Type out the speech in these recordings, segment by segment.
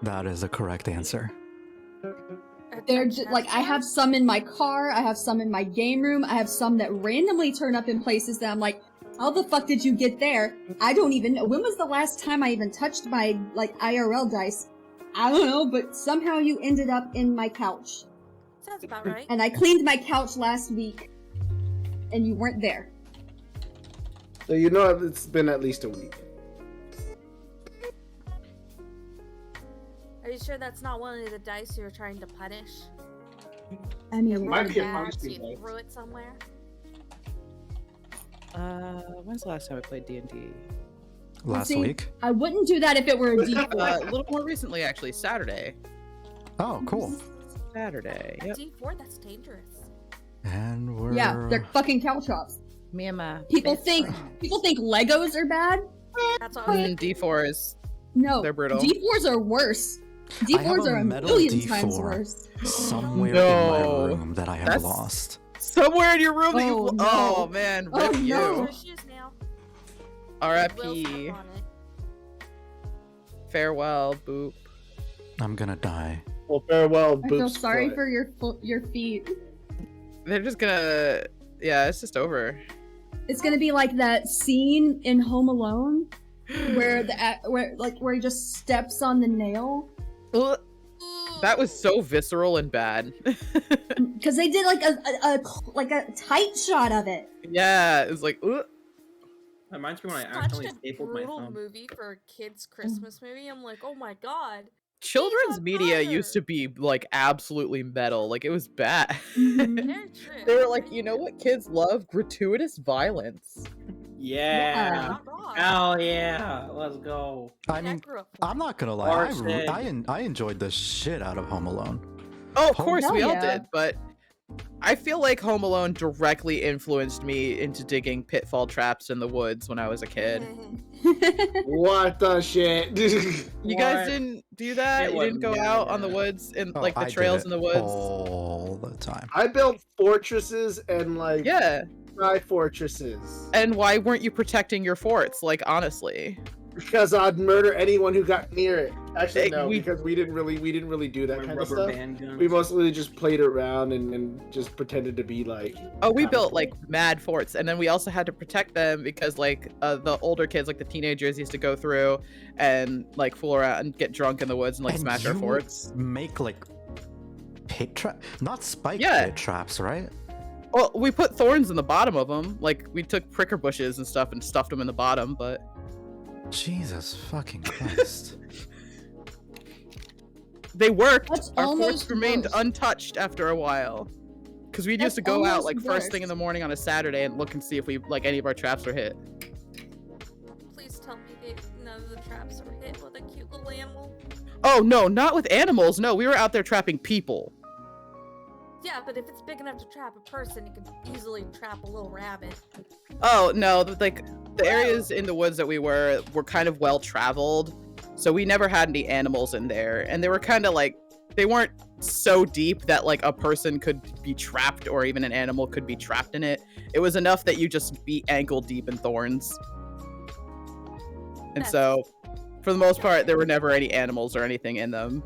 That is a correct answer. They're just, like, I have some in my car, I have some in my game room, I have some that randomly turn up in places that I'm like, how the fuck did you get there? I don't even know. When was the last time I even touched my, like, IRL dice? I don't know, but somehow you ended up in my couch. Sounds about right. And I cleaned my couch last week, and you weren't there. So you know it's been at least a week. Are you sure that's not one of the dice you're trying to punish? I mean, It might rolled be a bad, so punishment you dice. threw it somewhere? When's the last time I played D&D? Last see, week? I wouldn't do that if it were a D4. A little more recently, actually. Saturday. Oh, cool. Saturday. A Yep. D4? That's dangerous. And we're... Yeah, they're fucking caltrops. Me and my People best think Legos are bad. That's what I was friend. D4s. No, They're brutal. D4s are worse. I have D4s are a metal million D4 times worse. somewhere in No. my room that I have That's- lost. Somewhere in your room that Oh, you... no. Oh, man. Oh, Rip no. you. no shoes now. Will R.I.P. step on it. Farewell, Boop. I'm gonna die. Well, farewell, I feel Boop's sorry foot. for your feet. They're just gonna... Yeah, it's just over. It's gonna be like that scene in Home Alone where where he just steps on the nail. Ugh. That was so visceral and bad. Because they did like a tight shot of it. Yeah, it's like... Ugh. That reminds me when I Such accidentally a stapled my brutal thumb. movie for a kid's Christmas movie. I'm like, oh my god. Children's on media fire. used to be like absolutely metal. Like it was bad. Mhm. Very true. They were like, you know what kids love? Gratuitous violence. Yeah. Not wrong. Hell yeah. Let's go. I mean, grew up I'm not gonna lie. I enjoyed the shit out of Home Alone. Oh, of Home- course we Hell all yeah. did, but I feel like Home Alone directly influenced me into digging pitfall traps in the woods when I was a kid. What the shit? You guys What? didn't do that? It You didn't go wasn't- out yeah, on the yeah. woods and Oh, like the I did trails it in the woods? all the time. I built fortresses and like Yeah. fortresses And why weren't you protecting your forts? Like honestly. because I'd murder anyone who got near it. Actually, no, We- because we didn't really do that My kind of rubber stuff. band guns. We mostly just played around and just pretended to be like. Oh, we Kinda built cool. like mad forts, and then we also had to protect them because like the older kids, like the teenagers, used to go through and like fool around and get drunk in the woods and like And smash our you forts. Make like pit trap, not spike Yeah. pit traps, right? Well, we put thorns in the bottom of them. Like we took pricker bushes and stuff and stuffed them in the bottom, but Jesus fucking Christ. they worked. That's Our forts almost remained worse. untouched after a while. Because we used That's to go out almost like first thing in worse. the morning on a Saturday and look and see if we like any of our traps were hit. Please tell me none of the traps were hit with a cute little animal. Oh no, not with animals. No, we were out there trapping people. Yeah, but if it's big enough to trap a person, it could easily trap a little rabbit. Oh no, like the areas in the woods that we were kind of well traveled, so we never had any animals in there, and they were kind of like they weren't so deep that like a person could be trapped or even an animal could be trapped in it. It was enough that you just be ankle deep in thorns, and so for the most part, there were never any animals or anything in them.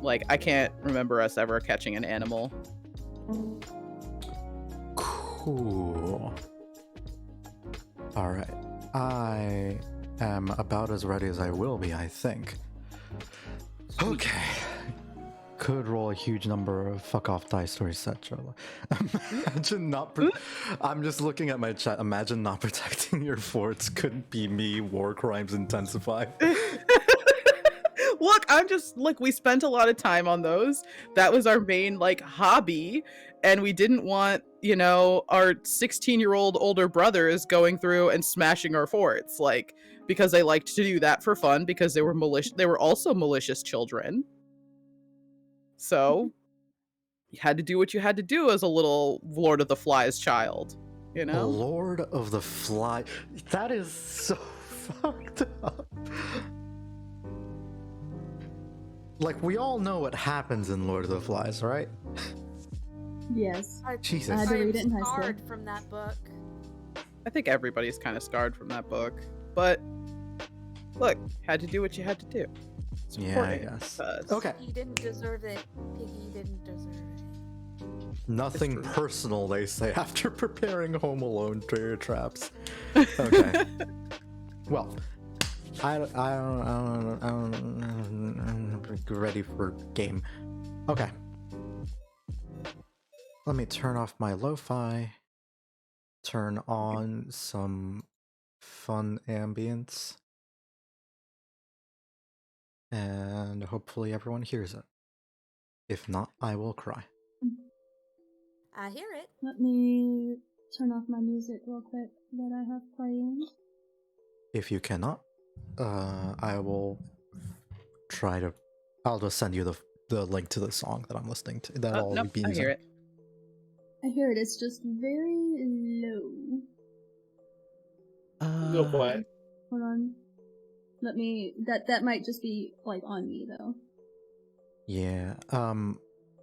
Like I can't remember us ever catching an animal. Cool. All right. I am about as ready as I will be, I think. Okay. Could roll a huge number of fuck off dice or etc. Imagine not. I'm just looking at my chat. Imagine not protecting your forts could be me. War crimes intensify. Look, we spent a lot of time on those. That was our main like hobby, and we didn't want, our 16-year-old older brothers going through and smashing our forts, like, because they liked to do that for fun because they were also malicious children. So you had to do what you had to do as a little Lord of the Flies child, Lord of the Fly. That is so fucked up. Like, we all know what happens in Lord of the Flies, right? Yes. Jesus. I had to I am read it in high school. scarred from that book. I think everybody's kind of scarred from that book, but look, had to do what you had to do. Yeah, I supporting guess. us. Okay. You didn't deserve it. Piggy didn't deserve it. Nothing true. personal, they say, after preparing Home Alone bear traps. Okay. Well, I'm ready for game. Okay. Let me turn off my lo-fi. Turn on some fun ambience. And hopefully everyone hears it. If not, I will cry. I hear it. Let me turn off my music real quick that I have playing. If you cannot, I will try to. I'll just send you the link to the song that I'm listening to. That I'll Nope, be I using. hear it. I hear it. It's just very low. Go quiet. Hold on. Let me. That might just be like on me though. Yeah.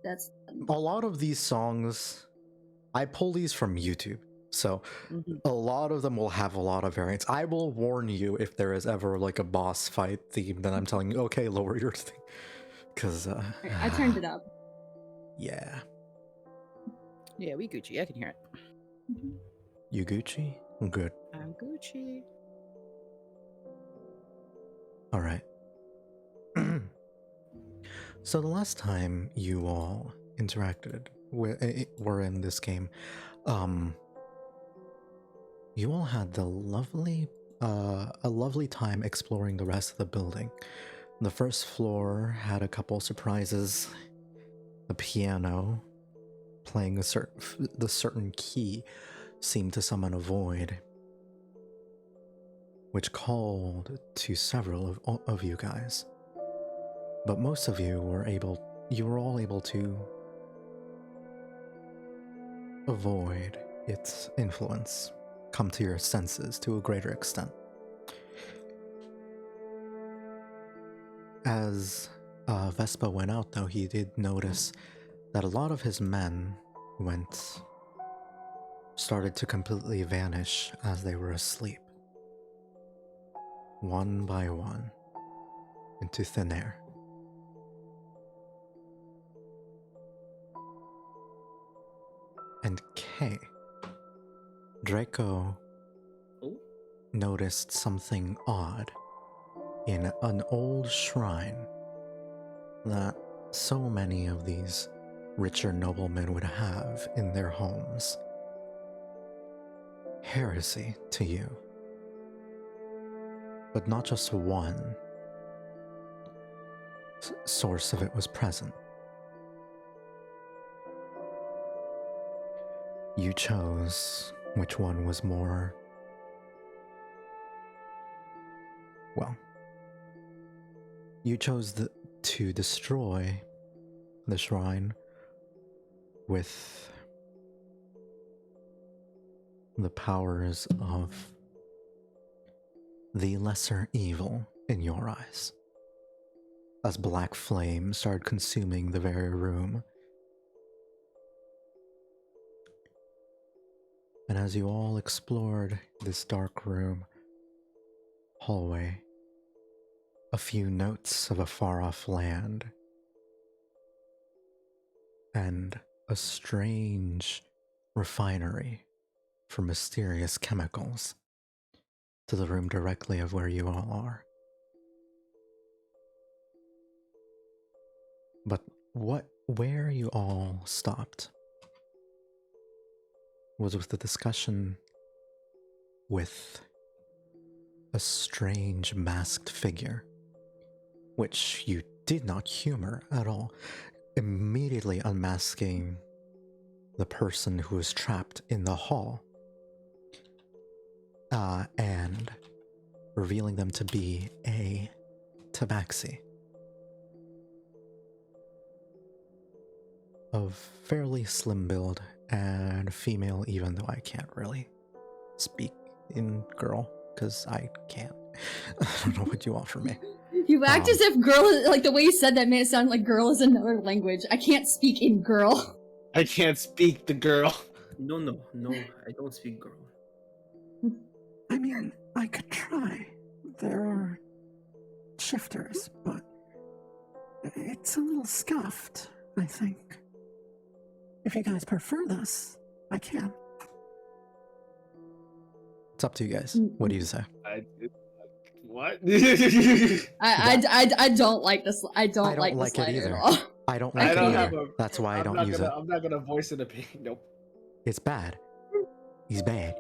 That's. A lot of these songs, I pull these from YouTube, so Mhm. a lot of them will have a lot of variants. I will warn you if there is ever like a boss fight theme, then I'm telling you, okay, lower your thing, because I turned it up. Yeah. Yeah, we Gucci. I can hear it. You Gucci? Good. I'm Gucci. All right. So the last time you all interacted were in this game, you all had a lovely time exploring the rest of the building. The first floor had a couple surprises. The piano playing the certain key seemed to summon a void, which called to several of you guys. But most of you were all able to avoid its influence, come to your senses to a greater extent. As Vespa went out, though, he did notice that a lot of his men started to completely vanish as they were asleep. One by one, into thin air. And Kay, Draco Oh, noticed something odd in an old shrine that so many of these richer noblemen would have in their homes. Heresy to you. But not just one source of it was present. You chose which one was more, well, you chose to destroy the shrine with the powers of the lesser evil in your eyes. As black flames started consuming the very room. And as you all explored this dark room, hallway, a few notes of a far-off land, and a strange refinery for mysterious chemicals to the room directly of where you all are. But where you all stopped was with the discussion with a strange masked figure, which you did not humor at all, immediately unmasking the person who was trapped in the hall, and revealing them to be a tabaxi of fairly slim build and female, even though I can't really speak in girl because I can't. I don't know what you want from me. You act as if girl, like the way you said that made it sound like girl is another language. I can't speak in girl. I can't speak the girl. no, I don't speak girl. I mean, I could try. There are shifters, but It's a little scuffed, I think. If you guys prefer this, I can. It's up to you guys. What do you say? What? I don't like this. I don't like this like it slider either. at all. I don't I like don't it have either. a. That's why I don't use it. I'm not gonna voice an opinion. Nope. It's bad. He's bad.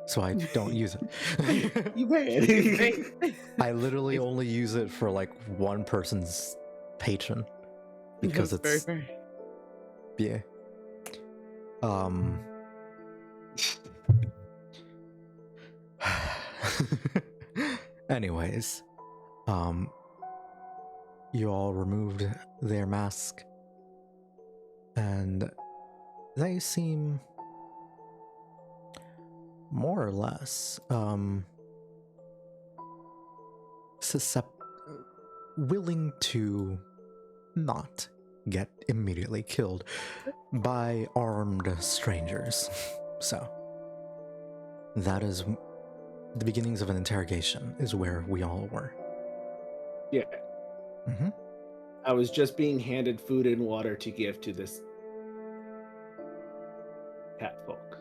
So I don't use it. You bad. I literally only use it for like one person's patron. Because That's it's very fair. yeah. Anyways, you all removed their mask, and they seem more or less willing to not get immediately killed by armed strangers. So that is the beginnings of an interrogation, is where we all were. Yeah. Mm-hmm. I was just being handed food and water to give to this cat folk.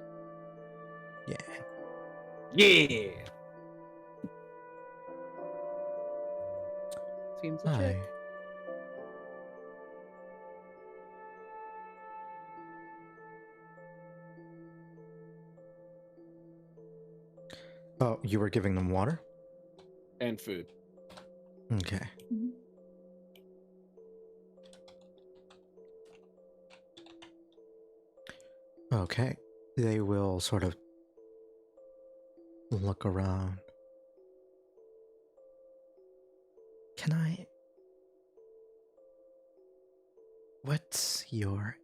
Yeah. Yeah. Seems legit. Hi. Oh, you were giving them water? And food. Okay. Mhm. Okay. They will sort of look around. Can I... What's your...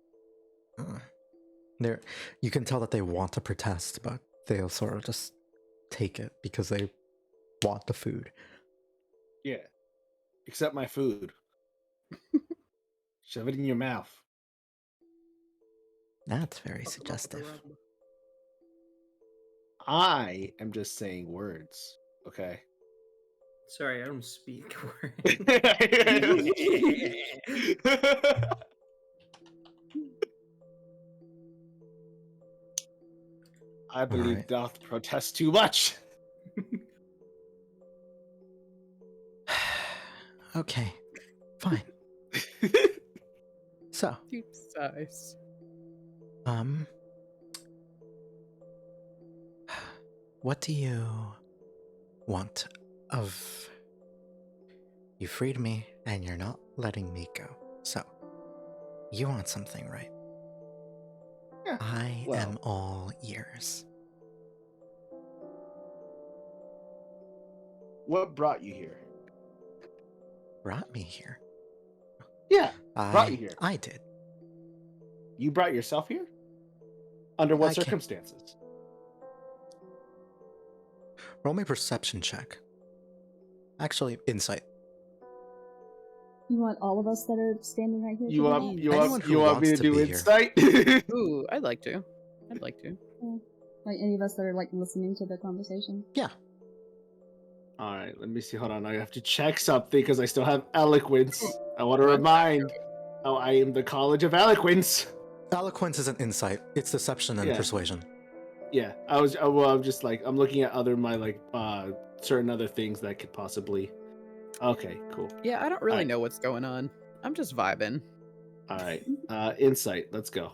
They're... You can tell that they want to protest, but they'll sort of just take it because they want the food. Yeah. Except my food. Shove it in your mouth. That's very suggestive. I am just saying words. Okay. Sorry, I don't speak words. I believe Alright. doth protest too much. Okay. Fine. So, Deep sighs. what do you want of... You freed me, and you're not letting me go. So, you want something, right? Yeah, I well. am all ears. What brought you here? Brought me here. Yeah, brought you here. I did. You brought yourself here? Under what I can't- circumstances? Roll me a perception check. Actually, insight. You want all of us that are standing right here? You to do want that? you Anyone want who you want me wants to to do be here. insight? Ooh, I'd like to. I'd like to. Like any of us that are like listening to the conversation? Yeah. All right, let me see. Hold on, I have to check something because I still have eloquence. I want to remind how I am the College of Eloquence. Eloquence isn't insight. It's deception and Yeah. persuasion. Yeah, I'm just like I'm looking at certain other things that could possibly. Okay, cool. Yeah, I don't really Alright. know what's going on. I'm just vibing. All right, insight. Let's go.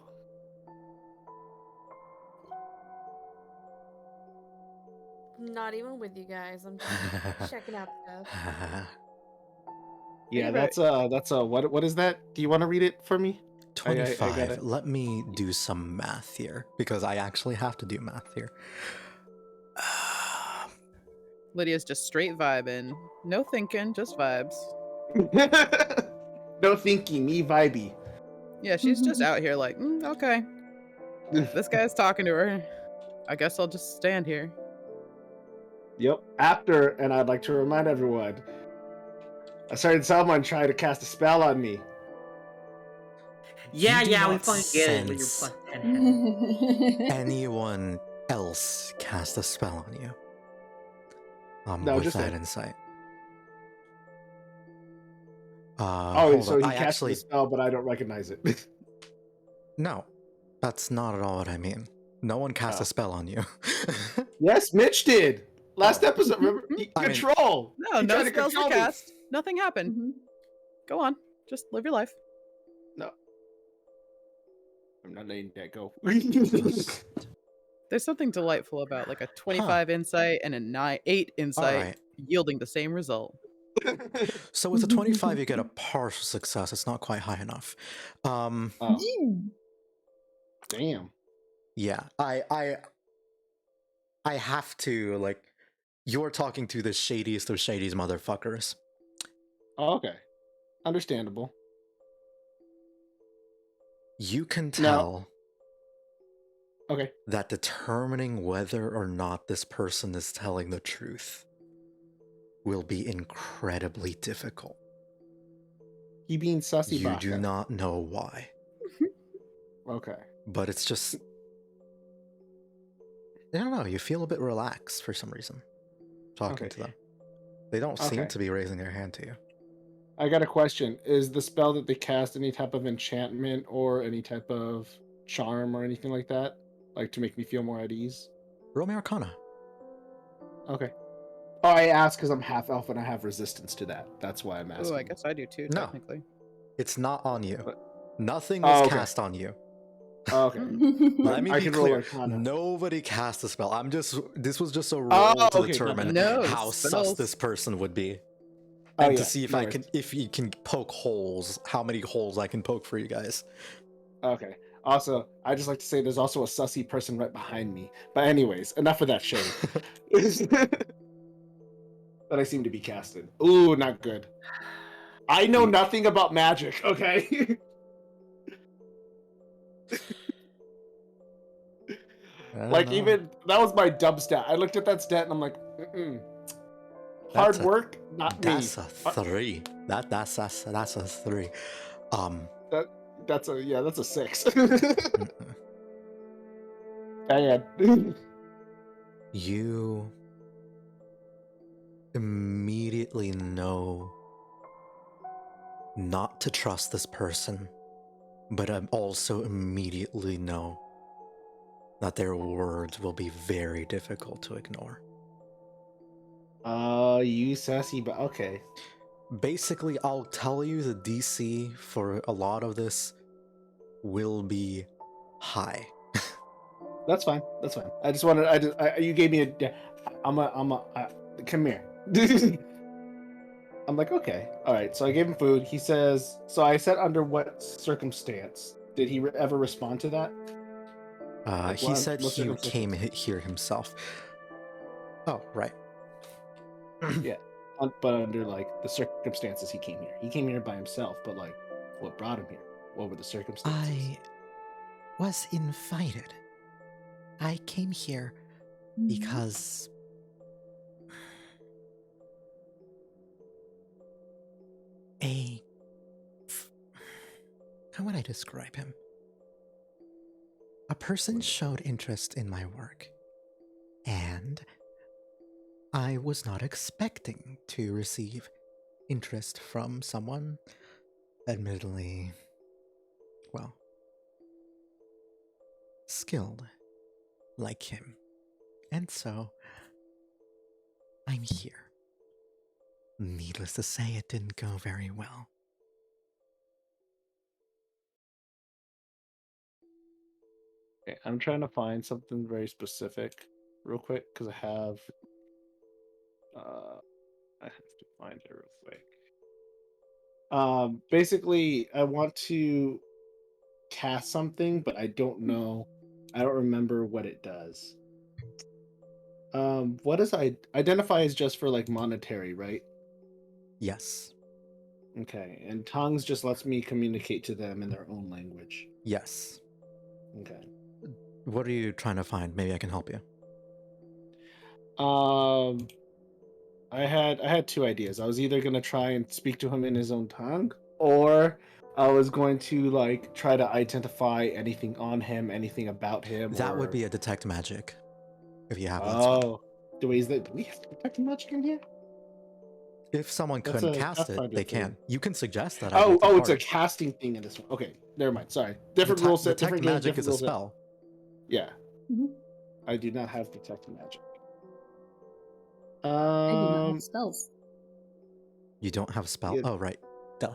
Not even with you guys. I'm just checking out stuff. Yeah, Favorite. that's a what is that? Do you want to read it for me? 25. got it. Let me do some math here, because I actually have to do math here. Lydia's just straight vibing. No thinking, just vibes. No thinking, me vibey. Yeah, she's just out here like, okay. This guy's talking to her. I guess I'll just stand here. Yep. After, and I'd like to remind everyone, I started someone trying to cast a spell on me. Yeah, You do yeah, we not fucking get it with your sense plus 10 anyone else cast a spell on you. No, With just that him. insight. Oh, hold so on. he I cast actually the spell, but I don't recognize it. no, that's not at all what I mean. No one cast Oh. a spell on you. Yes, Mitch did. Last Oh. episode, remember? I mean- Control. No, He no tried to spells were control me. cast. Nothing happened. Mhm. Go on. Just live your life. No. I'm not letting that go. There's something delightful about like a 25 insight and a 8 insight Alright. yielding the same result. So with a 25, you get a partial success. It's not quite high enough. Oh, Mm. damn. Yeah, I have to, like, you're talking to the shadiest of shadies motherfuckers. Oh, okay. Understandable. You can Now- tell Okay. that determining whether or not this person is telling the truth will be incredibly difficult. He being sussy You baka. do not know why, Okay. but it's just, I don't know, you feel a bit relaxed for some reason talking Okay. to them. They don't seem Okay. to be raising their hand to you. I got a question. Is the spell that they cast any type of enchantment or any type of charm or anything like that? Like to make me feel more at ease? Roll me Arcana. Okay. Oh, I asked because I'm half elf and I have resistance to that. That's why I'm asking. Oh, I guess I do too, No. technically. It's not on you. But- Nothing was Oh, okay. cast on you. Oh, okay. Let me I be can roll clear. Arcana. Nobody cast a spell. this was just a roll Oh, to okay, determine no, how sus spells. this person would be. Oh, And yeah, to see if no I worries. can, if you can poke holes, how many holes I can poke for you guys. Okay. Also, I just like to say there's also a sussy person right behind me. But anyways, enough of that shade. That I seem to be casted. Ooh, not good. I know nothing about magic, okay? I don't Like know. even that was my dumb stat. I looked at that stat and I'm like, mm-mm. Hard That's a- work, not me. That's a 3. That's a 3. That's a 6. Mm-mm. Bad. You immediately know not to trust this person, but I also immediately know that their words will be very difficult to ignore. You sassy, but okay. Basically, I'll tell you the DC for a lot of this will be high. That's fine. That's fine. I just wanted. You gave me a. Come here. I'm like, okay, all right. So I gave him food. He says. So I said, under what circumstance did he ever respond to that? Like, He what- said what he circumstances? came here himself. Oh, right. Yeah, but under like the circumstances he came here. He came here by himself. But like, what brought him here? What were the circumstances? I was invited. I came here because how would I describe him? A person showed interest in my work, and I was not expecting to receive interest from someone, admittedly, well, skilled like him. And so, I'm here. Needless to say, it didn't go very well. Okay, I'm trying to find something very specific, real quick, because I have to find it real quick. Basically, I want to cast something, but I don't know. I don't remember what it does. What does identify as just for like monetary, right? Yes. Okay, and tongues just lets me communicate to them in their own language. Yes. Okay. What are you trying to find? Maybe I can help you. I had two ideas. I was either gonna try and speak to him in his own tongue, or I was going to like try to identify anything on him, anything about him. That would or... be a detect magic, if you have that spell. Oh, do we have detect magic in here? If someone That's couldn't a cast it, Pathfinder they thing. can. You can suggest that. I Oh, make it it's a hard. casting thing in this one. Okay, never mind. Sorry, different rule set. Detect Different game. magic Different is a rule set. spell. Yeah, Mhm. I do not have detect magic. I do not have spells. You don't have a spell. Yeah. Oh right. Duh.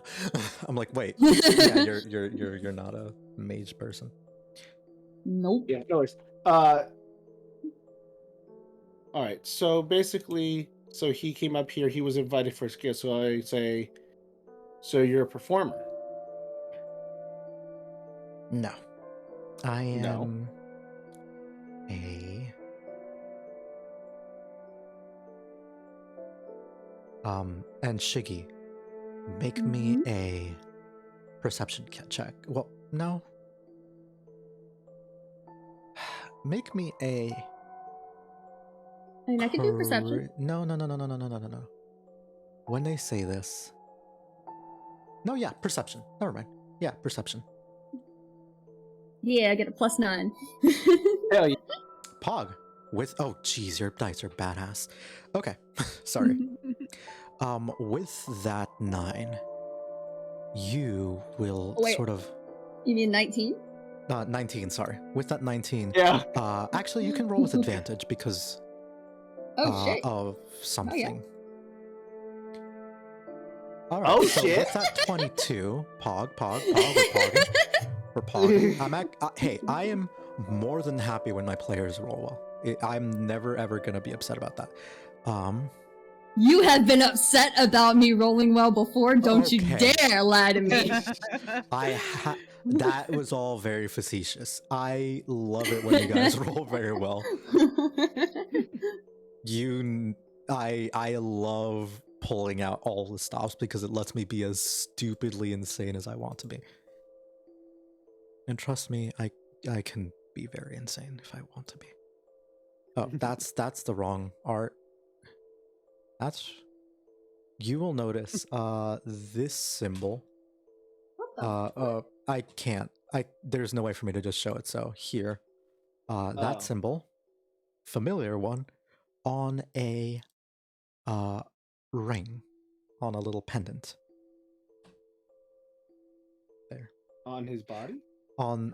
I'm like, wait. Yeah, you're not a mage person. Nope. Yeah, no worries. All right. So basically, so he came up here. He was invited for a skill. So I say, so you're a performer. No. I No. am a and Shiggy, make me Mhm. a perception check. Well, no. Make me a I mean, I can do perception. No. When they say this. No, yeah, perception. Never mind. Yeah, perception. Yeah, I get a +9. Hell yeah. Pog with geez, your dice are badass. Okay. Sorry. With that 9, you will Wait. sort of You mean 19? 19, sorry. With that 19, Yeah. actually you can roll with advantage because Oh shit. of something. All right. Oh, so shit. with that 22, pog, we're pogging. Hey, I am more than happy when my players roll well. I'm never ever gonna be upset about that. You have been upset about me rolling well before. Don't you Okay. dare lie to me. That was all very facetious. I love it when you guys roll very well. I love pulling out all the stops because it lets me be as stupidly insane as I want to be. And trust me, I can be very insane if I want to be. Oh, that's the wrong art. You will notice this symbol. What the I can't. There's no way for me to just show it. So here, that symbol, familiar one, on a ring, on a little pendant. There. On his body?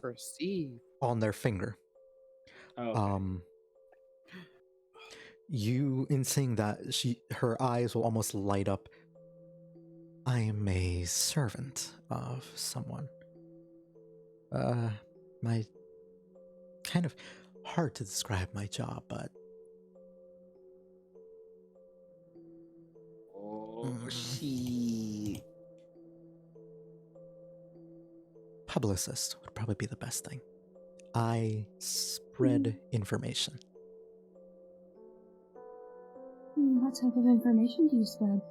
Perceive. On their finger. Oh, okay. You, in seeing that, her eyes will almost light up. I am a servant of someone. My kind of hard to describe my job, but She publicist would probably be the best thing. I spread information. What type of information do you spread?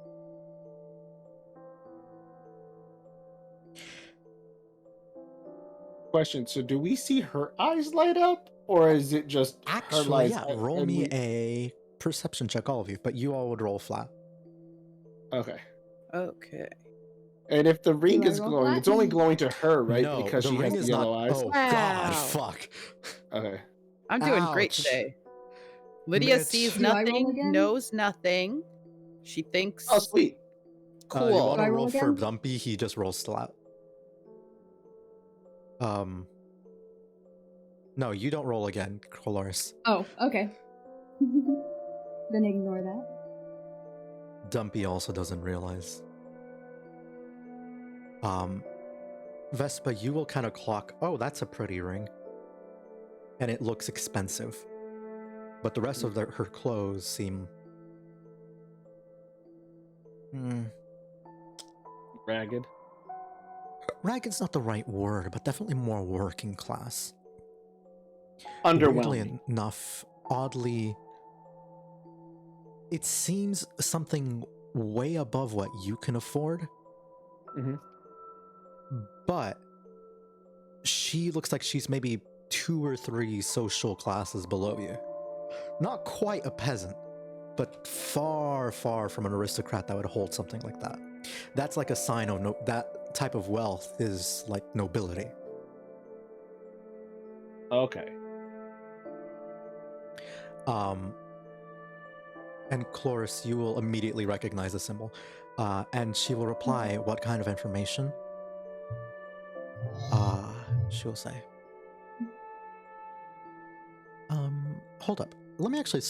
question. So do we see her eyes light up, or is it just her Actually, lights? yeah, roll me a perception check, all of you, but you all would roll flat. Okay. Okay. And if the ring Do I is roll glowing, flat? it's only glowing to her, right? No, Because the she ring has is yellow not. eyes. Oh God, Wow. fuck. Okay. I'm doing great Ouch. today. Lydia Mitch. sees Do I roll nothing, again? knows nothing. She thinks Oh, sweet. cool. You want Do I to roll roll for again? Dumpy? He just rolls flat. No, you don't roll again, Coloris. Oh, okay. Then ignore that. Dumpy also doesn't realize. Vespa, you will kind of clock, oh, that's a pretty ring. And it looks expensive. But the rest of her clothes seem... Ragged. Ragged's not the right word, but definitely more working class. Underwhelming. Weirdly enough, oddly... It seems something way above what you can afford. Mm-hmm. But she looks like she's maybe 2 or 3 social classes below you. Not quite a peasant, but far, far from an aristocrat that would hold something like that. That's like a sign of that type of wealth is like nobility. Okay. And Chloris, you will immediately recognize the symbol. And she will reply, what kind of information? She will say, hold up. Let me actually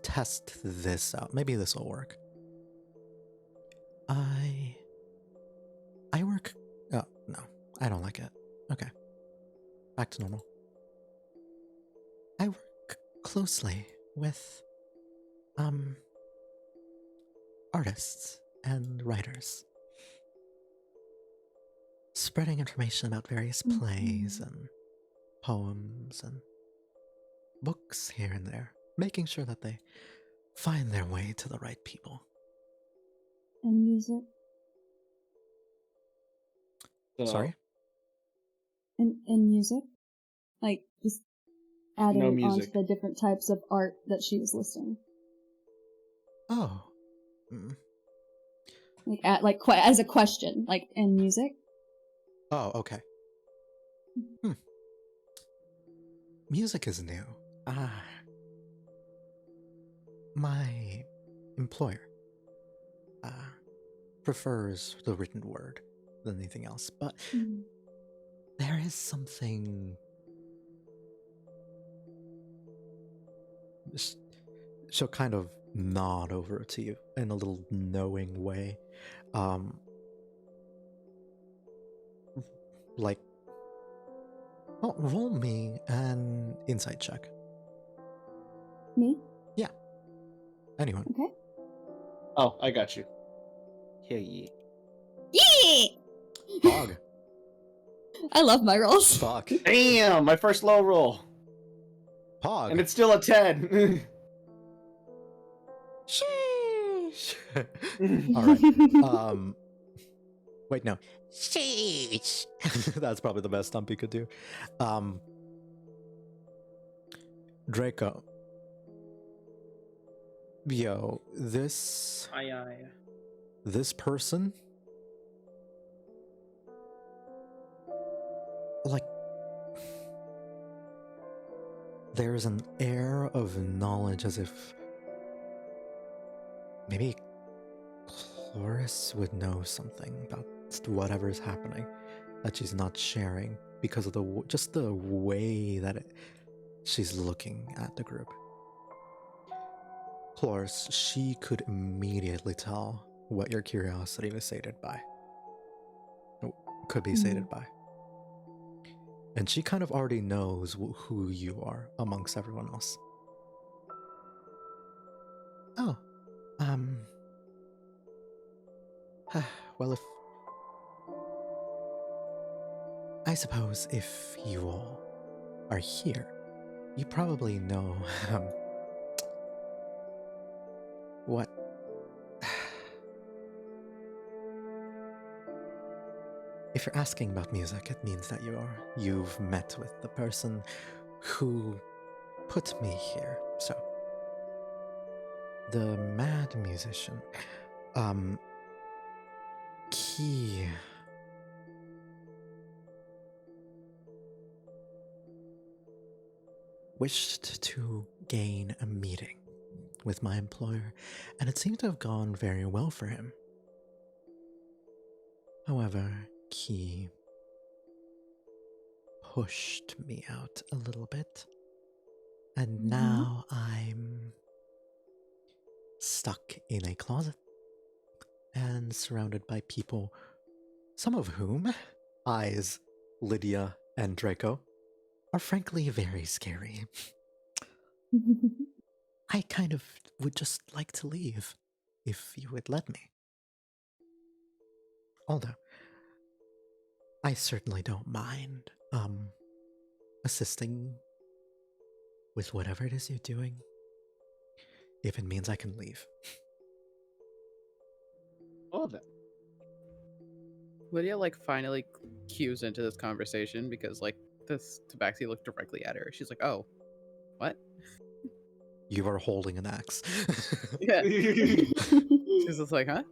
test this out. Maybe this will work. I work... Oh, no. I don't like it. Okay. Back to normal. I work closely with, artists and writers. Spreading information about various plays and poems and books here and there. Making sure that they find their way to the right people. And music. So, Sorry? And music. Like, just adding on to music. the different types of art that she was listing. Oh. Mm. Like, as a question. Like, and music. Oh, okay. Music is new. My employer prefers the written word than anything else, but there is something... She'll kind of nod over to you in a little knowing way. Like, well, roll me an insight check. Me? Yeah. Anyone. Okay. Oh, I got you. Yeah. Yeah! Fog. I love my rolls. Fuck. Damn, my first low roll. Pog. And it's still a 10. Sheesh. All right. Wait, no. Sheesh. That's probably the best Stumpy could do. Draco. Yo, this person, like, there's an air of knowledge as if maybe Chloris would know something about whatever's happening that she's not sharing because of just the way that she's looking at the group. Chloris, she could immediately tell what your curiosity was sated by. Could be sated by. And she kind of already knows who you are amongst everyone else. Oh. Well, I suppose if you all are here, you probably know, what... If you're asking about music, it means that you've met with the person who put me here. So, the mad musician, he wished to gain a meeting with my employer, and it seemed to have gone very well for him. However, he pushed me out a little bit, and now I'm stuck in a closet and surrounded by people, some of whom, eyes, Lydia and Draco, are frankly very scary. I kind of would just like to leave, if you would let me. Although, I certainly don't mind, assisting with whatever it is you're doing, if it means I can leave. All of that. Lydia, like, finally cues into this conversation because, like, this Tabaxi looked directly at her. She's like, oh, what? You are holding an axe. Yeah. She's just like, huh?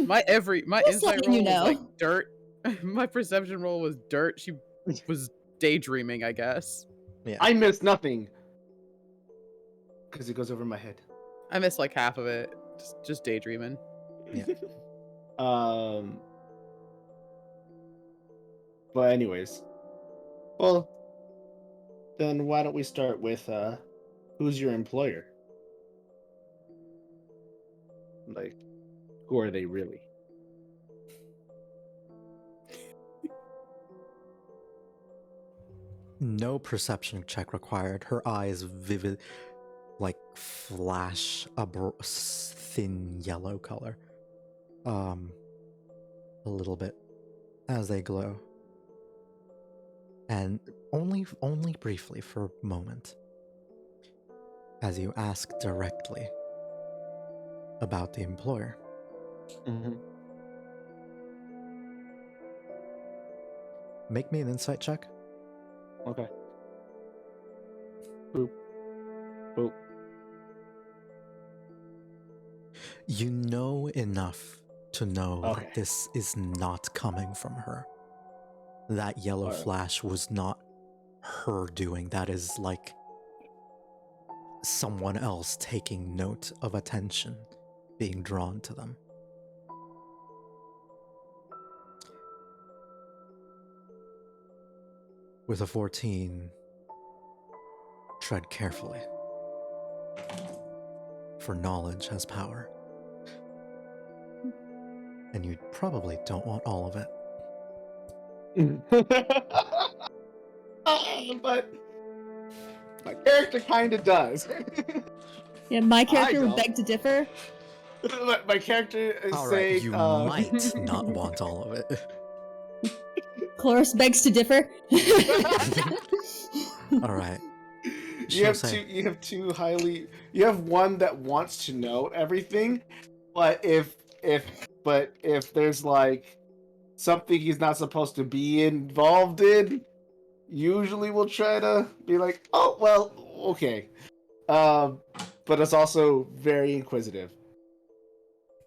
My Just insight letting you roll was know. like dirt. My perception roll was dirt. She was daydreaming, I guess. Yeah. I missed nothing. Because it goes over my head. I missed like half of it. Just daydreaming. Um. But anyways, well, then why don't we start with who's your employer? Like, who are they really? No perception check required. Her eyes vivid, like flash a thin yellow color. A little bit as they glow. And only briefly for a moment. As you ask directly about the employer. Mm-hmm. Make me an insight check. Okay. Boop. Boop. You know enough to know Okay. that this is not coming from her. That yellow Alright. flash was not her doing. That is like someone else taking note of attention being drawn to them. With a 14, tread carefully. For knowledge has power. And you probably don't want all of it. But my character kind of does. Yeah, my character would don't. beg to differ. My character is Alright, saying, you might not want all of it. Chloris begs to differ. Alright. You have two highly. You have one that wants to know everything, but if there's like something he's not supposed to be involved in, usually we'll try to be like, oh well, okay. But it's also very inquisitive.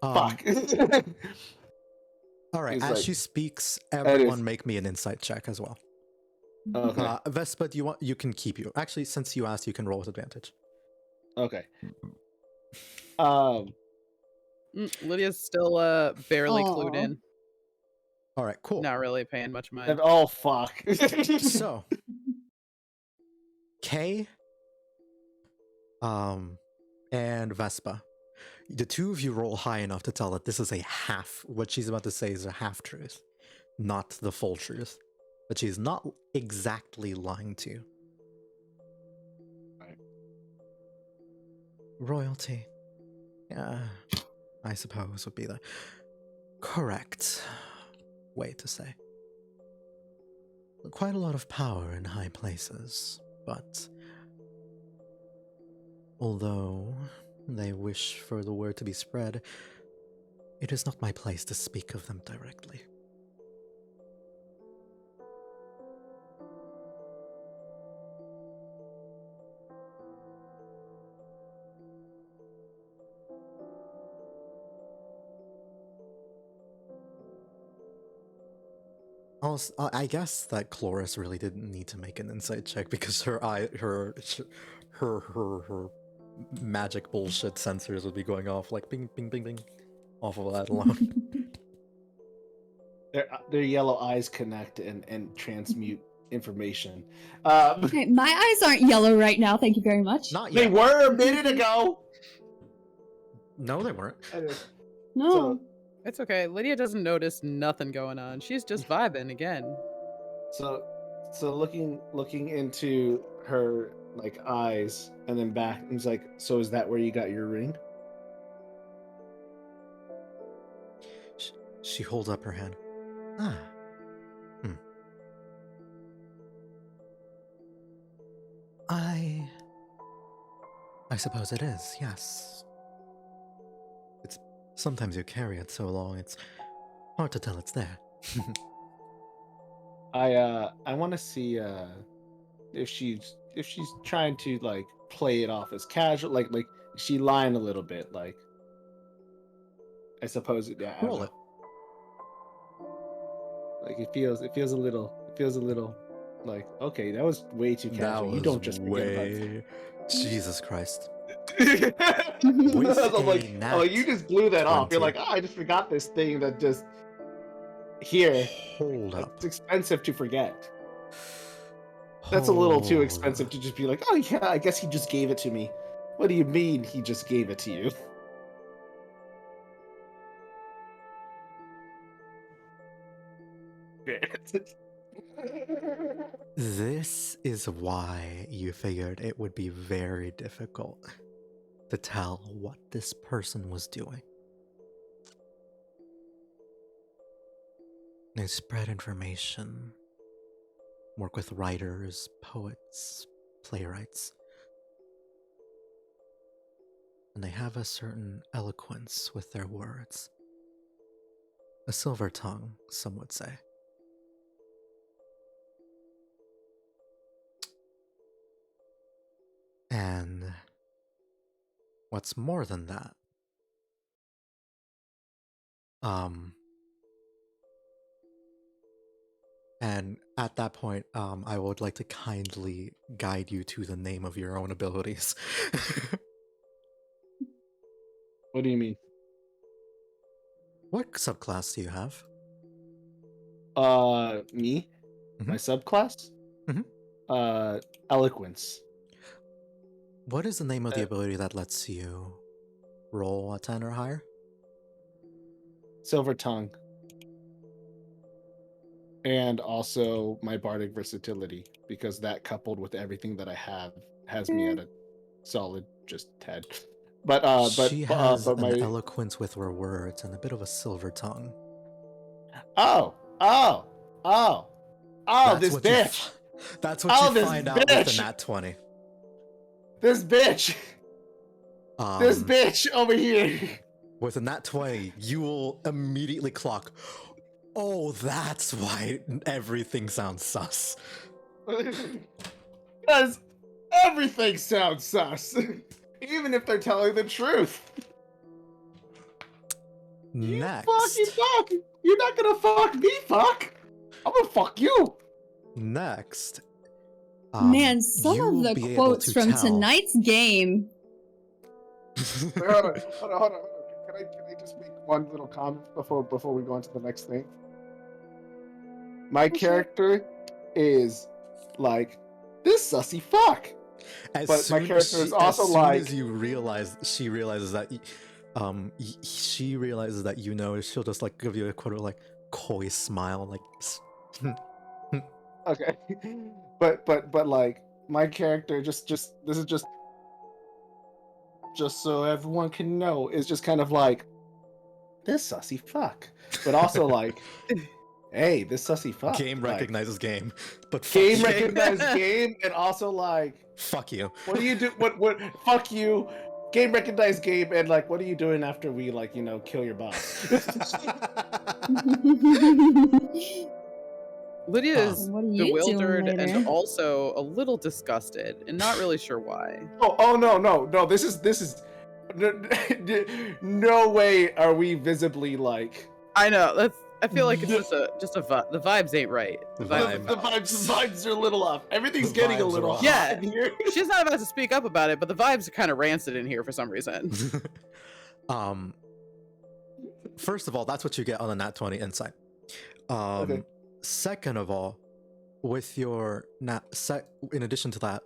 Fuck. Alright, He's as like, she speaks, is- everyone make me an insight check as well. Okay. Vespa, you can keep you. Actually, since you asked, you can roll with advantage. Okay. Lydia's still barely clued Aw. in. Alright, cool. Not really paying much mind. And oh fuck. So, Kay, and Vespa, the two of you roll high enough to tell that this is a half. What she's about to say is a half truth, not the full truth. But she's not exactly lying to you. Right. Royalty, I suppose would be the correct way to say. Quite a lot of power in high places, but although they wish for the word to be spread, it is not my place to speak of them directly. Also, I guess that Chloris really didn't need to make an insight check because her magic bullshit sensors would be going off like bing, bing, bing, bing, off of that alone. Their yellow eyes connect and transmute information. Okay, my eyes aren't yellow right now, thank you very much. Not They yet. were a minute ago. No, they weren't. No. So, It's okay. Lydia doesn't notice nothing going on. She's just vibing again. so looking into her like eyes and then back, and he's like, "So is that where you got your ring?" She holds up her hand. Ah. I suppose it is, yes. It's sometimes you carry it so long, it's hard to tell it's there. I want to see if she's trying to like play it off as casual, like is she lying a little bit, like I suppose it. Yeah, I don't Roll know. it. Like it feels a little like, okay, that was way too casual. You don't just forget about Jesus Christ. With I'm like, a oh, you nat just blew that off. You're 20. like, oh, I just forgot this thing that just here. Hold up. It's expensive to forget. That's a little too Hold expensive up. to just be like, oh yeah, I guess he just gave it to me. What do you mean he just gave it to you? This is why you figured it would be very difficult to tell what this person was doing. They spread information, work with writers, poets, playwrights, and they have a certain eloquence with their words. A silver tongue, some would say. And what's more than that, and at that point, I would like to kindly guide you to the name of your own abilities. What do you mean? What subclass do you have? Me? My Mhm. subclass? Mhm. Eloquence. What is the name of the Uh, ability that lets you roll a 10 or higher? Silver tongue. And also my bardic versatility, because that coupled with everything that I have has me at a solid just 10. She has But an my eloquence with her words and a bit of a silver tongue. oh oh oh oh That's this what you. bitch That's what you oh this find out with the bitch nat 20. this bitch this Um, bitch over here. with a nat 20, you will immediately clock. Oh, that's why everything sounds sus. Because everything sounds sus, even if they're telling the truth. You fucking Next. fuck. You're not gonna fuck me, fuck. I'm gonna fuck you. Next. Man, some of You'll the be able quotes to from tell. tonight's game. Wait, hold on. Can I just make one little comment before we go on to the next thing? My character is like this sussy fuck, but my character is also like As you realize, she realizes that, she realizes that you know, she'll just like give you a quote of like coy smile, like. okay, but like my character just this is just so everyone can know is just kind of like this sussy fuck, but also like hey, this sussy fuck. Game Like, recognizes game, but fuck game you. recognized game, and also like Fuck you. what do you do? What? Fuck you. Game recognized game, and like, what are you doing after we like, kill your boss? Lydia is What are you doing bewildered and later? also a little disgusted and not really sure why. oh no. This is no way are we visibly like I know that's. I feel like it's just a vibe. The vibes ain't right. The The vibes. the ain't vibes are a little off. Everything's The getting a vibes are little off. hot Yeah. in here. She's not about to speak up about it, but the vibes are kind of rancid in here for some reason. First of all, that's what you get on a nat 20 insight. Okay. Second of all, with your in addition to that,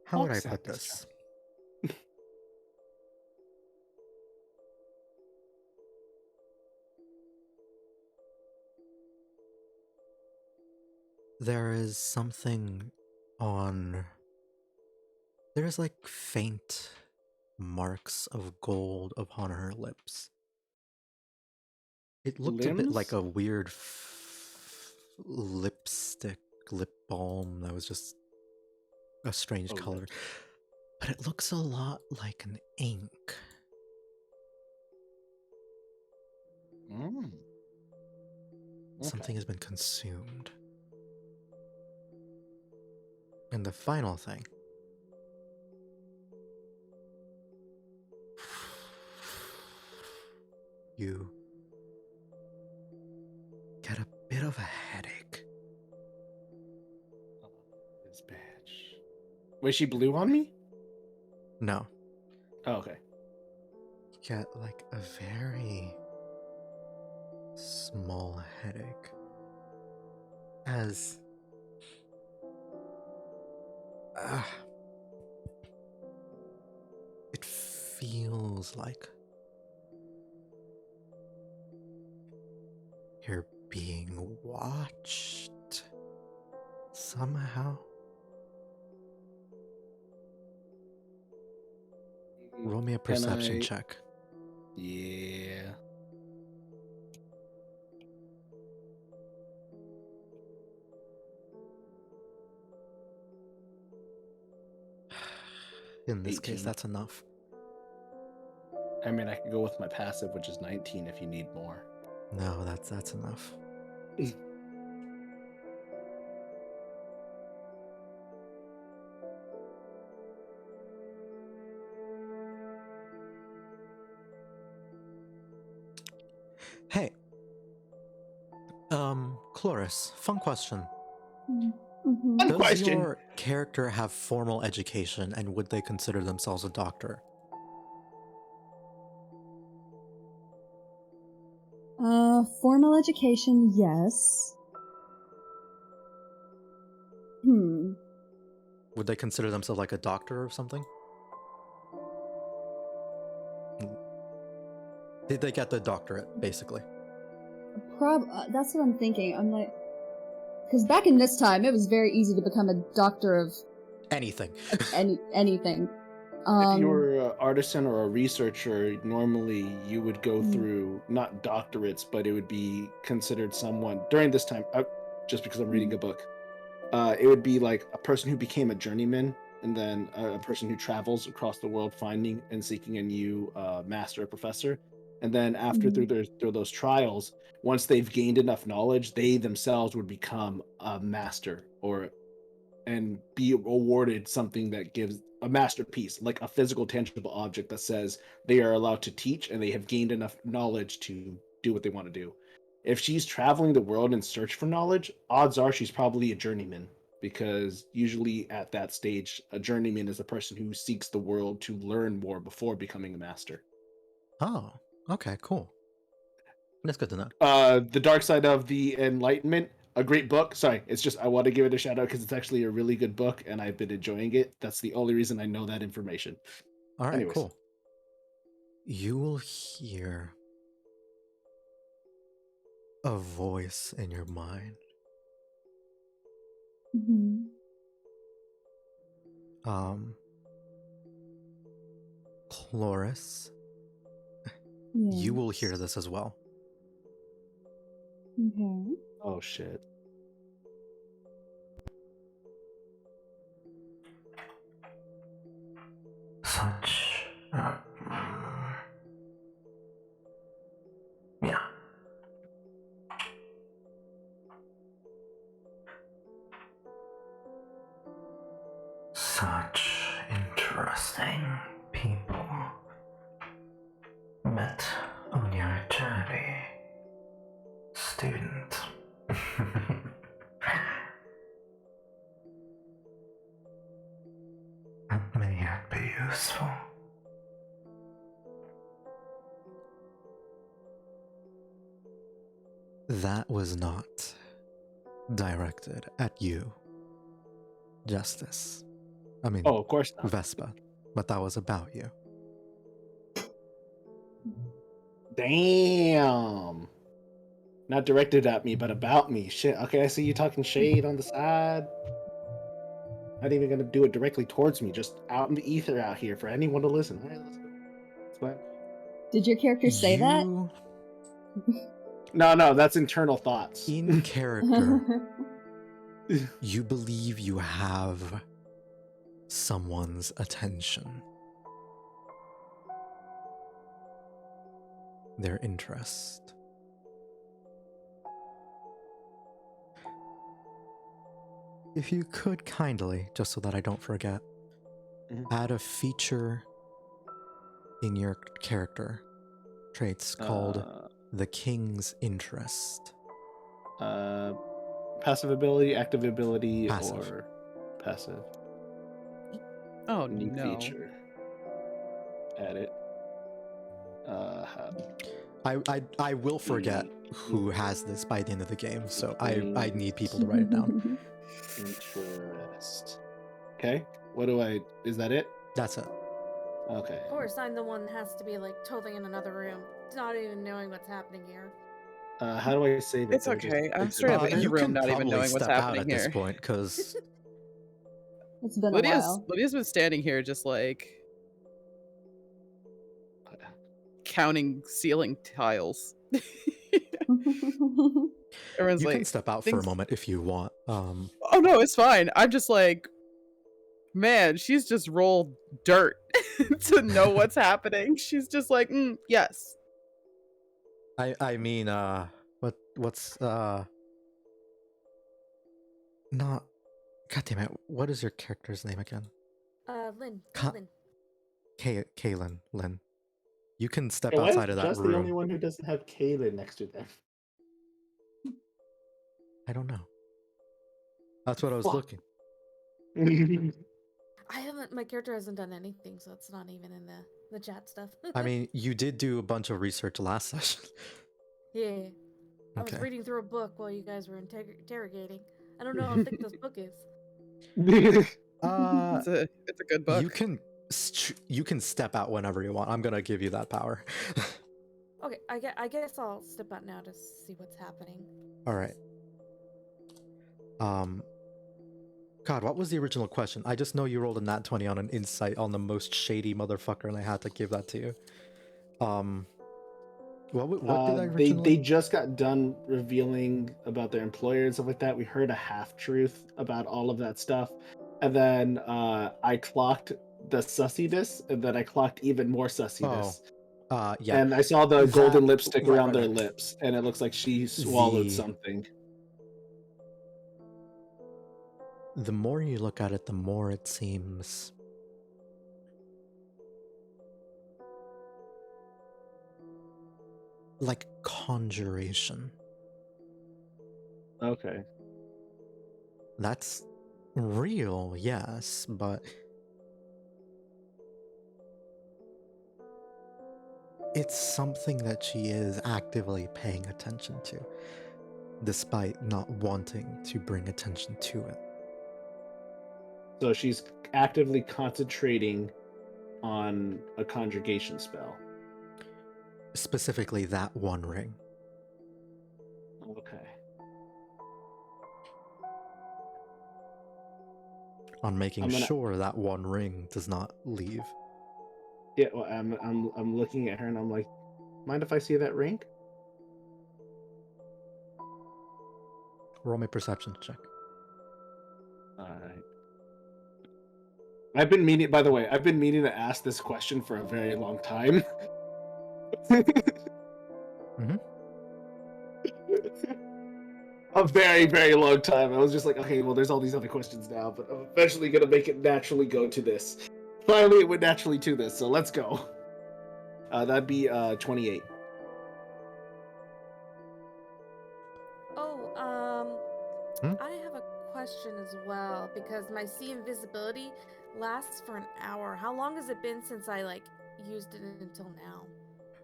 how would I put this? There is something on. There's like faint marks of gold upon her lips. It looked a bit like a weird lipstick, lip balm that was just a strange color. Lips. But it looks a lot like an ink. Okay. Something has been consumed. And the final thing. You get a bit bit of a headache. This bitch. Was she blue on me? No, Oh, okay. get like a very small headache. As it feels like you're being watched somehow. Roll me a Can perception I- check. Yeah. In this case, 18. that's enough. I mean, I could go with my passive, which is 19 if you need more. No, that's enough. Hey, Chloris, fun question. Mhm. Fun Does question. your character have formal education, and would they consider themselves a doctor? Formal education, yes. Hmm. Would they consider themselves like a doctor or something? Did they get the doctorate, basically? That's what I'm thinking. I'm like, because back in this time, it was very easy to become a doctor of Anything. anything. If you were an artisan or a researcher, normally you would go Mm. through not doctorates, but it would be considered someone during this time. Just because I'm reading a book, it would be like a person who became a journeyman, and then a person who travels across the world finding and seeking a new master or professor. And then after Mhm. through those trials, once they've gained enough knowledge, they themselves would become a master or and be awarded something that gives a masterpiece, like a physical, tangible object that says they are allowed to teach and they have gained enough knowledge to do what they want to do. If she's traveling the world in search for knowledge, odds are she's probably a journeyman, because usually at that stage, a journeyman is a person who seeks the world to learn more before becoming a master. Oh, okay, cool. That's good to know. The Dark Side of the Enlightenment, a great book. Sorry, it's just I want to give it a shout out because it's actually a really good book and I've been enjoying it. That's the only reason I know that information. All right, Anyways. cool. You will hear a voice in your mind. Mhm. Chloris, Yeah. you will hear this as well. Okay. Oh shit. Such. Yeah. Such interesting people met on your journey, student. May it be useful. That was not directed at you, Justice. I mean, Oh, of course not. Vespa, but that was about you. Damn. Not directed at me, but about me. Shit. Okay, I see you talking shade on the side. Not even gonna do it directly towards me, just out in the ether out here for anyone to listen. All right, let's go. That's fine. Did your character say that? No, that's internal thoughts. In character, you believe you have someone's attention, their interest. If you could kindly, just so that I don't forget, add a feature in your character traits called the King's Interest. Passive ability, active ability, Passive. or passive. Oh New no. feature. Add it. I will forget who has this by the end of the game, so I need people to write it down. Interest. Okay. What do I? Is that it? That's it. Okay. Of course, I'm the one that has to be like totally in another room, not even knowing what's happening here. How do I save it? It's Do I just okay. I'm exit straight up out? in the You room, can not even probably knowing what's step out happening at this here. point because It's been a Lydia's while. been standing here just like counting ceiling tiles. Everyone's you like, can step out for a things- moment if you want. oh no, it's fine. I'm just like, man, she's just rolled dirt to know what's happening. She's just like, yes. I mean, what's not. God damn it! What is your character's name again? Lynn. Ka- Lynn. Kaylin. Lynn. You can step Hey, why is outside of that Just the only room. one who doesn't have Kaylin next to them? I don't know. That's what I was Fuck. looking. I haven't. My character hasn't done anything, so it's not even in the chat stuff. I mean, you did do a bunch of research last session. yeah. I was Okay. reading through a book while you guys were interrogating. I don't know how thick this book is. It's a good book. You can step out whenever you want. I'm gonna give you that power. Okay, I guess I'll step out now to see what's happening. All right. God, what was the original question? I just know you rolled a nat 20 on an insight on the most shady motherfucker, and I had to give that to you. What did I originally? They just got done revealing about their employer and stuff like that. We heard a half truth about all of that stuff, and then I clocked the sussiness, and then I clocked even more sussiness. Yeah. And I saw the That- golden lipstick right, around right, their right. lips, and it looks like she swallowed The- something. The more you look at it, the more it seems like conjuration. Okay. That's real, yes, but it's something that she is actively paying attention to, despite not wanting to bring attention to it. So she's actively concentrating on a conjugation spell. Specifically, that one ring. Okay. On making I'm gonna- sure that one ring does not leave. Yeah, well, I'm looking at her and I'm like, mind if I see that ring? Roll me a perception check. Alright. I've been meaning to ask this question for a very long time. Mhm. A very, very long time. I was just like, okay, well, there's all these other questions now, but I'm eventually gonna make it naturally go to this. Finally, it went naturally to this, so let's go. That'd be 28. Oh, I have a question as well because my see invisibility lasts for an hour. How long has it been since I used it until now?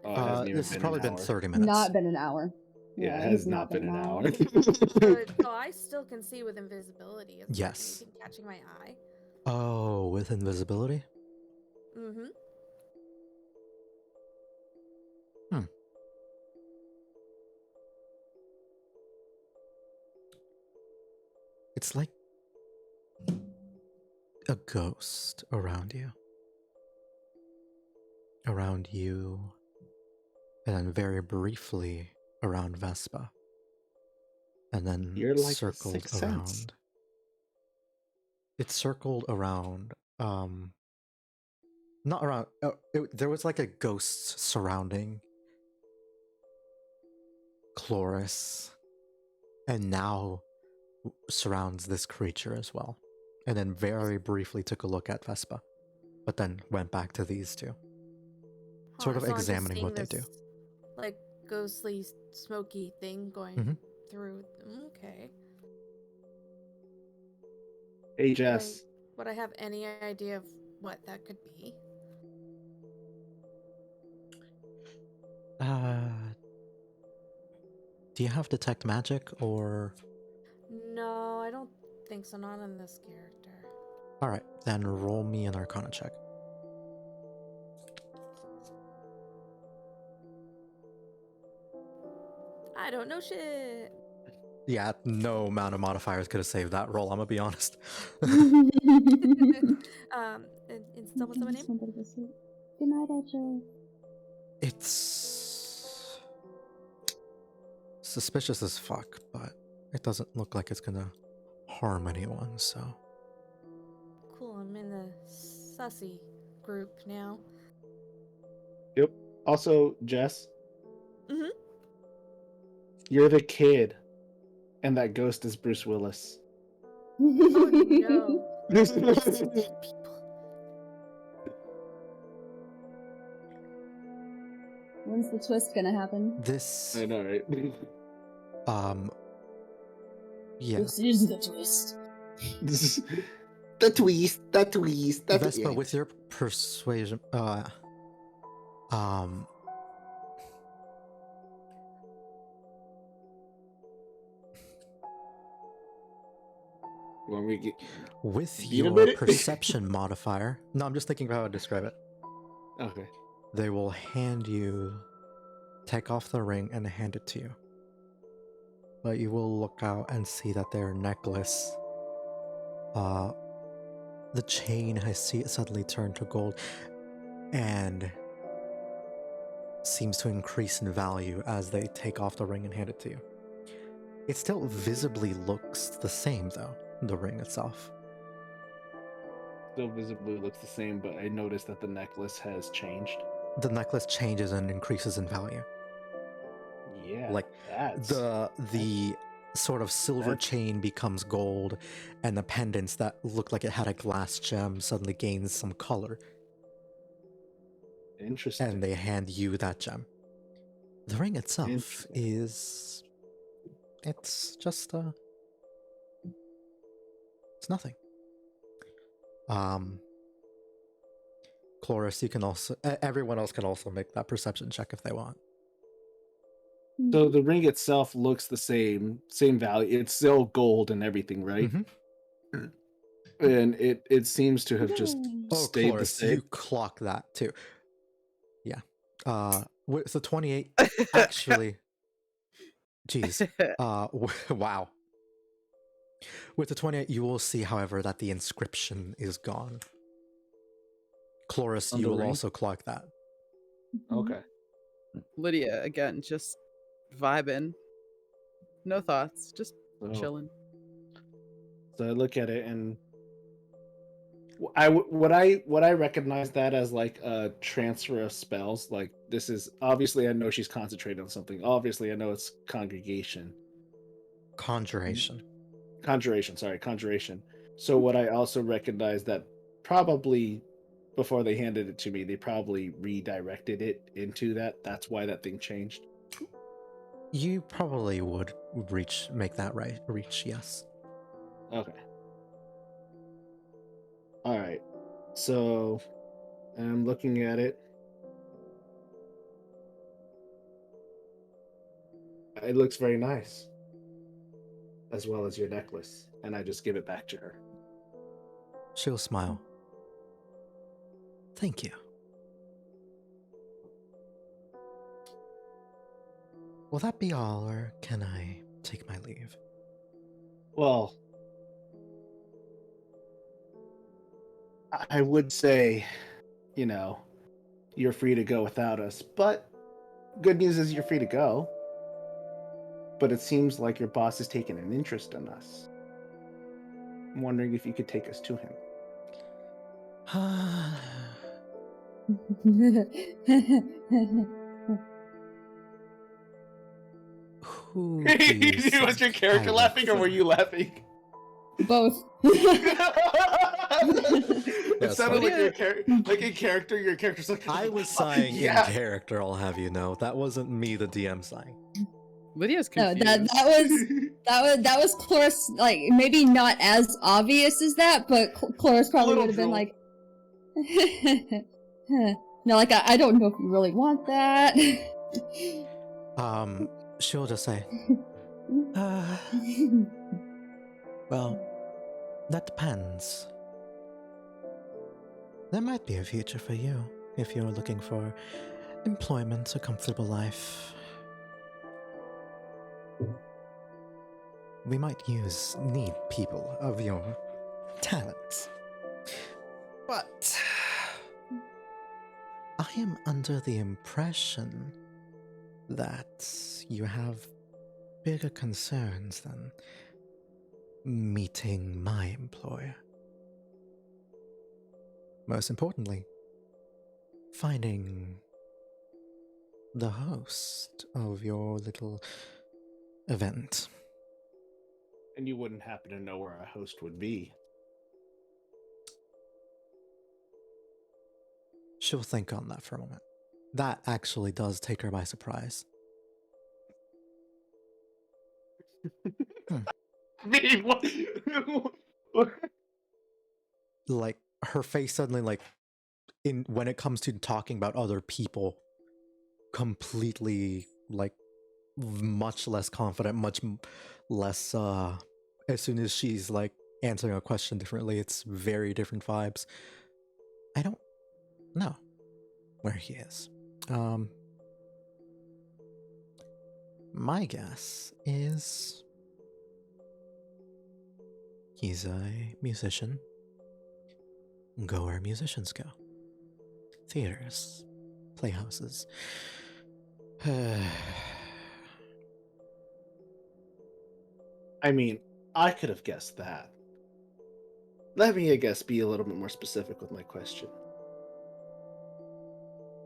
Oh, it hasn't even This has been probably an been hour. 30 minutes. Not been an hour. Yeah, it it has not been an hour. So I still can see with invisibility. Is there Yes. anything catching my eye? Oh, with invisibility? Mm-hmm. It's like a ghost around you. Around you, and then very briefly around Vespa. And then You're like a circled Sixth Sense. around. It's circled around, not around, there was like a ghost surrounding Chloris, and now surrounds this creature as well. And then very briefly took a look at Vespa, but then went back to these two. Sort of So I'm just examining seeing what they do. this, like ghostly, smoky thing going Mhm. through. Okay. Hey, Jess. Would I have any idea of what that could be? Do you have detect magic or? No, I don't think so. Not on this character. All right, then roll me an Arcana check. I don't know shit. Yeah, no amount of modifiers could have saved that roll. I'm gonna be honest. And someone's my name? Good night, Edger. It's suspicious as fuck, but it doesn't look like it's gonna harm anyone. So Cool, I'm in the sussy group now. Yep. Also, Jess. Mhm. You're the kid, and that ghost is Bruce Willis. Oh no. People. When's the twist gonna happen? this, I know, right? yeah, This is the twist. The twist. Vespa, with your persuasion, When we get with Beat a your minute? perception modifier. No, I'm just thinking about how to describe it. okay. They will hand you, take off the ring and hand it to you. But you will look out and see that their necklace, the chain has suddenly turned to gold and seems to increase in value as they take off the ring and hand it to you. It still visibly looks the same though, the ring itself. Still visibly looks the same, but I noticed that the necklace has changed. The necklace changes and increases in value. Yeah. Like that's the sort of silver that's- chain becomes gold, and the pendants that looked like it had a glass gem suddenly gains some color, interesting. and they hand you that gem. The ring itself Interesting. is, it's just it's nothing. Chloris, you can also, everyone else can also make that perception check if they want. So the ring itself looks the same value. It's still gold and everything, right? Mhm. And it seems to have just Oh, stayed Chloris, the same. you clock that too. Yeah. With the 28, actually, jeez. Wow. With the 28, you will see, however, that the inscription is gone. Chloris, On you the will ring? also clock that. Okay. Lydia, again, just vibing. No thoughts, just So, chilling. so I look at it and would I recognize that as like a transfer of spells? Like this is obviously I know she's concentrating on something. Obviously I know it's conjuration. Conjuration. So would I also recognize that probably before they handed it to me, they probably redirected it into that. That's why that thing changed. You probably would make that reach, yes. Okay. All right. So I'm looking at it. It looks very nice, as well as your necklace, and I just give it back to her. She'll smile. Thank you. Will that be all, or can I take my leave? Well, I would say, you're free to go without us, but good news is you're free to go. But it seems like your boss has taken an interest in us. I'm wondering if you could take us to him. Who do you Was your think character I would laughing, or were you laughing? Both. It sounded like in character. Your character's like, I was sighing yeah. in character, I'll have you know. That wasn't me, the DM, sighing. Lydia's No, confused. that was Cloris. Like maybe not as obvious as that, but Cloris probably Little would have been drool. like, no, like I don't know if you really want that. She'll just say, well, that depends. There might be a future for you if you're looking for employment, a comfortable life. We might need people of your talents. But I am under the impression that you have bigger concerns than meeting my employer. Most importantly, finding the host of your little event. And you wouldn't happen to know where a host would be. She'll think on that for a moment. That actually does take her by surprise. Like, her face suddenly, like, when it comes to talking about other people, completely, like, much less confident, much less, as soon as she's, like, answering a question differently, it's very different vibes. I don't know where he is. My guess is he's a musician. Go where musicians go. Theaters, playhouses. I mean, I could have guessed that. Let me, I guess, be a little bit more specific with my question.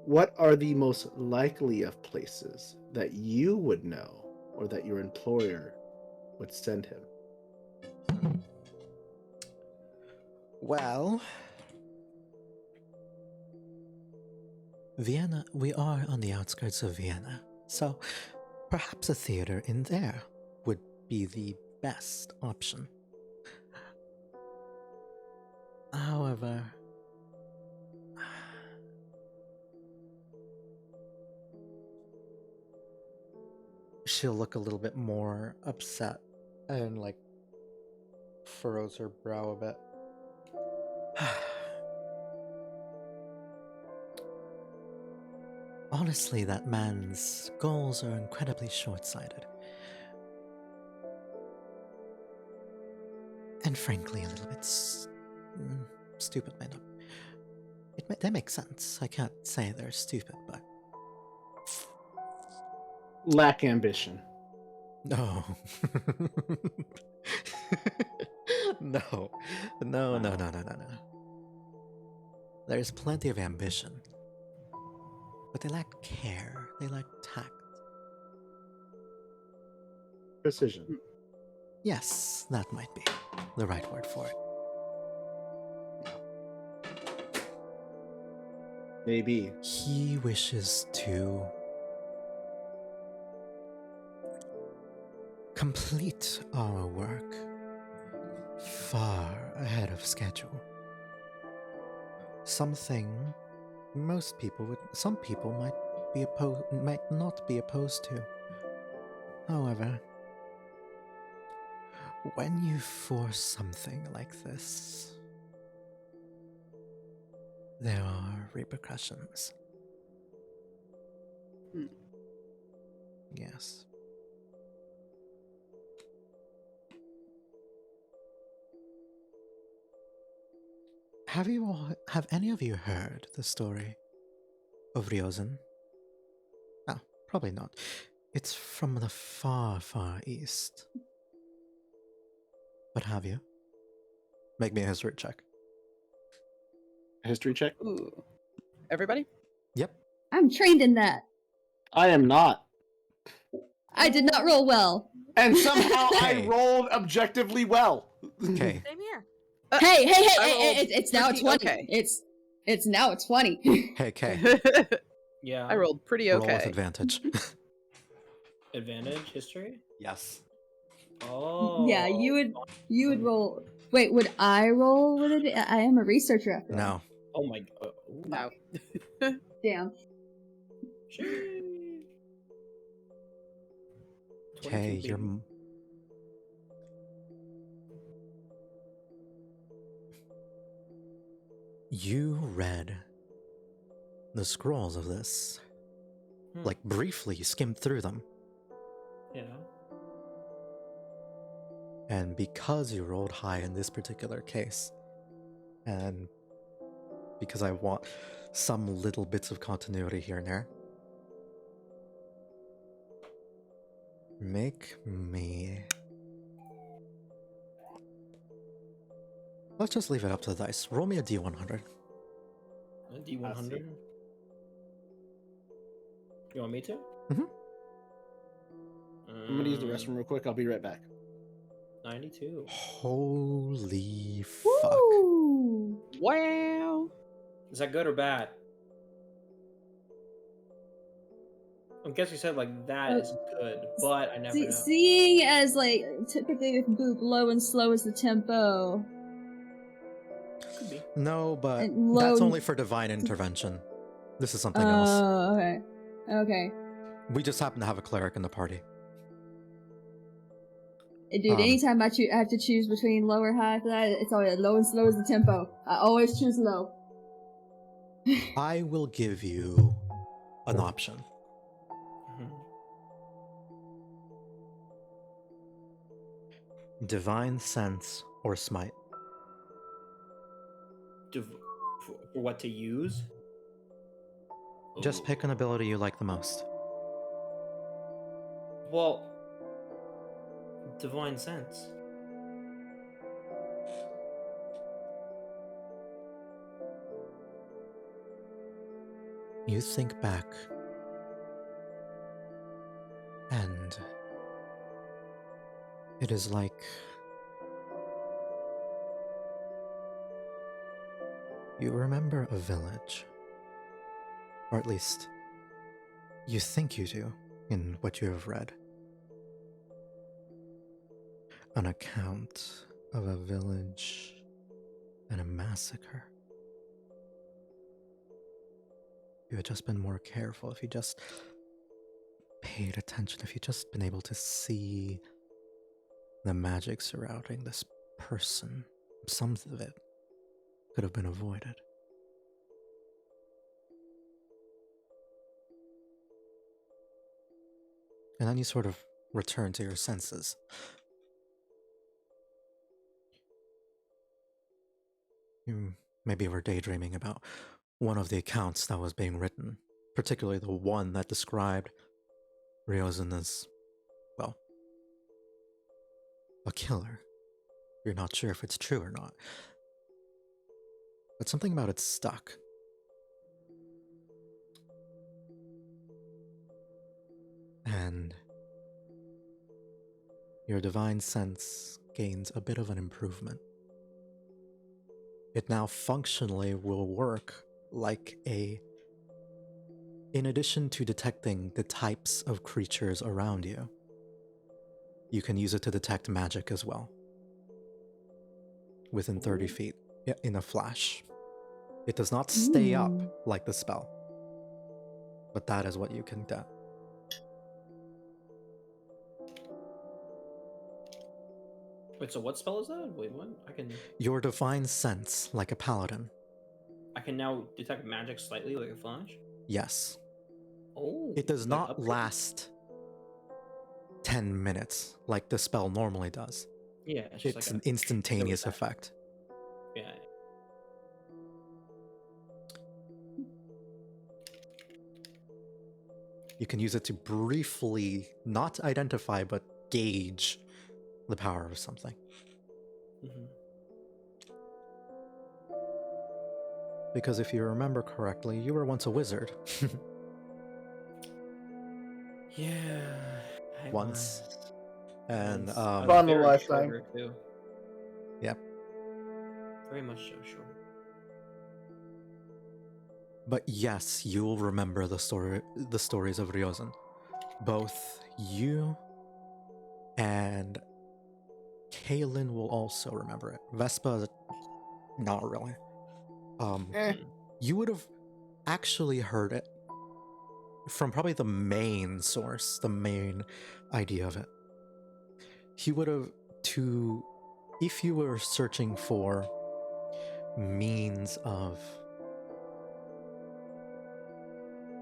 What are the most likely of places that you would know or that your employer would send him? Well, Vienna, we are on the outskirts of Vienna, so perhaps a theater in there would be the best option. However, she'll look a little bit more upset and, like, furrows her brow a bit. Honestly, that man's goals are incredibly short-sighted. And frankly, a little bit stupid, might not. They make sense. I can't say they're stupid, but... Lack ambition. No. No. No. There's plenty of ambition. But they lack care. They lack tact. Precision. Yes, that might be the right word for it. Maybe. He wishes to complete our work far ahead of schedule. Something some people might not be opposed to. However, when you force something like this, there are repercussions. Yes. Have any of you heard the story of Ryozen? No, probably not. It's from the far, far east. But have you? Make me a history check. History check? Ooh. Everybody? Yep. I'm trained in that. I am not. I did not roll well. And somehow I Hey. rolled objectively well. Okay. Same here. Hey, I rolled it's now pretty 20. okay. It's now 20. Hey, Kay. Yeah. I rolled pretty Roll with okay. advantage. advantage history? Yes. Oh. Yeah, you would roll. Wait, would I roll with it? I am a researcher after all. No. Oh my god. No. Damn. Sheesh. Okay, 22, you're. baby. You read the scrolls of this. Like, briefly skimmed through them. Yeah. And because you rolled high in this particular case, and because I want some little bits of continuity here and there, make me... Let's just leave it up to the dice. Roll me a D100. A D100. You want me to? Mm-hmm. I'm gonna use the restroom real quick. I'll be right back. 92. Holy fuck. Woo! Wow. Is that good or bad? I guess you said like that is good, but I never know. Seeing as like typically with Boop, low and slow is the tempo. Could be. No, but And low- that's only for divine intervention. This is something else. Oh, okay. Okay. We just happen to have a cleric in the party. Dude, anytime I have to choose between low or high for that, it's always low and slow is the tempo. I always choose low. I will give you an option. Divine Sense or Smite. For what to use? Just pick an ability you like the most. Well, Divine Sense. You think back, and it is like you remember a village, or at least you think you do in what you have read. An account of a village and a massacre. If you had just been more careful, if you just paid attention, if you just been able to see the magic surrounding this person, some of it could have been avoided. And then you sort of return to your senses. You maybe were daydreaming about one of the accounts that was being written, particularly the one that described Ryozun as, well, a killer. You're not sure if it's true or not. But something about it stuck. And your divine sense gains a bit of an improvement. It now functionally will work like in addition to detecting the types of creatures around you, you can use it to detect magic as well. Within 30 feet, in a flash. It does not stay up like the spell, but that is what you can do. Wait, so what spell is that? Wait, what? Your divine sense, like a paladin. I can now detect magic slightly like a flash? Yes. Oh. It does like not upgrade? last 10 minutes like the spell normally does. Yeah, it's just It's like an instantaneous attack. effect. Yeah. You can use it to briefly not identify but gauge the power of something. Because if you remember correctly, you were once a wizard. Yeah. I Once. was. And I was Fun very lifetime. shorter, too. Yep. Very much so short. But yes, you'll remember the stories of Ryozun. Both you and Kaylin will also remember it. Vespa, not really. Eh. You would have actually heard it from probably the main source, the main idea of it. He would have if you were searching for means of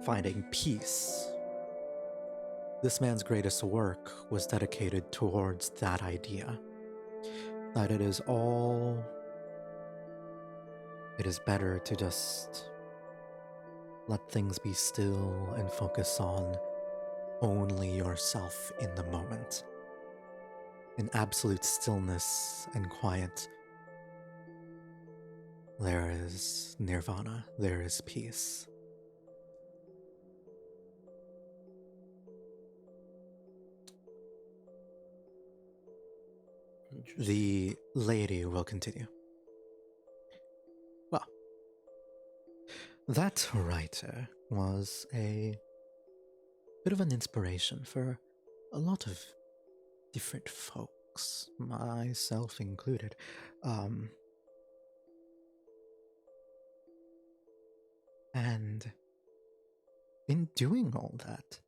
finding peace, this man's greatest work was dedicated towards that idea. That it is better to just let things be still and focus on only yourself in the moment. In absolute stillness and quiet, there is nirvana, there is peace. The lady will continue. Well, that writer was a bit of an inspiration for a lot of different folks, myself included. And in doing all that,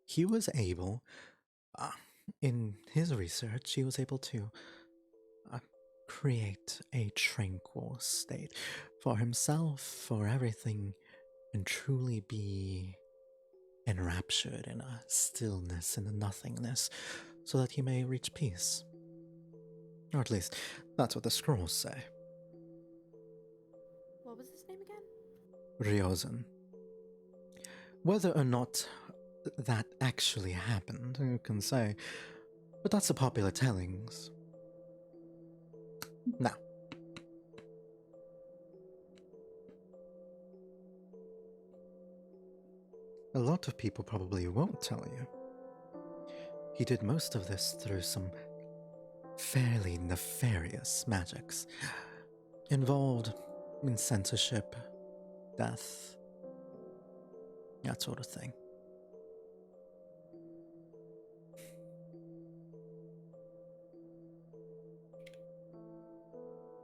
he was able, in his research, he was able to create a tranquil state for himself, for everything, and truly be enraptured in a stillness and a nothingness, so that he may reach peace. Or at least, that's what the scrolls say. What was his name again? Ryozen. Whether or not that actually happened, who can say? But that's the popular tellings. Now, a lot of people probably won't tell you. He did most of this through some fairly nefarious magics, involved in censorship, death, that sort of thing.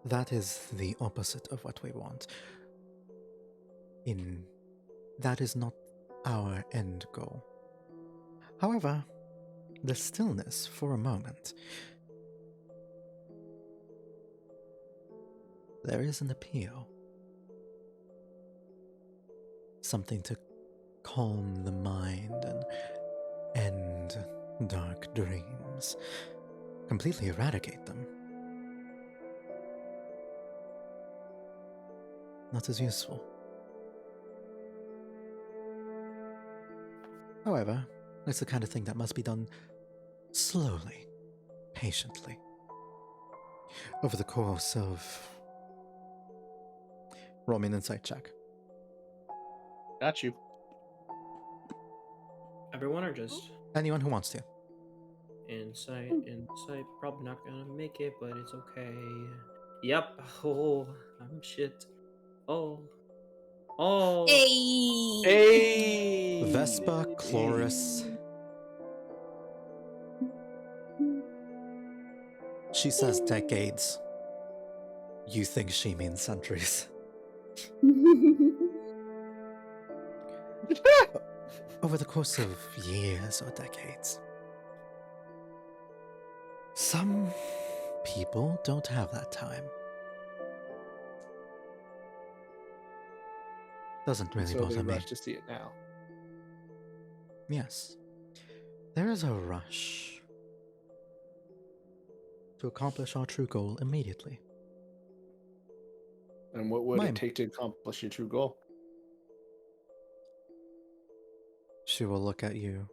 That is the opposite of what we want. That is not our end goal. However, the stillness for a moment, there is an appeal. Something to calm the mind and end dark dreams, completely eradicate them. Not as useful. However, it's the kind of thing that must be done slowly, patiently, over the course of... Roll me an insight check. Got you. Everyone or just Anyone who wants to. insight? Insight. Probably not gonna make it, but it's okay. Yep. Oh, I'm shit. Oh. Oh. Hey! Hey! Vespa, Chloris. She says decades. You think she means centuries. Over the course of years or decades. Some people don't have that time. Doesn't really So bother we me. rush to see it now. Yes. There is a rush to accomplish our true goal immediately. And what would My- it take to accomplish your true goal? She will look at you.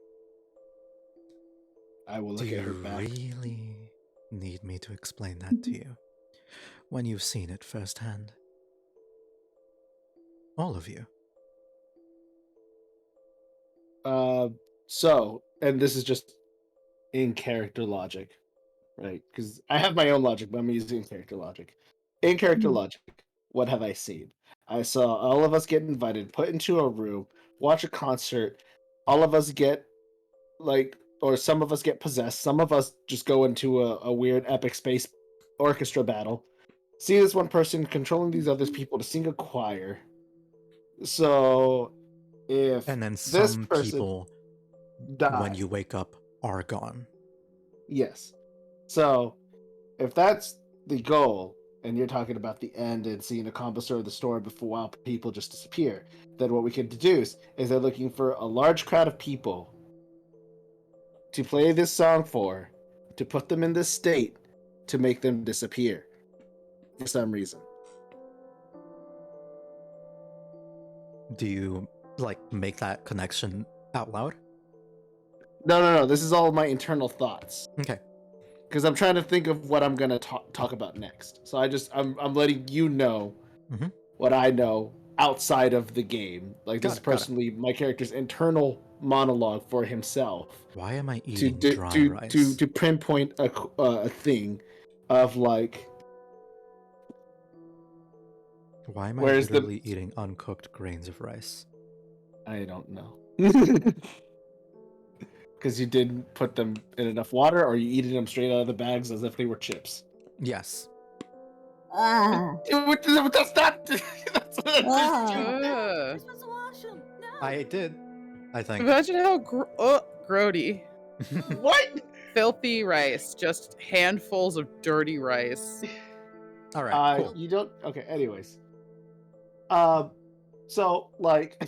I will Do look at her you back. really need me to explain that to you when you've seen it firsthand? All of you. So, and this is just in character logic, right? Because I have my own logic, but I'm using character logic. In character logic, what have I seen? I saw all of us get invited, put into a room, watch a concert, all of us get or some of us get possessed. Some of us just go into a weird epic space orchestra battle. See this one person controlling these other people to sing a choir. So if And then this some person people, dies, when you wake up, are gone. yes. So if that's the goal, and you're talking about the end and seeing a composer of the story before while people just disappear, then what we can deduce is they're looking for a large crowd of people to play this song to put them in this state, to make them disappear for some reason. Do you like make that connection out loud? No. This is all my internal thoughts. Okay. Because I'm trying to think of what I'm gonna talk about next. So I'm letting you know Mhm. what I know outside of the game. Like this is Got it. personally my character's internal monologue for himself Why am I to eating to dry to, rice? to pinpoint a thing of like. Why am I Where's the? literally eating uncooked grains of rice? I don't know. Because you didn't put them in enough water, or you eating them straight out of the bags as if they were chips. Yes. Ah. That's not. That's Ah. Ugh. supposed to wash 'em. No. I did. I think. Imagine how grody. what? Filthy rice. Just handfuls of dirty rice. All right. Cool. You don't. Okay. Anyways. So like,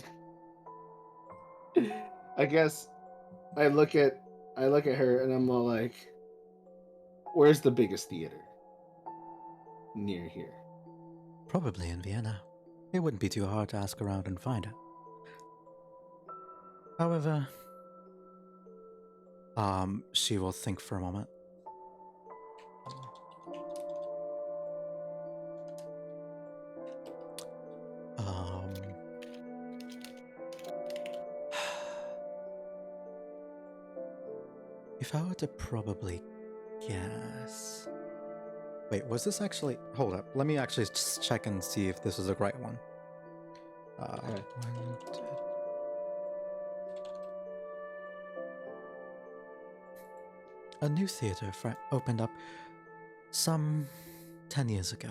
I guess I look at her and I'm all like, "Where's the biggest theater near here?" Probably in Vienna. It wouldn't be too hard to ask around and find out. However, she will think for a moment. If I were to probably guess... Wait, was this actually... Hold up, let me actually just check and see if this is the right one. Okay. One, two... A new theater opened up some 10 years ago.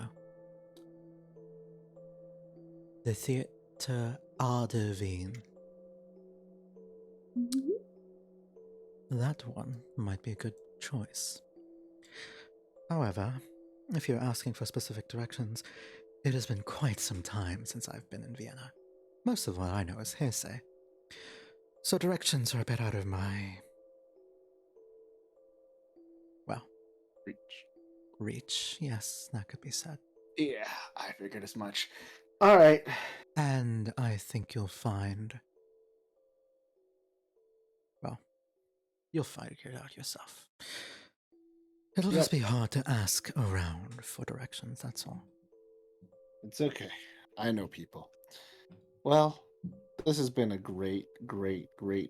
The Theater Oblivion. That one might be a good choice. However, if you're asking for specific directions, it has been quite some time since I've been in Vienna. Most of what I know is hearsay. So directions are a bit out of my... well... reach. Yes, that could be said. Yeah, I figured as much. All right. And I think you'll find... well, you'll figure it out yourself. It'll just be hard to ask around for directions, that's all. It's okay. I know people. Well, this has been a great,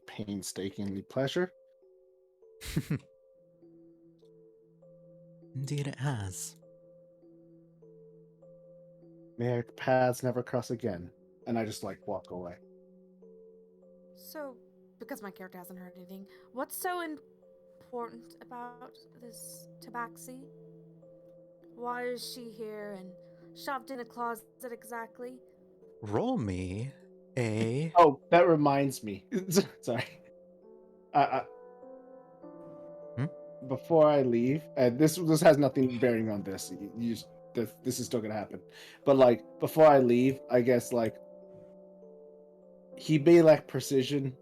painstakingly pleasure. Indeed it has. May our paths never cross again. And I just walk away. So, because my character hasn't heard anything, what's so important about this tabaxi? Why is she here and shoved in a closet exactly? Roll me a... Oh, that reminds me. Sorry. Before I leave, and this has nothing bearing on this. This is still gonna happen. But before I leave, I guess he may lack precision,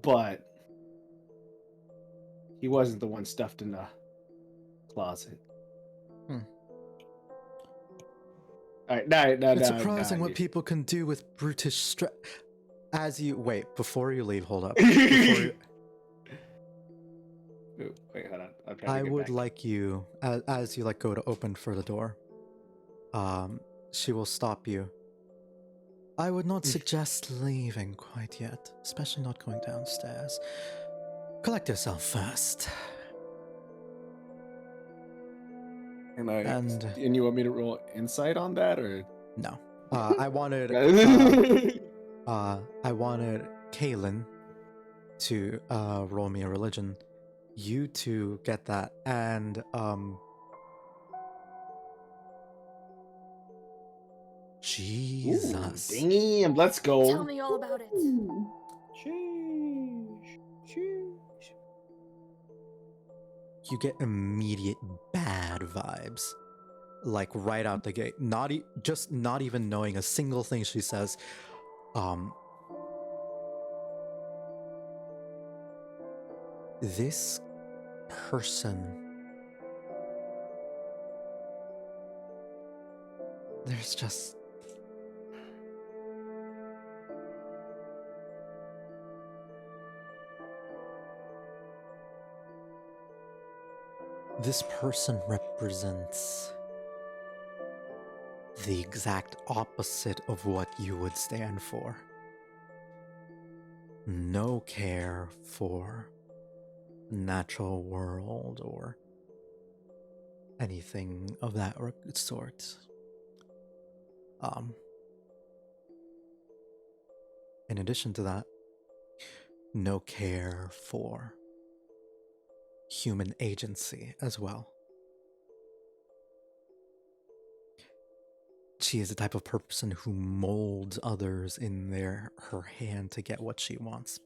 but he wasn't the one stuffed in a closet. All right, now it's surprising what people can do with brutish strength. As you wait, before you leave, hold up. Ooh, wait, hold on. I would like you, as you go to open for the door, she will stop you. I would not suggest leaving quite yet, especially not going downstairs. Collect yourself first. And you want me to roll insight on that, or no? I wanted Kaylin to roll me a religion. You two get that, and Jesus. Damn, let's go. Tell me all about it. Ooh. Sheesh. Sheesh. You get immediate bad vibes, like right out the gate. Just not even knowing a single thing she says. This person, there's just this person represents the exact opposite of what you would stand for. No care for natural world or anything of that sort. In addition to that, no care for human agency as well. She is the type of person who molds others in her hand to get what she wants.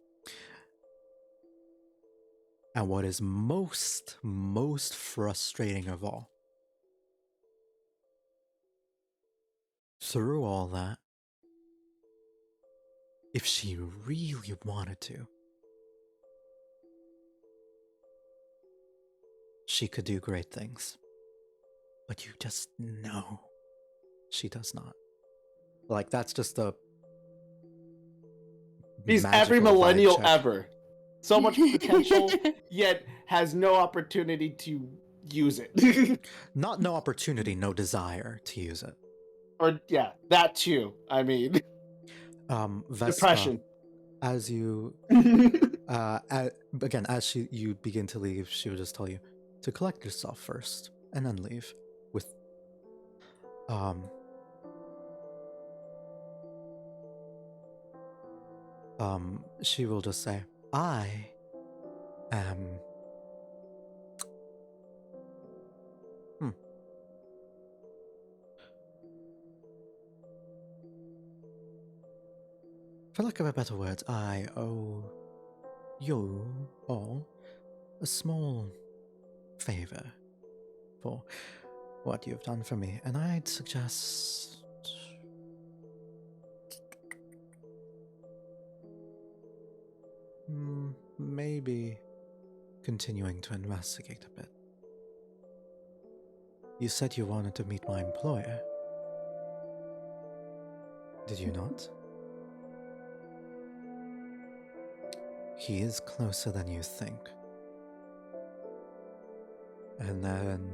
And what is most frustrating of all, through all that, if she really wanted to, she could do great things. But you just know she does not. Like, that's just a He's every magical vibe millennial check. ever. So much potential, yet has no opportunity to use it. Not no opportunity, no desire to use it. Or yeah, that too. I mean, Vespa, depression. as you again, as you begin to leave, she will just tell you to collect yourself first and then leave. With she will just say, I am for lack of a better word, I owe you all a small favor for what you've done for me, and I'd suggest maybe continuing to investigate a bit. You said you wanted to meet my employer. Did you not? He is closer than you think. And then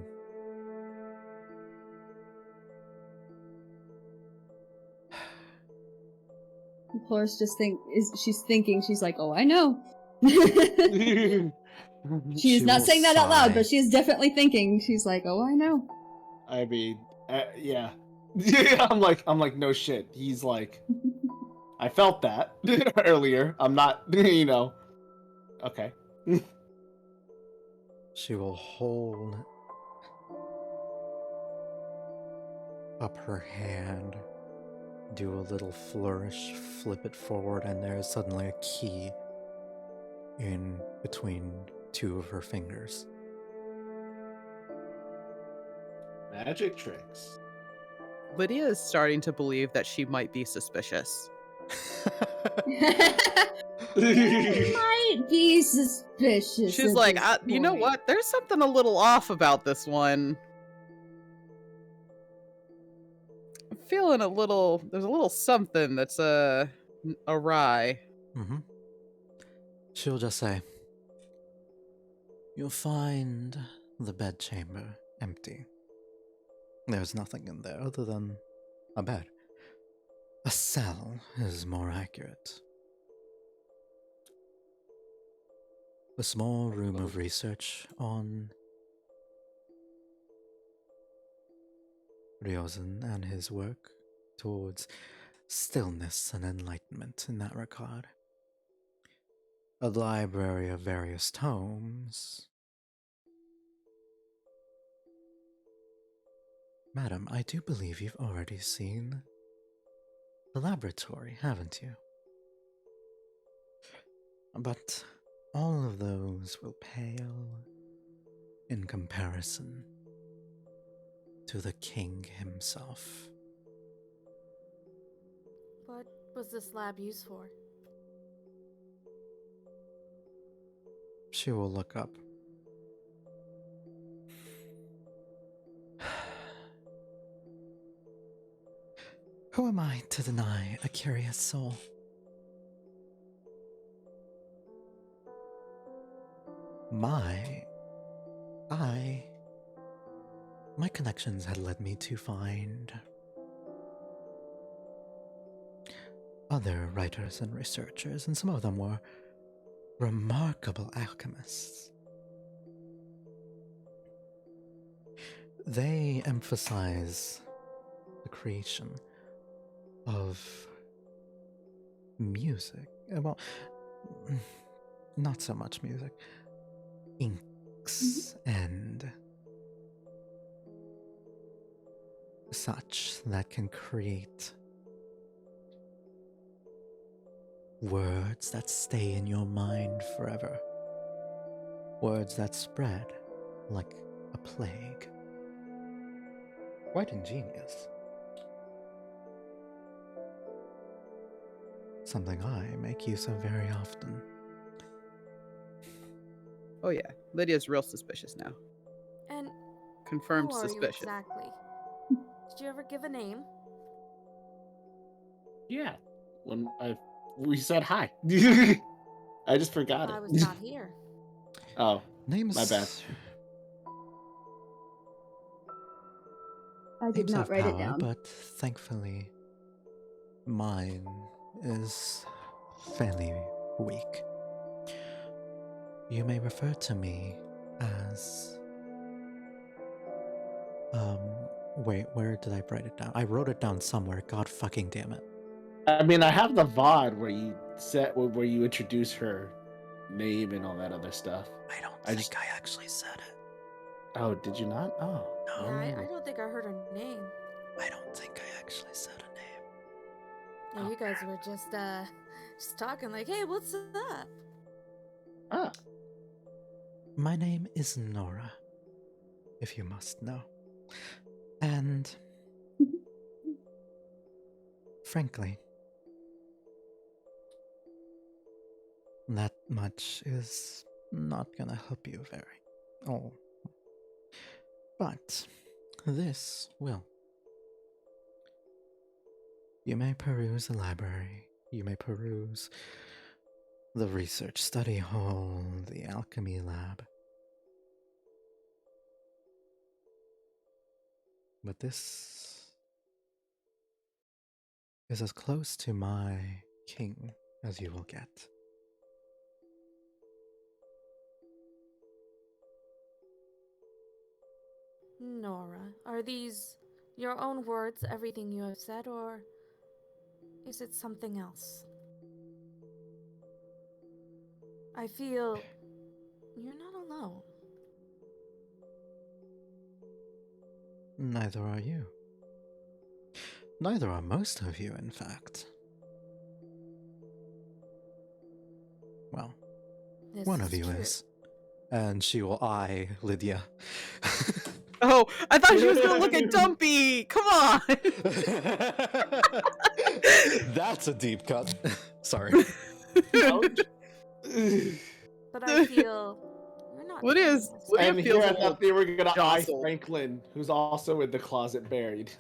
Flores just she's like, oh, I know. She is She not will saying that out loud, sigh. but she is definitely thinking. She's like, oh, I know. I mean, yeah. I'm like, no shit. He's like, I felt that earlier. I'm not, Okay. She will hold up her hand, do a little flourish, flip it forward, and there is suddenly a key in between two of her fingers. Magic tricks. Lydia is starting to believe that she might be suspicious. Might be suspicious. She's at like, this you know point. what? There's something a little off about this one. I'm feeling there's a little something that's awry. Mm-hmm. She'll just say, you'll find the bedchamber empty. There's nothing in there other than a bed. A cell is more accurate. A small room of research on Ryozen and his work towards stillness and enlightenment in that regard. a library of various tomes. Madam, I do believe you've already seen the laboratory, haven't you? But all of those will pale in comparison to the king himself. What was this lab used for? She will look up. Who am I to deny a curious soul? My connections had led me to find other writers and researchers, and some of them were remarkable alchemists. They emphasize the creation of music. Well, not so much music. Inks and such that can create words that stay in your mind forever. Words that spread like a plague. Quite ingenious. Something I make use of very often. Oh yeah, Lydia's real suspicious now. And Confirmed who are you suspicious. exactly? Did you ever give a name? Yeah. When we said hi. I just forgot I it. was not here. Oh, Names. my bad. I did Names not have write power, it down. but thankfully, mine is fairly weak. You may refer to me as. Wait, where did I write it down? I wrote it down somewhere. God fucking damn it. I mean, I have the VOD where you where you introduce her name and all that other stuff. I don't I think I actually said it. Oh, did you not? Oh, No. Yeah, maybe. I don't think I heard her name. I don't think I actually said a name. Yeah, you guys were just talking like, hey, what's up? Ah, My name is Nora, if you must know. And frankly, that much is not gonna help you very. Oh. But this will. You may peruse the library, you may peruse the research study hall, the alchemy lab. But this is as close to my king as you will get. Nora, are these your own words, everything you have said, or is it something else? I feel you're not alone. Neither are you. Neither are most of you, in fact. Well, This one of you true. is. And she will eye Lydia. Oh, I thought she was gonna look at Dumpy. Come on. That's a deep cut. Sorry. ouch. But I feel you're not. Lydia telling us. Lydia And feels here a I little thought they were gonna eye jostled. Franklin, who's also in the closet buried.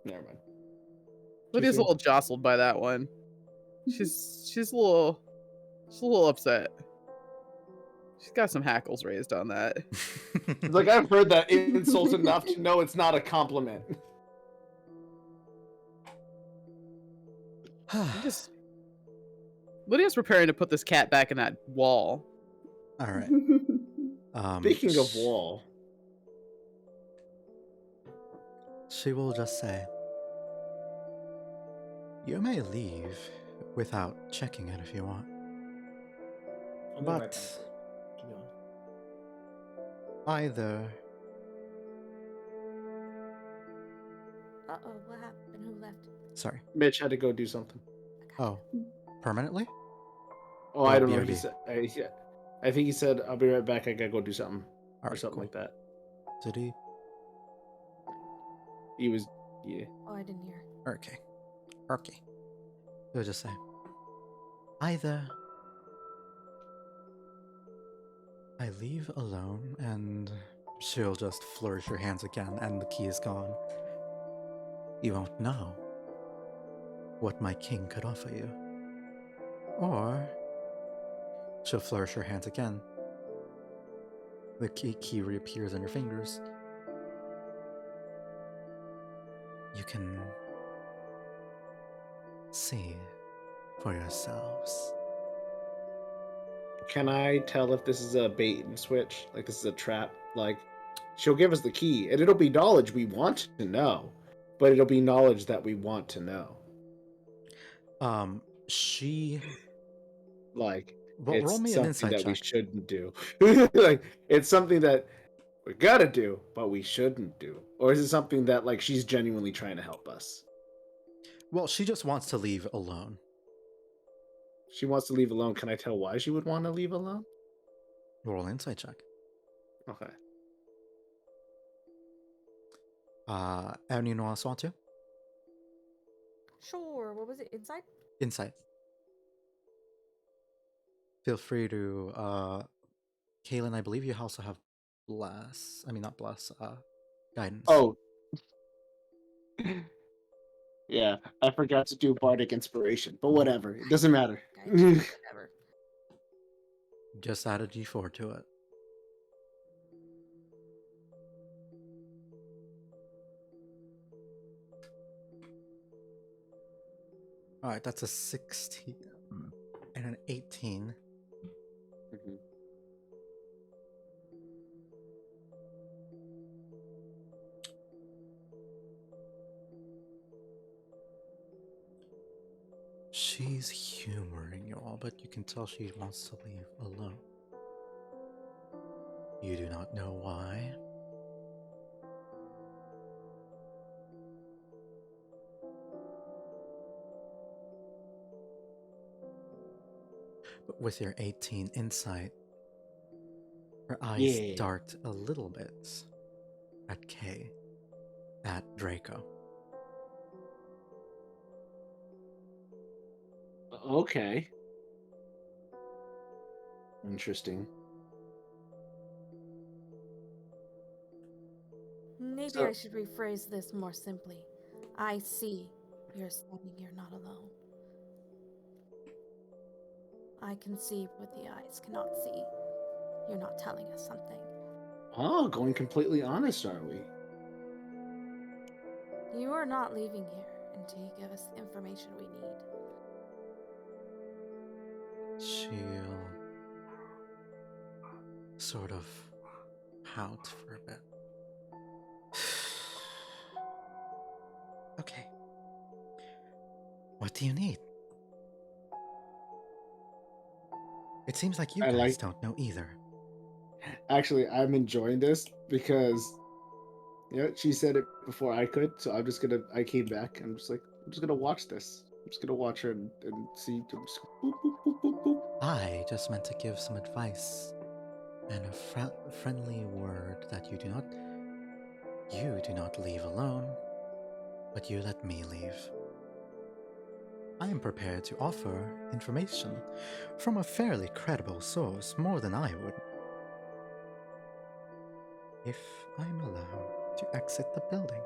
Never mind. Lydia's a soon? little jostled by that one. She's a little upset. She's got some hackles raised on that. It's like I've heard that insult enough to know it's not a compliment. Lydia's preparing to put this cat back in that wall. All right. Speaking of wall, she will just say, "You may leave without checking it if you want." I'll be right But back. Keep going. either Uh-oh, what happened? Who left? sorry. Mitch had to go do something. I got Oh, permanently? Oh, Or I don't know. BRB? He said, I think he said, "I'll be right back. I gotta go do something," All or right, something cool. like that. Did he? He was, yeah. you. Oh, I didn't hear. Okay. Okay. It would just say either I leave alone and she'll just flourish her hands again and the key is gone. You won't know what my king could offer you. Or she'll flourish her hands again. The key reappears on your fingers. You can see for yourselves. Can I tell if this is a bait and switch? Like this is a trap? Like she'll give us the key, and it'll be knowledge we want to know, but it'll be knowledge that we want to know. She Like well, roll it's me an something insight that we check. shouldn't do. Like it's something that we gotta do, but we shouldn't do. Or is it something that like she's genuinely trying to help us? Well, she just wants to leave alone. She wants to leave alone. Can I tell why she would want to leave alone? Roll an insight check. Okay. Anyone else want to? Sure. What was it? Inside? Insight. Feel free to, Kaylin, I believe you also have bless. I mean, not bless, guidance. Oh. Yeah, I forgot to do bardic inspiration, but whatever. It doesn't matter. Whatever. Just add a d4 to it. Alright, that's a 16 and an 18. Mhm. She's humoring you all, but you can tell she wants to leave alone. You do not know why. But with your 18 insight, her eyes Yeah. dart a little bit at Kay, at Draco. Okay. Interesting. Maybe So- I should rephrase this more simply. I see you're standing here not alone. I can see what the eyes cannot see. You're not telling us something. Oh, going completely honest, are we? You are not leaving here until you give us the information we need. She'll sort of pout for a bit. Okay. What do you need? It seems like you I guys like- don't know either. Actually, I'm enjoying this because she said it before I could, so I came back and I'm just gonna watch this. I'm just gonna watch her and see. Just boop, boop, boop, boop, boop. I just meant to give some advice and a friendly word that you do not leave alone, but you let me leave. I am prepared to offer information from a fairly credible source, more than I would, if I'm allowed to exit the building.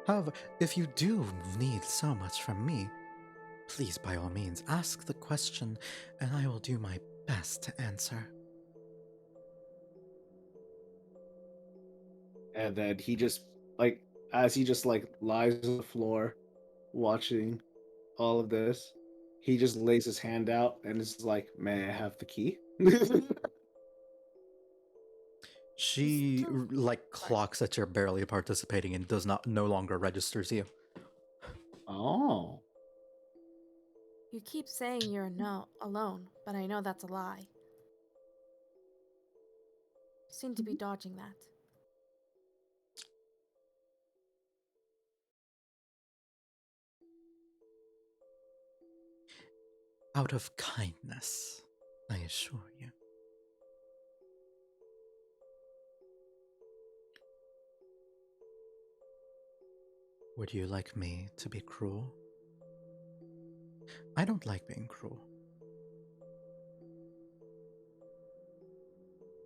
However, if you do need so much from me, please by all means ask the question and I will do my best to answer. And then he just as he just lies on the floor watching all of this, he just lays his hand out and is like, "May I have the key?" She clocks that you're barely participating and no longer registers you. Oh. You keep saying you're alone, but I know that's a lie. You seem to be dodging that. Out of kindness, I assure you. Would you like me to be cruel? I don't like being cruel.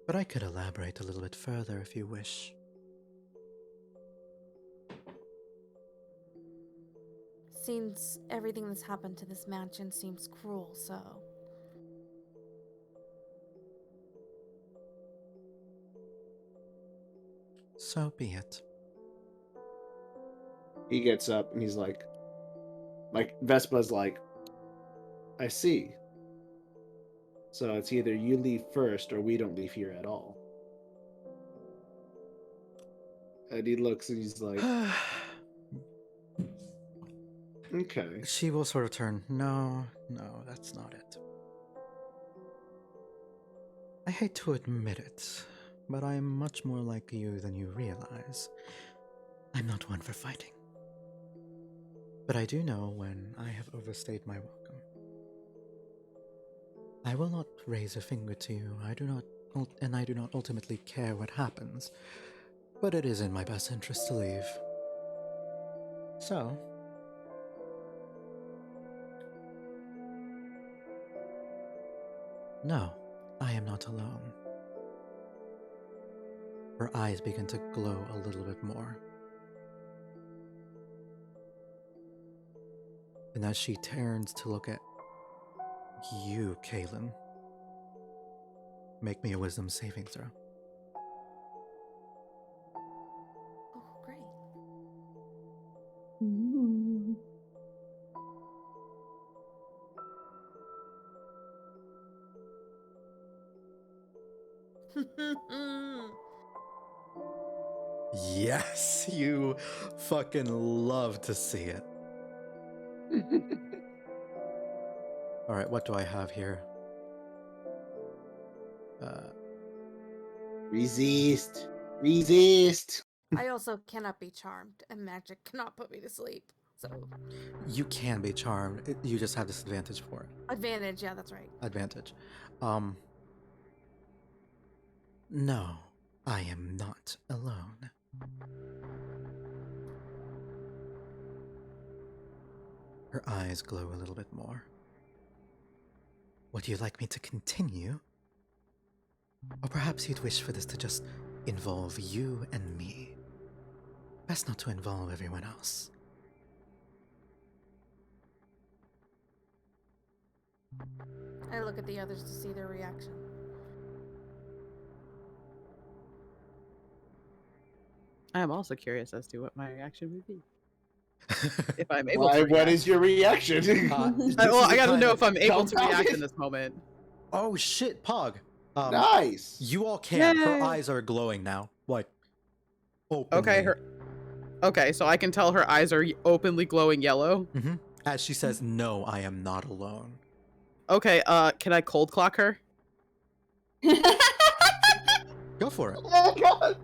But I could elaborate a little bit further if you wish. Since everything that's happened to this mansion seems cruel, so... So be it. He gets up and he's like Vespa's like, I see. So it's either you leave first or we don't leave here at all. And he looks and he's like, okay. She will sort of turn, no, that's not it. I hate to admit it, but I am much more like you than you realize. I'm not one for fighting. But I do know when I have overstayed my welcome. I will not raise a finger to you. I do not ultimately care what happens, but it is in my best interest to leave. So, no, I am not alone. Her eyes begin to glow a little bit more. And as she turns to look at you, Kaylin, make me a wisdom saving throw. Oh, great. Ooh. Yes, you fucking love to see it. Alright, what do I have here? Resist. Resist. I also cannot be charmed, and magic cannot put me to sleep. So, You can be charmed. You just have disadvantage for it. advantage, yeah, that's right. Advantage. No, I am not alone. Her eyes glow a little bit more. Would you like me to continue? Or perhaps you'd wish for this to just involve you and me. Best not to involve everyone else. I look at the others to see their reaction. I am also curious as to what my reaction would be. If I'm able Why? to What react. is your reaction? I gotta know if I'm able to Tell react me. in this moment. Oh shit, Pog. Nice. You all can. Her Yay. eyes are glowing now. Like, openly. Okay, so I can tell her eyes are openly glowing yellow. Mm-hmm. As she says, no, I am not alone. Okay, can I cold clock her? Go for it. Oh god.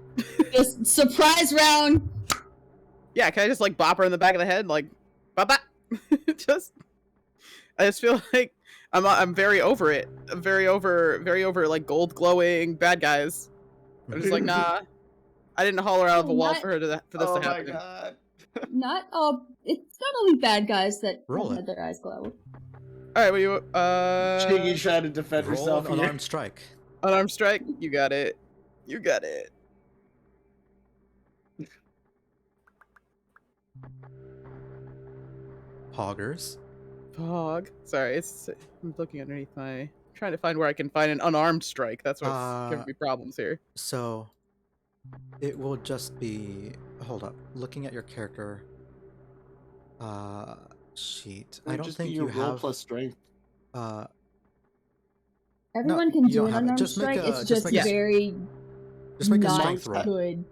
Just surprise round. Yeah, can I just like bop her in the back of the head, like, bop bop? I just feel like I'm very over it. I'm very over like gold glowing bad guys. I'm just like, nah. I didn't holler out of a wall for this Oh to my happen. god. Not all. It's not only bad guys that Roll have it. had their eyes glow. All right, what do you Chiggy trying to defend Roll herself an here. unarmed strike. unarmed strike? You got it. You got it. Poggers. Pog. Sorry, I'm looking underneath my. Trying to find where I can find an unarmed strike. That's what's giving me problems here. So, it will just be. Hold up. Looking at your character. Sheet. I don't just think be your you roll have. plus strength. Everyone can you do don't an have it. unarmed Just make strike. a- It's just just make a- very Just make a not strength roll. good.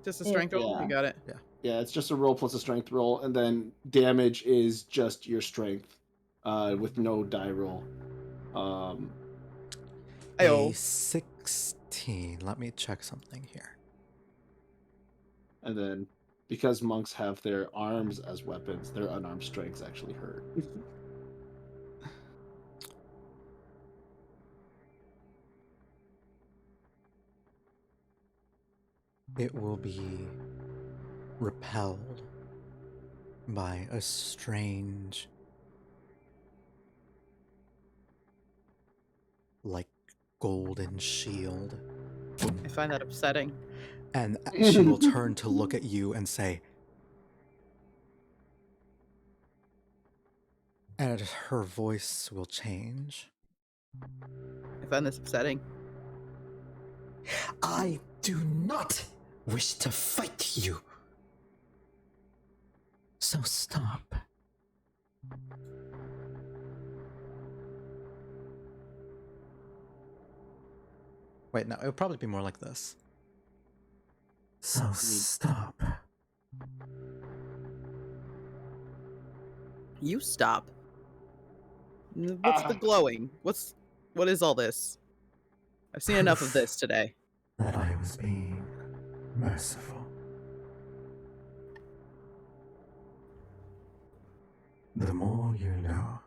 Just a strength roll. Yeah. You got it. Yeah, it's just a roll plus a strength roll, and then damage is just your strength. with no die roll. A Ayo. 16. Let me check something here. And then, because monks have their arms as weapons, their unarmed strikes actually hurt. It will be repelled by a strange, like, golden shield. I find that upsetting. And she will turn to look at you and say, and her voice will change. I find this upsetting. I do not wish to fight you. So stop. Wait, no, it would probably be more like this. So stop. You stop. What's the glowing? What is all this? I've seen enough of this today. That I was being merciful. The more you know,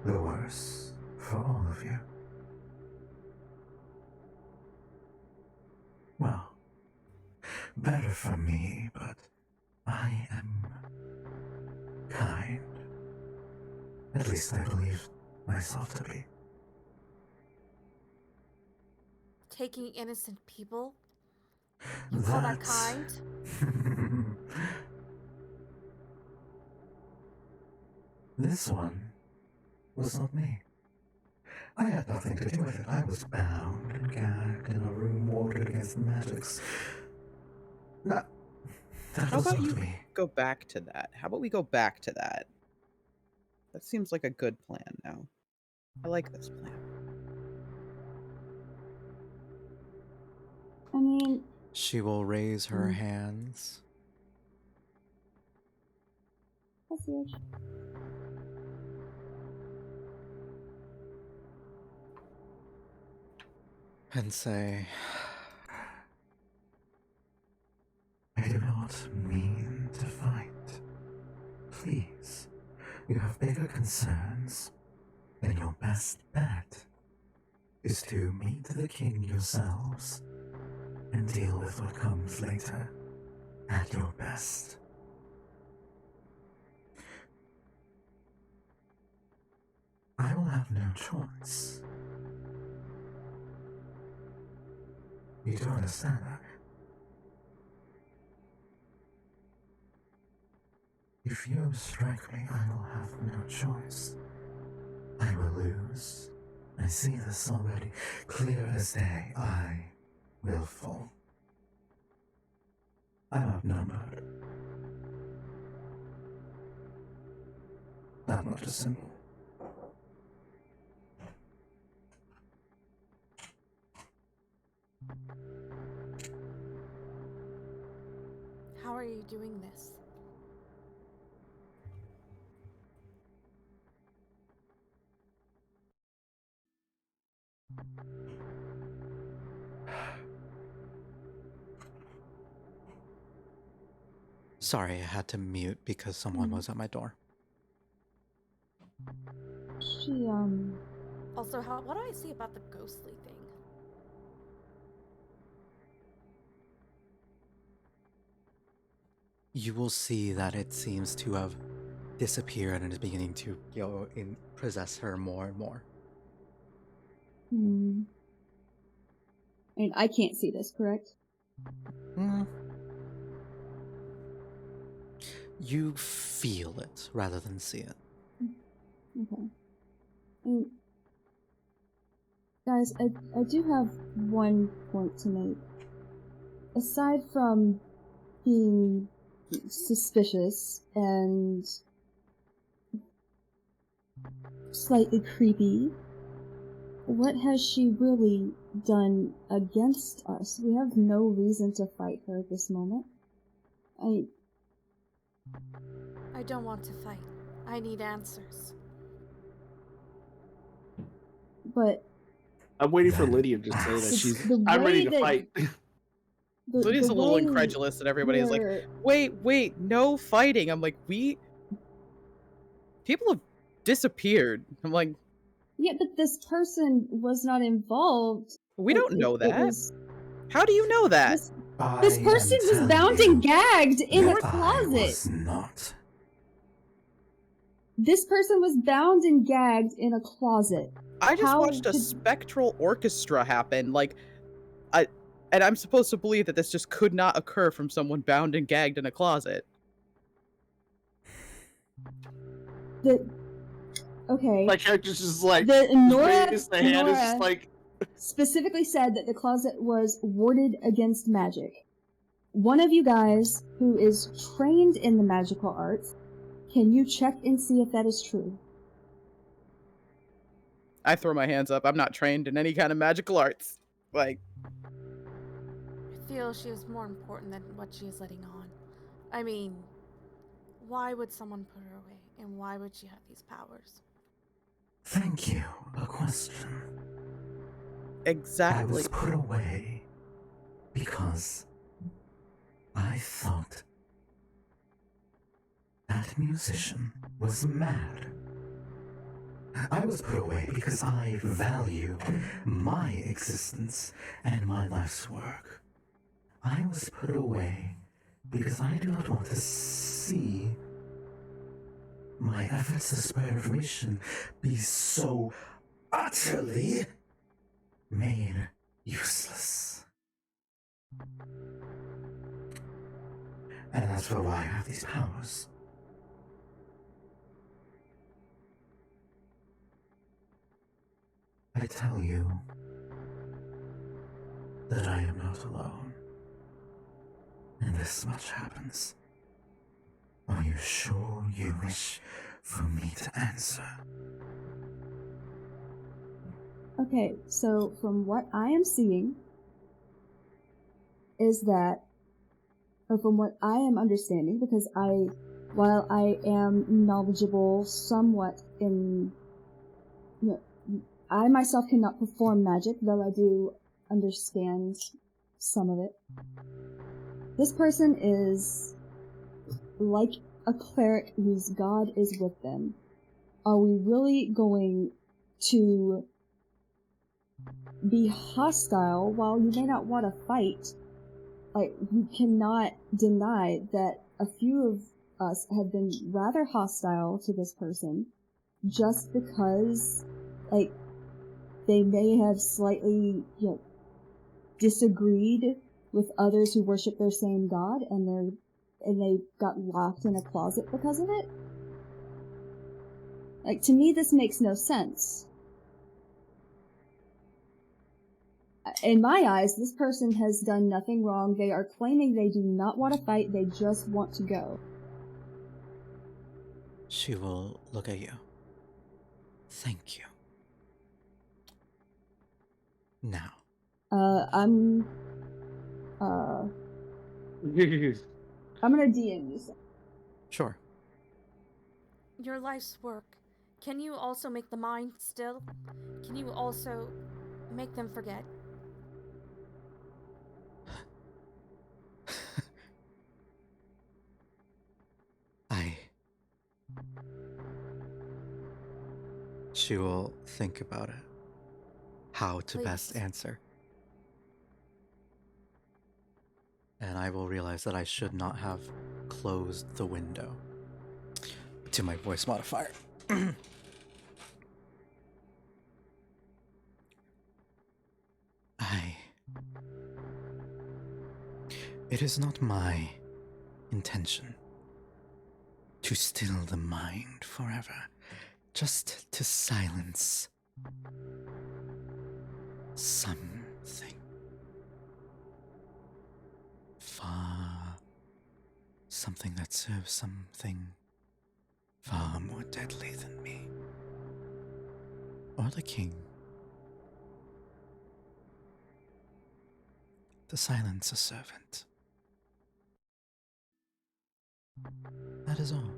the worse for all of you. Well, better for me, but I am kind. At least I believe myself to be. Taking innocent people? You call that kind? This one was not me. I had nothing to do with it. I was bound and gagged in a room warded against the magics. That How was about not you me. go back to that? How about we go back to that? That seems like a good plan now. I like this plan. I mean, She will raise her hands. that's weird. And say, I do not mean to fight. Please, you have bigger concerns, and your best bet is to meet the king yourselves and deal with what comes later at your best. I will have no choice. You do understand that? If you strike me, I will have no choice. I will lose. I see this already. Clear as day, I will fall. I'm outnumbered. That much is simple. How are you doing this? sorry, I had to mute because someone was at my door. She, Also, what do I see about the ghostly thing? You will see that it seems to have disappeared and is beginning to possess her more and more. I mean, I can't see this, correct? You feel it rather than see it. Okay. Guys, I do have one point to make. Aside from being suspicious and slightly creepy, what has she really done against us? We have no reason to fight her at this moment. I I don't want to fight. I need answers. But I'm waiting for Then Lydia to say that ask. she's. the I'm ready way to that fight. Lydia's the a little way incredulous, and everybody's like, you're- wait, no fighting. I'm like, people have disappeared. I'm like, yeah, but this person was not involved. we don't know It that. was How do you know that? this I this am person was telling bound you and gagged in a that I closet. was not. This person was bound and gagged in a closet. I just How watched a did- spectral orchestra happen. And I'm supposed to believe that this just could not occur from someone bound and gagged in a closet. Okay. My character's just like. The just Nora, raised the hand, is just Nora like. specifically said that the closet was warded against magic. One of you guys who is trained in the magical arts, can you check and see if that is true? I throw my hands up. I'm not trained in any kind of magical arts. Like, I feel she is more important than what she is letting on. I mean, why would someone put her away? And why would she have these powers? Thank you. A question. I exactly. was put away because I thought that musician was mad. I was put away because I value my existence and my life's work. I was put away because I do not want to see my efforts to spread information be so utterly made useless. And that's for why I have these powers. I tell you that I am not alone. And this much happens. Are you sure you wish for me to answer? Okay, so from what I am seeing is that, or from what I am understanding, because while I am knowledgeable somewhat in, I myself cannot perform magic, though I do understand some of it. This person is like a cleric whose god is with them. Are we really going to be hostile while you may not want to fight? Like, you cannot deny that a few of us have been rather hostile to this person just because, like, they may have slightly, disagreed with others who worship their same god, and they got locked in a closet because of it. Like, to me, this makes no sense. In my eyes, this person has done nothing wrong. They are claiming they do not want to fight, they just want to go. She will look at you. Thank you. Now, I'm gonna DM you some. sure. Your life's work. Can you also make the mind still? Can you also make them forget? She will think about it. How to best Please. answer. And I will realize that I should not have closed the window. To my voice modifier. It is not my intention to still the mind forever, just to silence something something that serves something far more deadly than me, or the king. To silence a servant. That is all.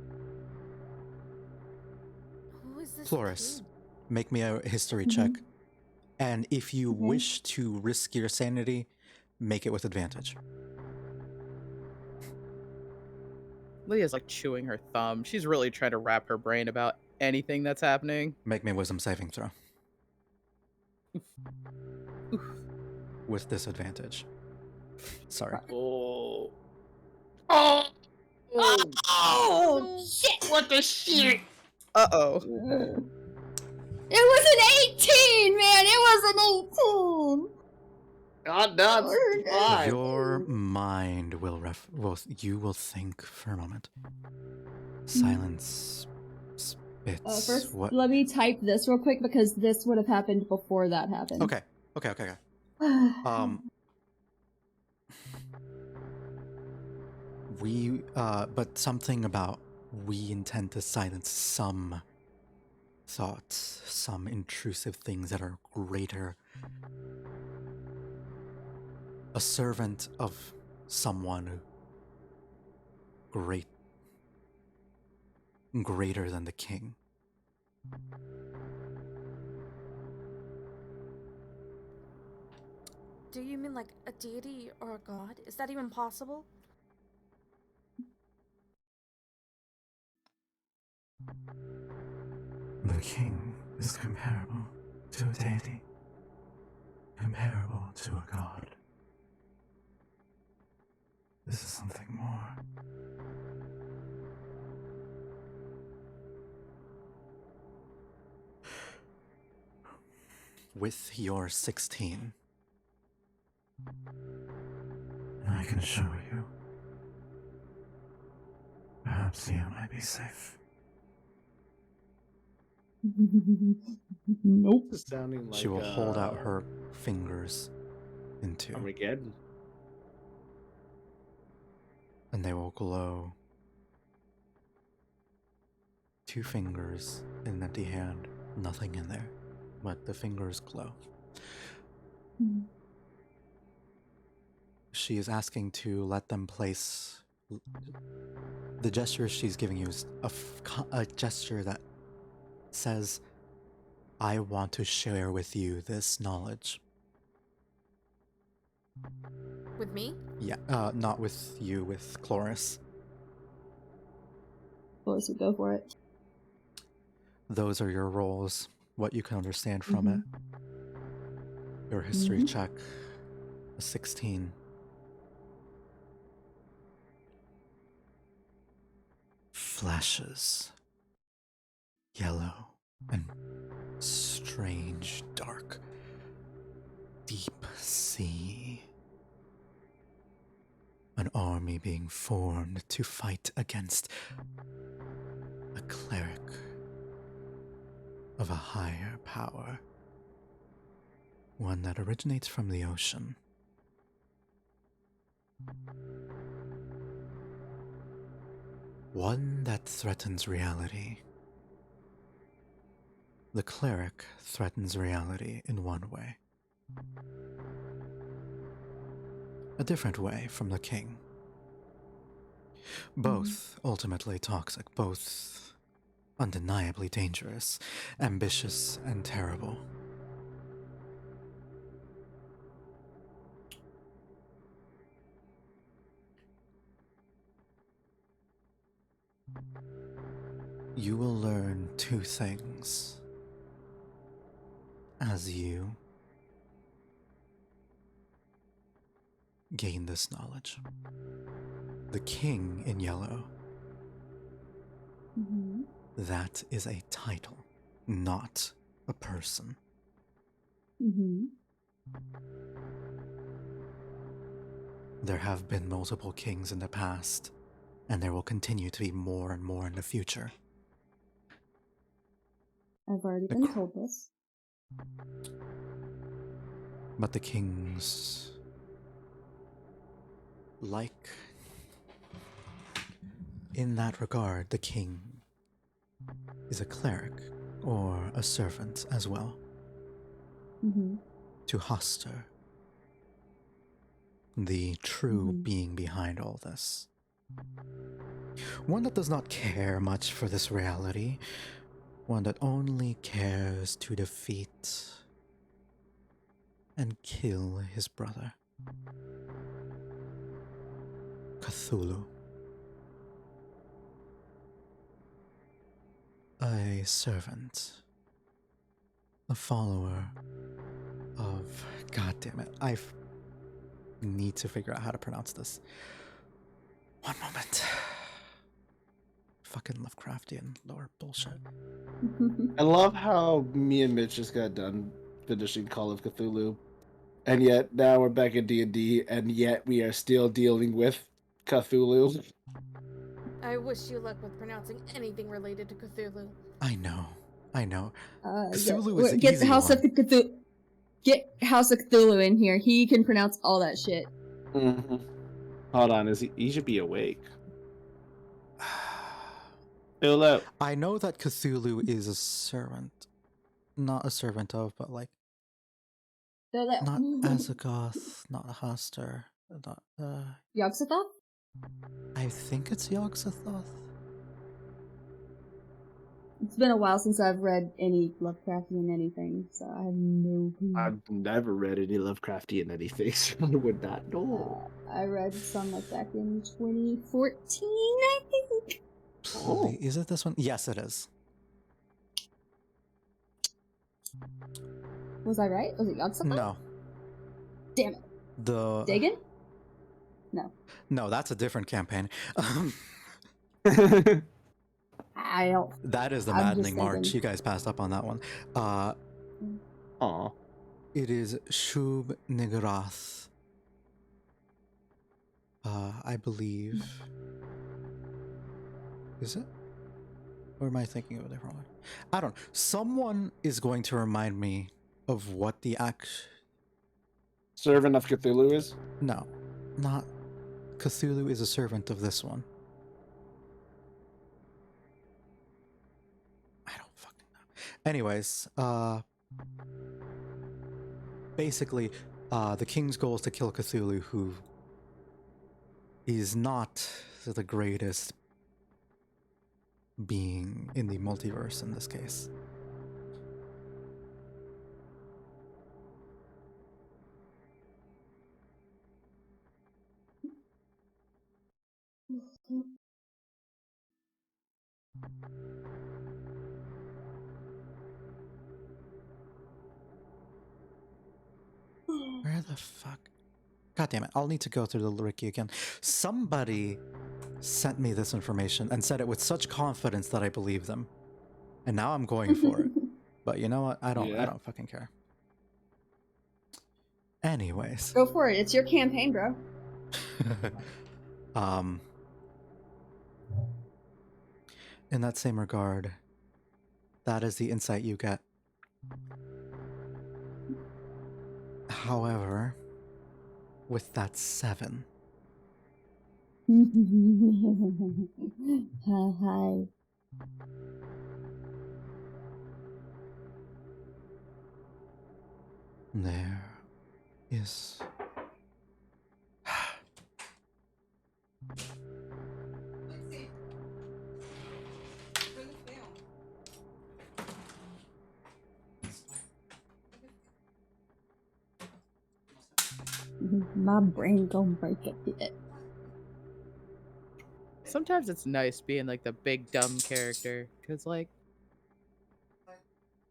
is this Flores, king? make me a history Mhm. check. And if you Okay. wish to risk your sanity, make it with advantage. Leah's like chewing her thumb. She's really trying to wrap her brain about anything that's happening. Make me a wisdom saving throw. Oof. With disadvantage. Sorry. Oh. Oh. Oh shit! What the shit? Uh-oh. It was an 18, man. It was an 18. God, that's fine. Your mind will you will think for a moment. Silence spits. First, What? let me type this real quick because this would have happened before that happened. Okay. But something about we intend to silence some thoughts, some intrusive things that are greater. A servant of someone greater than the king. Do you mean like a deity or a god? Is that even possible? The king is comparable to a deity, comparable to a god. This is something more. With your 16, I can show you. Perhaps you might be safe. Nope. This is sounding like She will hold out her fingers into, Armageddon. and they will glow. 2 fingers in an empty hand, nothing in there, but the fingers glow. She is asking to let them place. The gesture she's giving you is a gesture that says, I want to share with you this knowledge. With me? Yeah, not with you, with Chloris. Let's go for it. Those are your roles, what you can understand from it. Your history check, a 16. Flashes, yellow and strange dark, deep sea. An army being formed to fight against a cleric of a higher power. One that originates from the ocean. One that threatens reality. The cleric threatens reality in one way. A different way from the king. Both ultimately toxic, both undeniably dangerous, ambitious, and terrible. You will learn 2 things as you gain this knowledge. The king in yellow, that is a title, not a person. There have been multiple kings in the past, and there will continue to be more and more in the future. I've already been told this. But the kings, like, in that regard, the king is a cleric or a servant as well. To Hoster, the true being behind all this. One that does not care much for this reality, one that only cares to defeat and kill his brother. Cthulhu. A servant. A follower of... God damn it. Need to figure out how to pronounce this. One moment. Fucking Lovecraftian lore bullshit. I love how me and Mitch just got done finishing Call of Cthulhu, and yet now we're back in D&D, and yet we are still dealing with Cthulhu. I wish you luck with pronouncing anything related to Cthulhu. I know. Cthulhu is the get easy House one. of Cthulhu. Get House of Cthulhu in here. He can pronounce all that shit. Mm-hmm. Hold on, he should be awake. Cthulhu. I know that Cthulhu is a servant. Not a servant of, but like, They're like, not Azagoth, not Haster, not, Yogg-Sothoth? I think it's Yogg-Sothoth. It's been a while since I've read any Lovecraftian anything, so I have no clue. I've never read any Lovecraftian anything, so I would not know. I read some like back in 2014, I think. Holy, is it this one? Yes, it is. Was I right? Was it Yogg-Sothoth? No. Damn it. The... Dagon? No. No, that's a different campaign. I don't. That is the I'm just Maddening March. thinking. You guys passed up on that one. Aw. It is Shub Niggurath. I believe. Is it? Or am I thinking of a different one? I don't know. Someone is going to remind me of what the Servant of Cthulhu is? No, not Cthulhu is a servant of this one. I don't fucking know. Anyways, basically, the king's goal is to kill Cthulhu, who is not the greatest being in the multiverse in this case. Where the fuck? God damn it, I'll need to go through the wiki again. Somebody sent me this information and said it with such confidence that I believe them. And now I'm going for it. But you know what? I don't fucking care. Anyways. Go for it. It's your campaign, bro. In that same regard, that is the insight you get. However, with that 7. Hi. There is... My brain gonna break it. Sometimes it's nice being like the big dumb character, because like,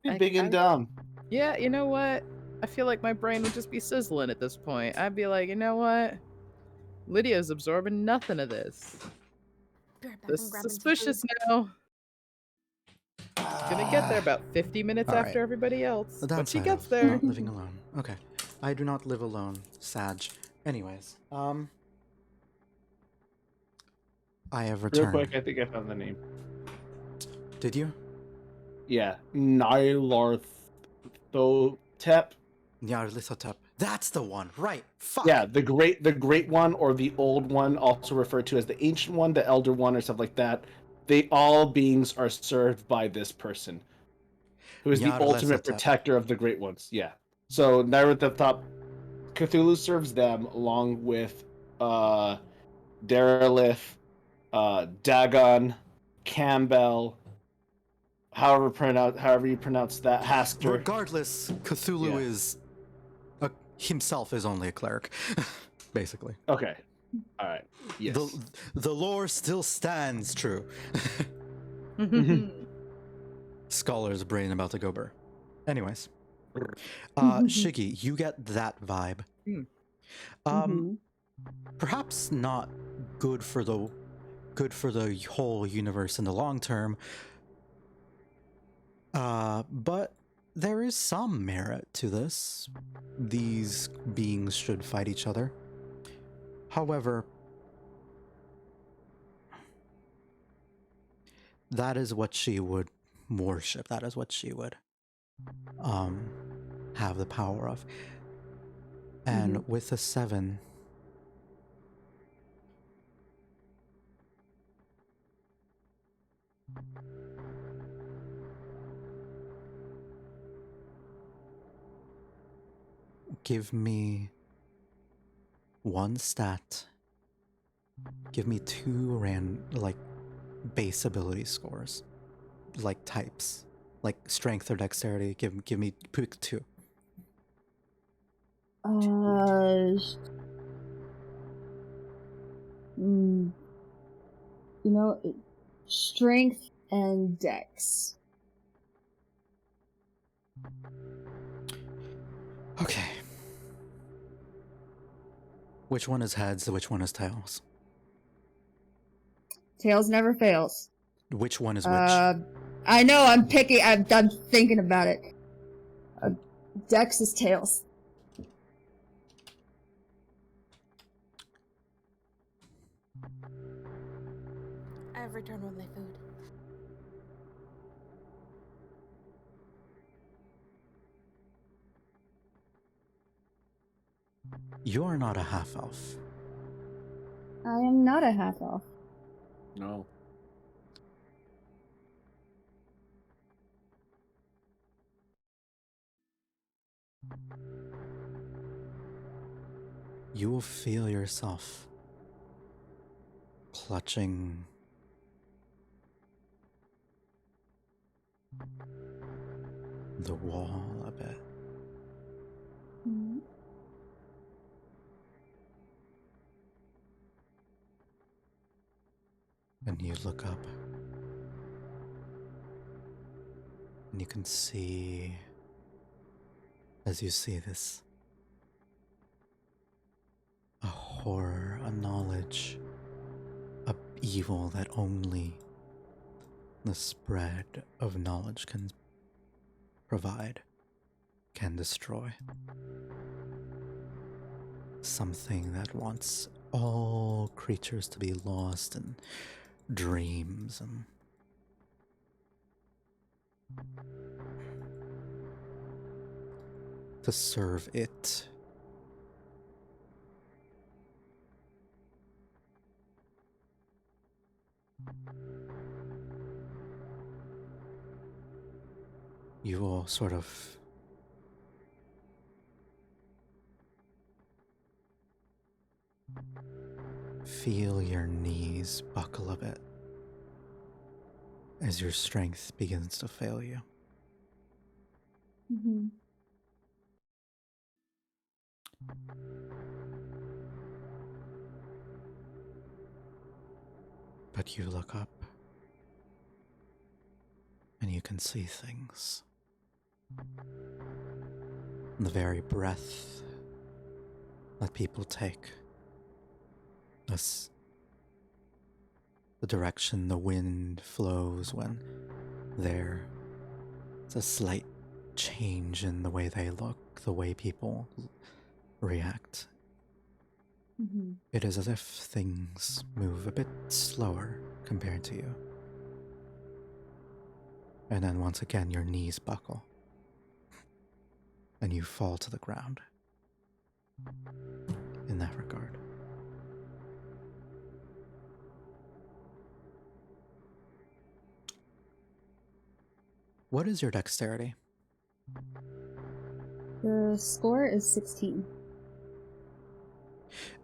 Big and dumb. Yeah, you know what? I feel like my brain would just be sizzling at this point. I'd be like, you know what? Lydia's absorbing nothing of this. Be right back, This I'm is grabbing some suspicious food. now. Gonna get there about 50 minutes All right. after everybody else. The But she downside gets of there. not living alone. Okay. I do not live alone, Sag. Anyways, I have Real returned. quick, I think I found the name. Did you? Yeah. Nylarthotep. Nyarlathotep. That's the one, right? Fuck. Yeah, the great one, or the old one, also referred to as the ancient one, the elder one, or stuff like that. All beings are served by this person, who is the ultimate Nyarlathotep. protector of the great ones. Yeah. So Nyarlathotep, Cthulhu serves them along with Derelith, Dagon, Campbell, however you pronounce that, Hasker. Regardless, Cthulhu Yeah. is himself is only a cleric, basically. Okay. All right. Yes. The lore still stands true. Scholar's brain about to go burr. Anyways, Shiggy, you get that vibe. Perhaps not good for the whole universe in the long term. But there is some merit to this. These beings should fight each other. However, that is what she would worship. That is what she would have the power of. And with a 7, give me one stat. Give me 2 base ability scores, like types, like strength or dexterity. Give me pick 2. Strength and dex. Okay. Which one is heads? Which one is tails? Tails never fails. Which one is which? I know. I'm picking. I'm thinking about it. Dex is tails. I have returned with my food. You're not a half elf. I am not a half elf. No. You will feel yourself clutching the wall a bit. And you look up, and you can see, as you see this, a horror, a knowledge, a evil that only the spread of knowledge can provide, can destroy. Something that wants all creatures to be lost in dreams and to serve it. You will sort of feel your knees buckle a bit as your strength begins to fail you. But you look up and you can see things. The very breath that people take, the direction the wind flows when there's a slight change in the way they look, the way people react. It is as if things move a bit slower compared to you. And then once again, your knees buckle. And you fall to the ground. In that regard. What is your dexterity? The score is 16.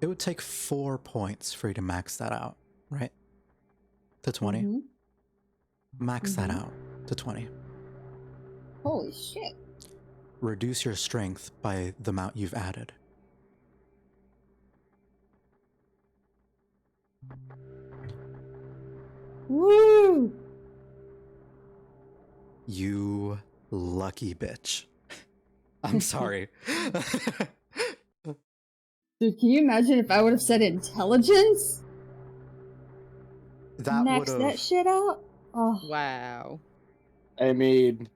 It would take 4 points for you to max that out, right? To 20? Max that out. to 20. Holy shit. Reduce your strength by the amount you've added. Woo! You lucky bitch. I'm sorry. Dude, can you imagine if I would have said intelligence? That Max would that have. shit out? Oh. Wow. I mean,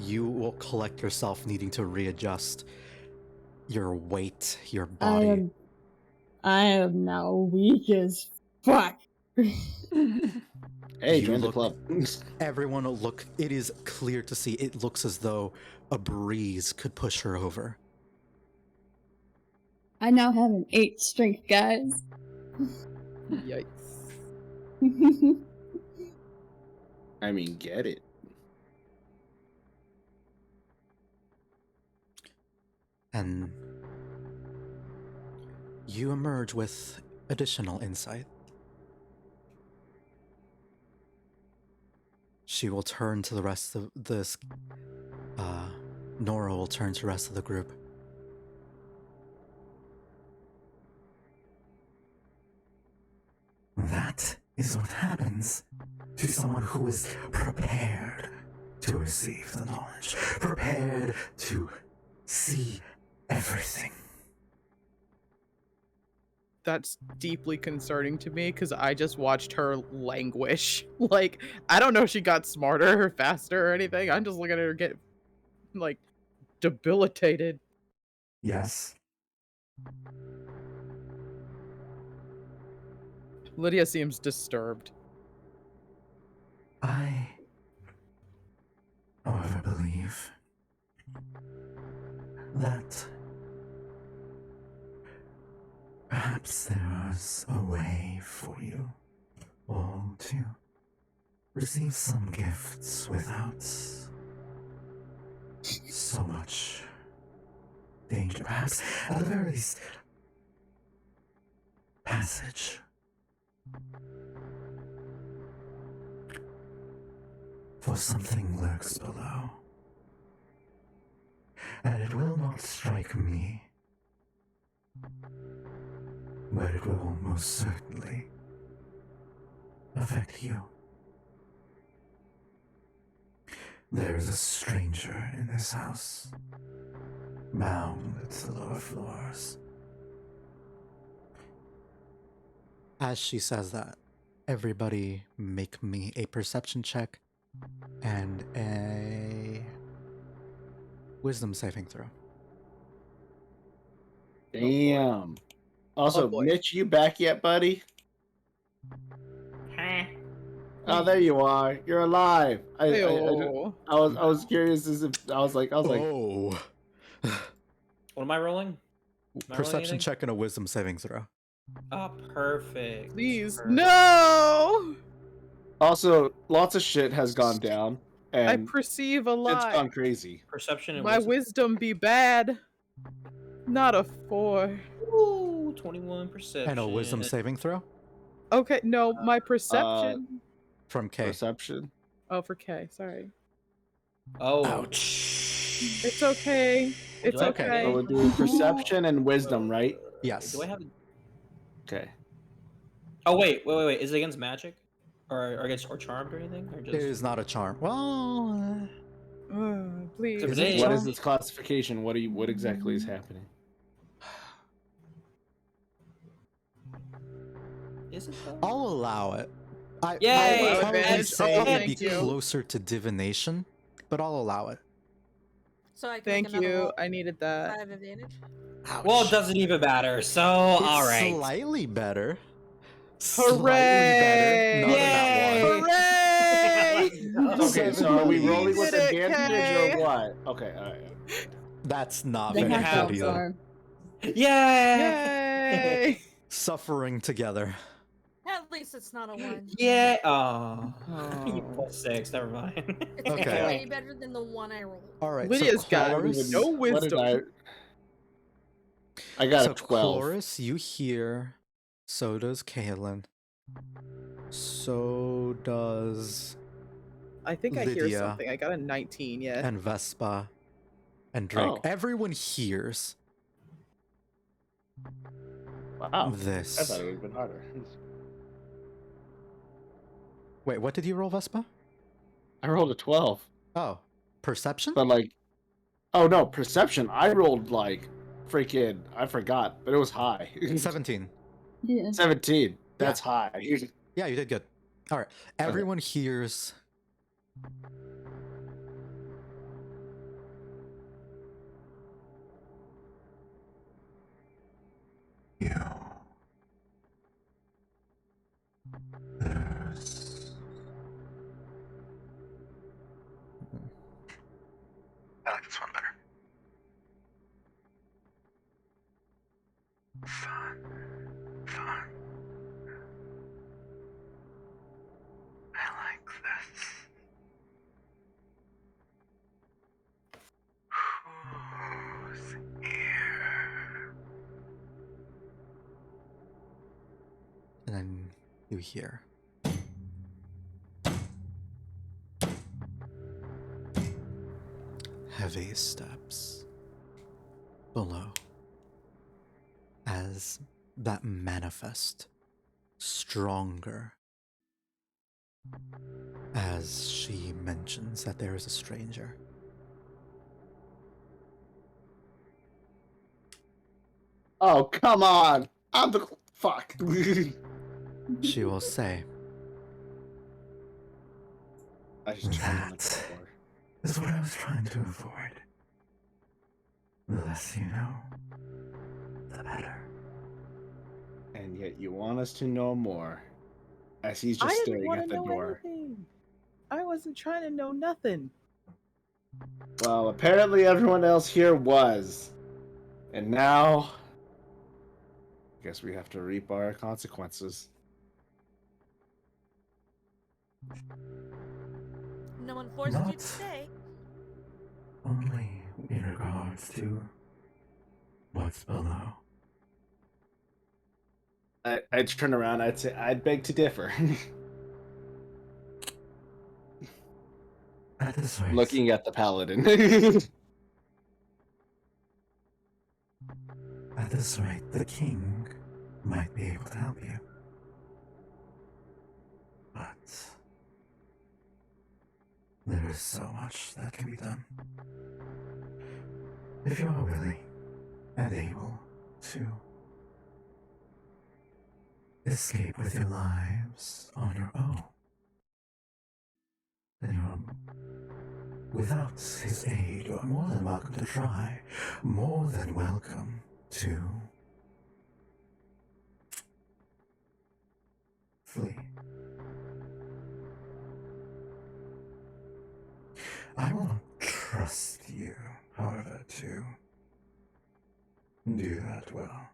You will collect yourself needing to readjust your weight, your I body. am now weak as fuck. hey, You join the look- club. Everyone will look. It is clear to see. It looks as though a breeze could push her over. I now have an 8 strength, guys. Yikes. I mean, get it. And you emerge with additional insight. She will turn to the rest of this. Nora will turn to the rest of the group. That is what happens to someone who is prepared to receive the knowledge, prepared to see everything. That's deeply concerning to me because I just watched her languish. Like, I don't know if she got smarter or faster or anything. I'm just looking at her get, like, debilitated. Yes, Lydia seems disturbed. I, however, believe that perhaps there is a way for you all to receive some gifts without so much danger. Perhaps, at the very least, passage. For something lurks below, and it will not strike me, but it will almost certainly affect you. There is a stranger in this house, bound to the lower floors. As she says that, everybody make me a perception check and a wisdom saving throw. Damn. Also, Oh, boy. Mitch, you back yet, buddy? Oh, there you are. You're alive. Ew. I was curious as if I was like, Oh. What am I rolling? Am I rolling Perception anything? check and a wisdom saving throw. Oh, perfect. Please, Perfect. no! Also, lots of shit has gone down, I and perceive a it's lot. gone crazy. Perception and My wisdom. wisdom be bad. Not a 4. Ooh, 21 perception. And a wisdom saving throw Okay, no, my perception. from K. Perception. Oh, for K, sorry. Oh. Ouch. It's okay. It's I- okay. So we're doing perception and wisdom, right? Yes. Do I have? Okay. Oh wait. Is it against magic, or against or charmed or anything, or It just? is not a charm. Well, Please. Is Is it it? What charm? is this classification? What exactly is happening? Is it though? I'll allow it. I Yay! would probably Advantage. say Oh, it'd thank be you. closer to divination, but I'll allow it. So I can Thank make another you. roll. I needed I that. have advantage. Well, it doesn't even matter. So It's all right. slightly better. Hooray! Slightly better. Not in that one. Hooray! Okay, so are we Please. rolling with Did it, advantage Kay. or what? Okay, all right. That's not The can very have good half-elves either. are. Yay! Yay! Suffering together. At least it's not a 1. Yeah. Oh. You Oh. plus 6. Never mind. It's Okay. way better than the 1 I rolled. All right. Lydia's so got Chloris, no What did wisdom. I got so a 12. Chloris, you hear. So does Kaylin. So does I think I hear Lydia. something. I got a 19, yeah. And Vespa and Drake. Oh. Everyone hears Wow. I this. thought it would have been harder. Wait, what did you roll, Vespa? I rolled a 12. Oh, perception? But like, oh no, perception. I rolled like freaking, I forgot, but it was high. 17. Yeah. 17. That's high. Yeah, you did good. All right. Everyone hears You. There's. I like this one better. Fun. Fun. I like this. Who's here? and then you hear heavy steps below as that manifest stronger as she mentions that there is a stranger. Oh, come on. I'm the fuck. She will say, I just turned on the That door. is what I was trying to avoid. The less you know, the better. And yet you want us to know more. As he's I just didn't staring want at to the know door. anything. I wasn't trying to know nothing. Well, apparently everyone else here was. And now, I guess we have to reap our consequences. No one forced you Not to stay. only in regards to what's below. I'd turn around, I'd say, I'd beg to differ. At this rate, Looking at the paladin. at this rate, the king might be able to help you. But there is so much that can be done. If you are willing and able to escape with your lives on your own, then you're, without his aid, you're more than welcome to try, more than welcome to flee. I will not trust you, however, to do that well.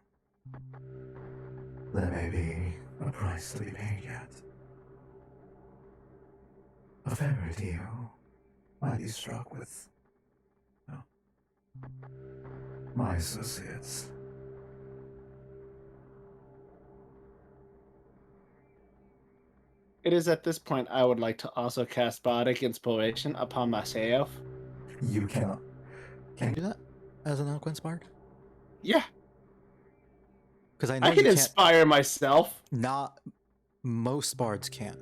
There may be a price to be paid yet. A fairer deal might be struck with, well, my associates. It is at this point I would like to also cast Bardic Inspiration upon myself. You cannot. can you do that as an eloquence bard? Yeah, Because I know I you can can't. inspire myself. Not most bards can.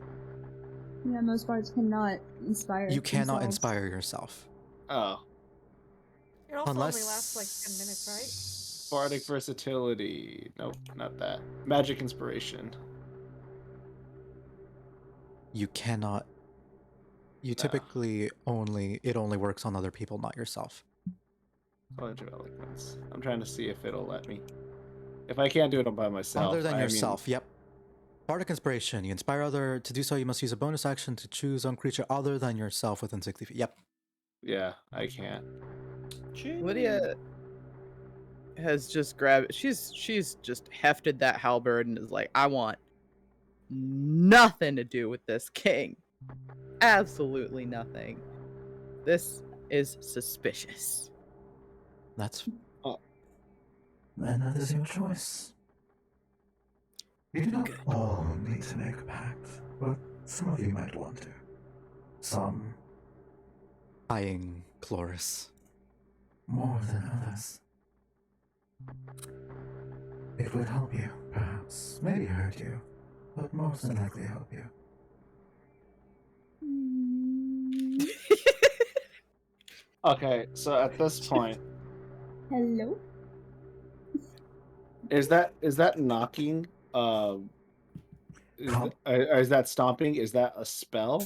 Yeah, most bards cannot inspire. You cannot themselves. inspire yourself. Oh. It also Unless only lasts like 10 minutes, Bardic Versatility. Nope, not that. Magic Inspiration. you cannot. You typically it only works on other people, not yourself. College of Eloquence. I'm trying to see if it'll let me. If I can't do it by myself. Other than I mean, yourself, yep. Bardic Inspiration. You inspire other. To do so, you must use a bonus action to choose on creature other than yourself within 60 feet. Yep. yeah, I can't. Lydia has just grabbed. She's just hefted that halberd and is like, I want nothing to do with this king. Absolutely nothing. This is suspicious. That's Then that is your choice. You do not all need to make a pact, but some of you might want to. Some, eyeing Chloris, more than others. It would help you, perhaps, maybe hurt you, but most than likely help you. Okay, so at this point, Hello? is that knocking? Is that stomping? Is that a spell?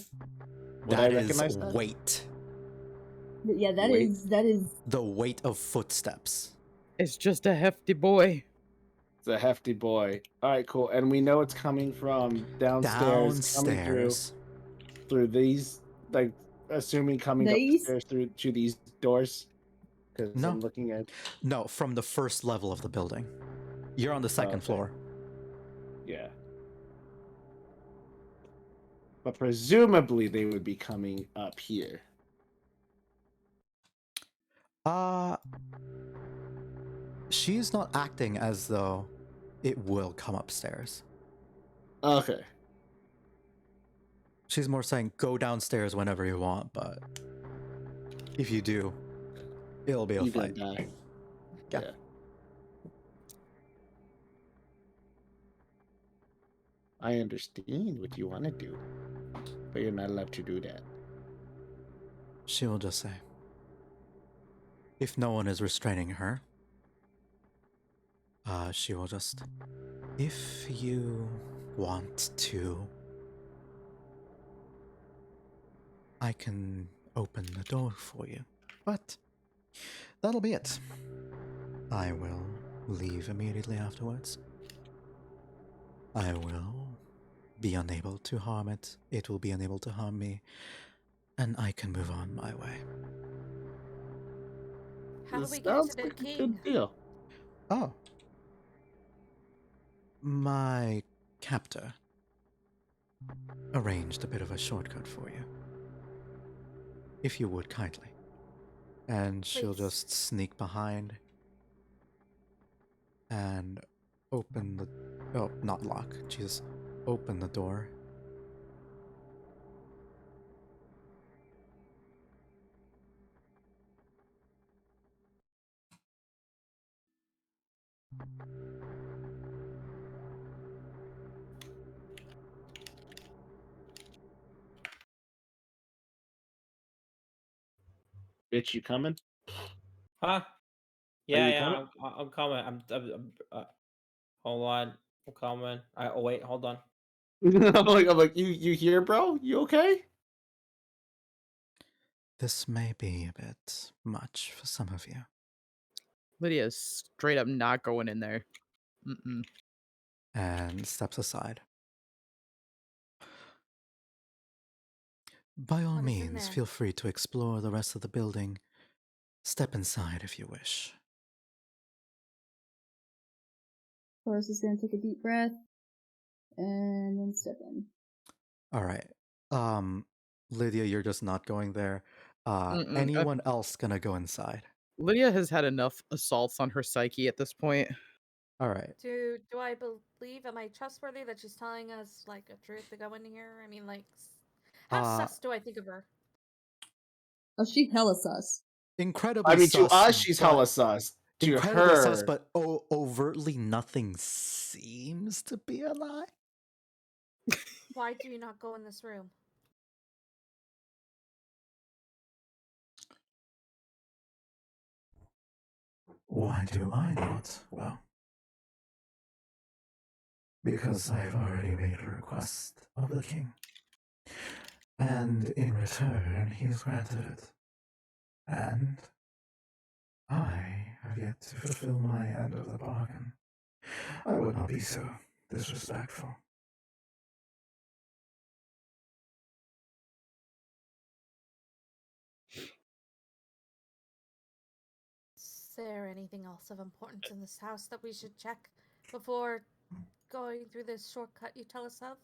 Would I That is recognize that? weight. Yeah, that Wait. is The weight of footsteps. It's just a hefty boy. It's a hefty boy. All right, cool. And we know it's coming from downstairs, coming through these, like, assuming coming These? upstairs through to these doors. Because No. I'm looking at. No, from the first level of the building. You're on the second Okay. floor. Yeah. But presumably they would be coming up here. She's not acting as though it will come upstairs. Okay. She's more saying go downstairs whenever you want, but if you do, it'll be a You fight. gonna die. Yeah. I understand what you want to do, but you're not allowed to do that. She will just say, if no one is restraining her, she will just, if you want to, I can open the door for you. But that'll be it. I will leave immediately afterwards. I will be unable to harm it. It will be unable to harm me. And I can move on my way. How do we get Sounds to the like a king? good deal. Oh. My captor arranged a bit of a shortcut for you. If you would kindly. And she'll Please. just sneak behind and open the... Oh, not lock. Jesus. Open the door. Bitch, you coming? Huh? Yeah, you yeah. coming? I'm coming. Hold on. I'm coming. Oh wait, hold on. I'm like, you here, bro? You okay? This may be a bit much for some of you. Lydia's straight up not going in there. And steps aside. By all What is in means, there? feel free to explore the rest of the building. Step inside if you wish. Chloris is gonna take a deep breath and then step in. Alright. Lydia, you're just not going there. Mm-mm. Anyone else gonna go inside? Lydia has had enough assaults on her psyche at this point. Alright. Do I believe? Am I trustworthy that she's telling us like a truth to go in here? I mean, like, how sus do I think of her? Oh, she hella sus. Incredibly I mean, to sus, us, she's but- hella sus. To Incredibly sus, her, but overtly nothing seems to be a lie. Why do you not go in this room? Why do I not? Well, because I've already made a request of the king. And in return, he has granted it. And I have yet to fulfill my end of the bargain. I would not be so disrespectful. Is there anything else of importance in this house that we should check before going through this shortcut you tell us of?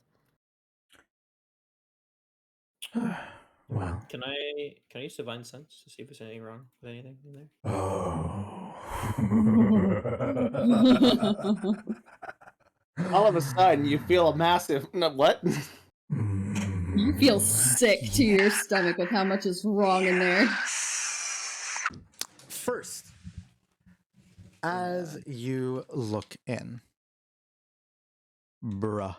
Well. Can I use divine sense to see if there's anything wrong with anything in there? Oh. all of a sudden you feel a massive what? You feel sick to your stomach with how much is wrong in there. First, as you look in, bruh.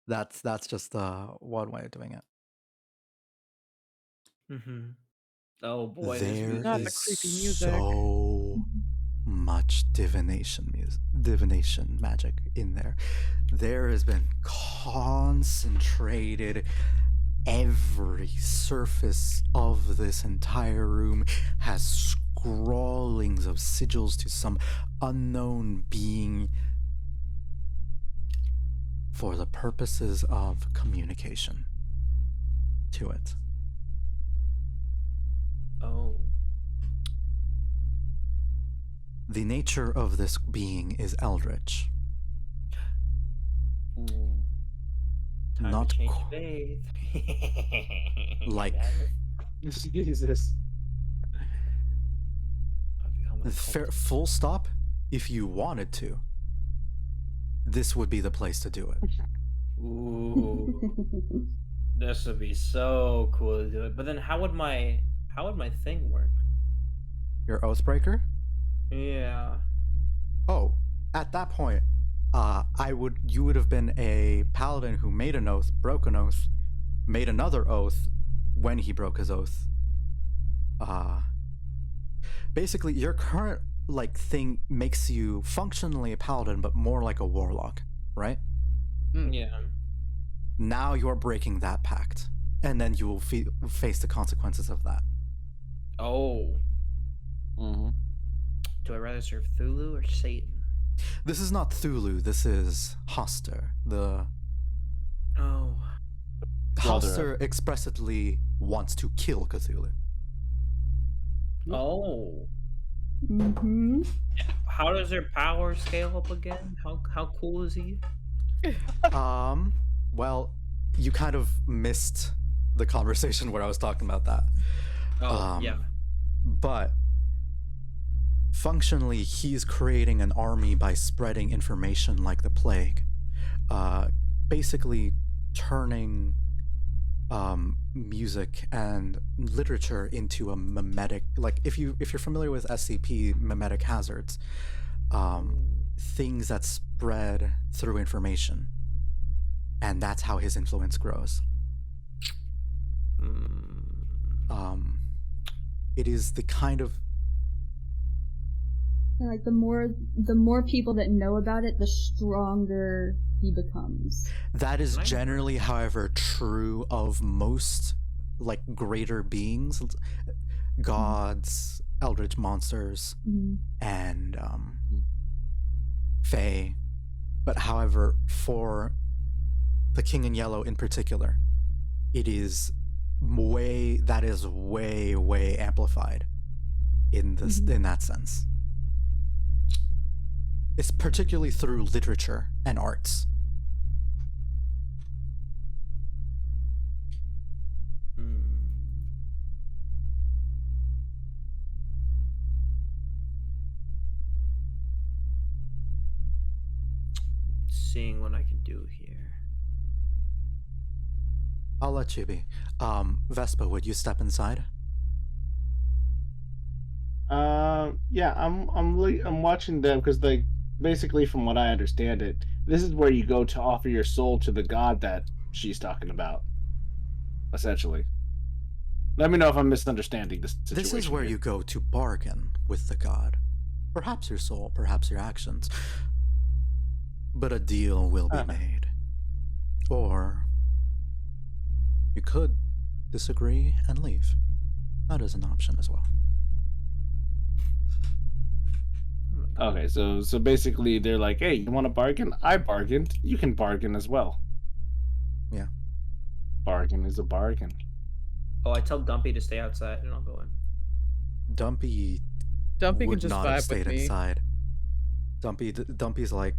That's just one way of doing it. Mm-hmm. Oh boy, this There music. Not the is creepy music. so much divination magic in there. There has been concentrated. Every surface of this entire room has scrawlings of sigils to some unknown being for the purposes of communication to it. Oh. The nature of this being is eldritch. Ooh. Time Not to change qu- faith. like Jesus. full stop. If you wanted to, this would be the place to do it. Ooh. This would be so cool to do it. But then how would my thing work? Your Oathbreaker? Yeah. Oh, at that point, you would have been a paladin who made an oath, broke an oath, made another oath when he broke his oath. Basically, your current thing makes you functionally a paladin, but more like a warlock, right? Yeah. Now you're breaking that pact, and then you will face the consequences of that. Oh. Mm-hmm. Do I rather serve Thulu or Satan? This is not Thulu. This is Hoster. The Oh. Hoster expressly wants to kill Cthulhu. Oh. Mm-hmm. How does their power scale up again? How cool is he? Well, you kind of missed the conversation where I was talking about that. Oh, yeah. But functionally, he's creating an army by spreading information like the plague. Basically turning music and literature into a mimetic, if you're familiar with SCP, mimetic hazards, things that spread through information, and that's how his influence grows. It is the kind of Like the more people that know about it, the stronger he becomes. that is generally, however, true of most greater beings, gods, eldritch monsters, and fae. But however, for the King in Yellow in particular, it is way amplified in this in that sense. It's particularly through literature and arts. Seeing what I can do here. I'll let you be. Vespa, would you step inside? Yeah, I'm watching them because basically from what I understand it, this is where you go to offer your soul to the god that she's talking about. Essentially. Let me know if I'm misunderstanding this situation. This is where you go to bargain with the god. Perhaps your soul, perhaps your actions. But a deal will be made. Or you could disagree and leave. That is an option as well. Okay, so basically they're like, hey, you want to bargain? I bargained. You can bargain as well. Yeah. Bargain is a bargain. Oh, I tell Dumpy to stay outside and I'll go in. Dumpy can would just not have vibe stayed with me. inside. Dumpy's like,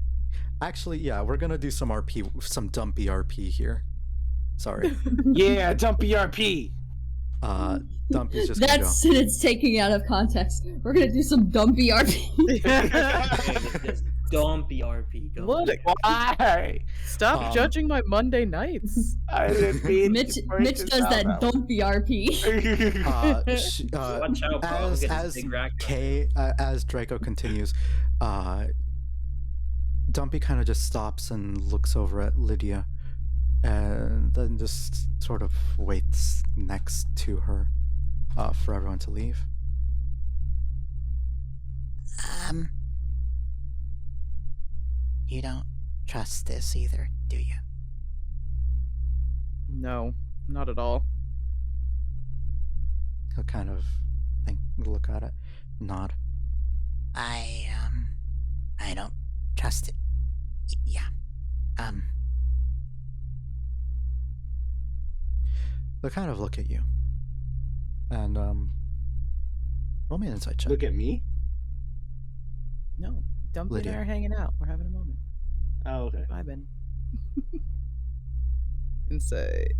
actually, yeah, we're gonna do some Dumpy RP here. Sorry. Yeah, Dumpy RP. Dumpy's just That gonna go. sentence taking out of context. We're gonna do some dumpy RP. BRP going. Look, Why? stop judging my Monday nights. I didn't mean Mitch to break Mitch it does down that. Don't BRP. Watch out, bro. I'm as getting as big rack right Kay as Draco continues, Dumpy kind of just stops and looks over at Lydia, and then just sort of waits next to her for everyone to leave. You don't trust this either, do you? No, not at all. He'll kind of look at it, nod. I don't trust it. Yeah. They'll kind of look at you, and roll me an insight check. Look at me. No, Dumpy and Lydia. I are hanging out. We're having a moment. Oh, okay. Vibing. Insight.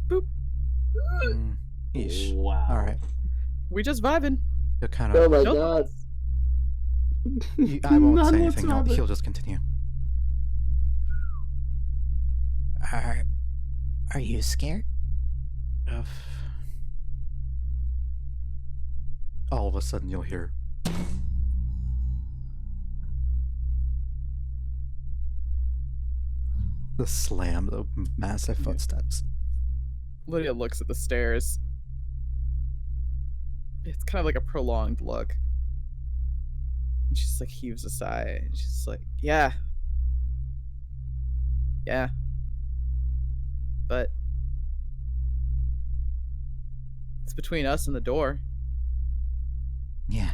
Boop. Yeesh. Wow. All right. We just vibing. He'll kind Oh of. my Nope. god. I won't None say anything. whatsoever. He'll just continue. Are you scared? Of. All of a sudden, you'll hear. The slam of massive footsteps. Lydia looks at the stairs. It's kind of like a prolonged look. And she's like heaves a sigh. And she's like, yeah. Yeah. But it's between us and the door. Yeah.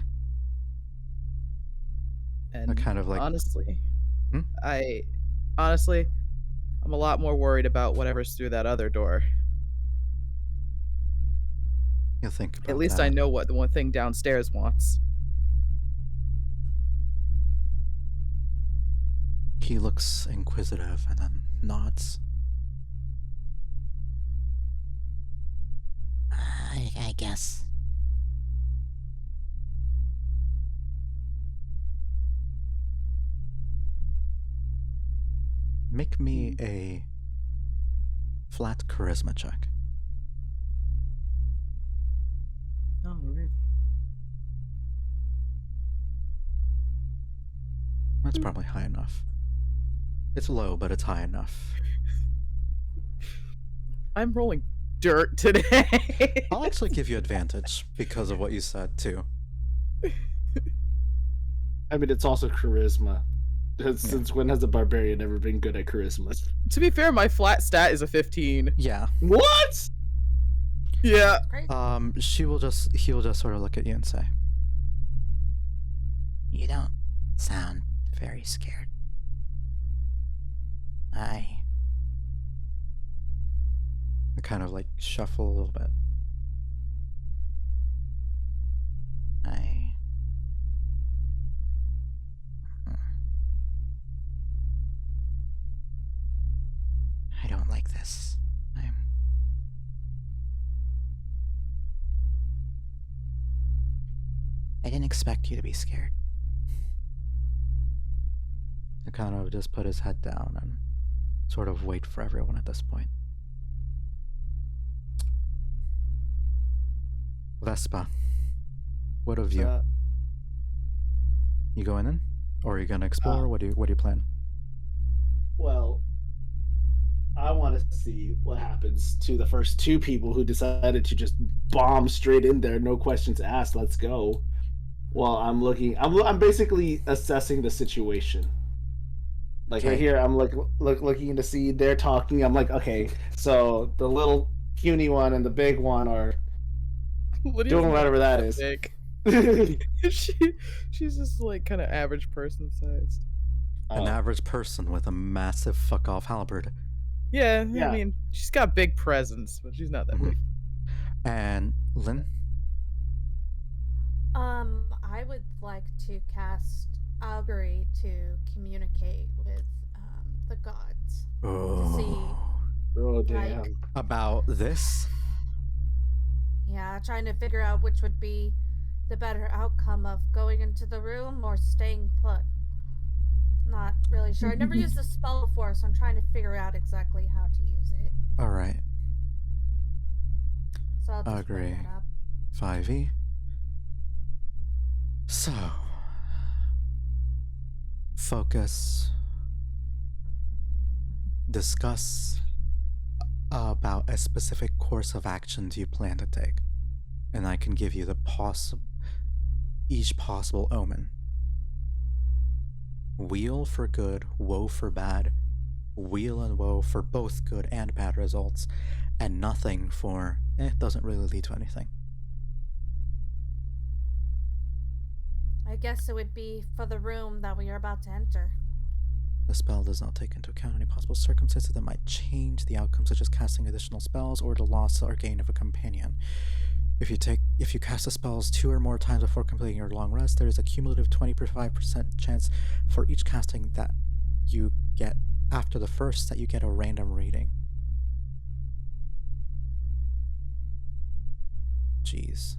And kind of like- honestly, Hmm? I'm a lot more worried about whatever's through that other door. You'll think about At least that. I know what the one thing downstairs wants. He looks inquisitive and then nods. I guess. Make me a flat charisma check. Oh, really? That's probably high enough. It's low, but it's high enough. I'm rolling dirt today. I'll actually give you advantage because of what you said, too. I mean, it's also charisma. Since when has a barbarian ever been good at charisma? To be fair, my flat stat is a 15. Yeah. What? Yeah. Great. He'll just sort of look at you and say, You don't sound very scared. I kind of like shuffle a little bit. I don't like this. I didn't expect you to be scared. I kind of just put his head down and sort of wait for everyone at this point. Vespa, what of you? You going in? Or are you gonna explore? What do you plan? Well, I want to see what happens to the first two people who decided to just bomb straight in there, no questions asked. Let's go. Well, I'm basically assessing the situation. Like right Okay. here, I'm looking to see they're talking. I'm like, okay, so the little puny one and the big one are Lydia's doing not whatever that is. big. She's just like kind of average person sized. An average person with a massive fuck off halberd. Yeah, Yeah. I mean, she's got big presence, but she's not that big. And Lynn? I would like to cast Augury to communicate with the gods. Oh. Oh damn! Like- About this? Yeah, trying to figure out which would be the better outcome of going into the room or staying put. Not really sure. I've never used this spell before, so I'm trying to figure out exactly how to use it. All right. So I'll just bring Agree. that up. 5e. So, focus. Discuss about a specific course of action do you plan to take, and I can give you the each possible omen. Weal for good, woe for bad, weal and woe for both good and bad results, and nothing for doesn't really lead to anything. I guess it would be for the room that we are about to enter. The spell does not take into account any possible circumstances that might change the outcome, such as casting additional spells or the loss or gain of a companion. If you cast the spells 2 or more times before completing your long rest, there is a cumulative 25% chance for each casting that you get after the first that you get a random reading. Jeez.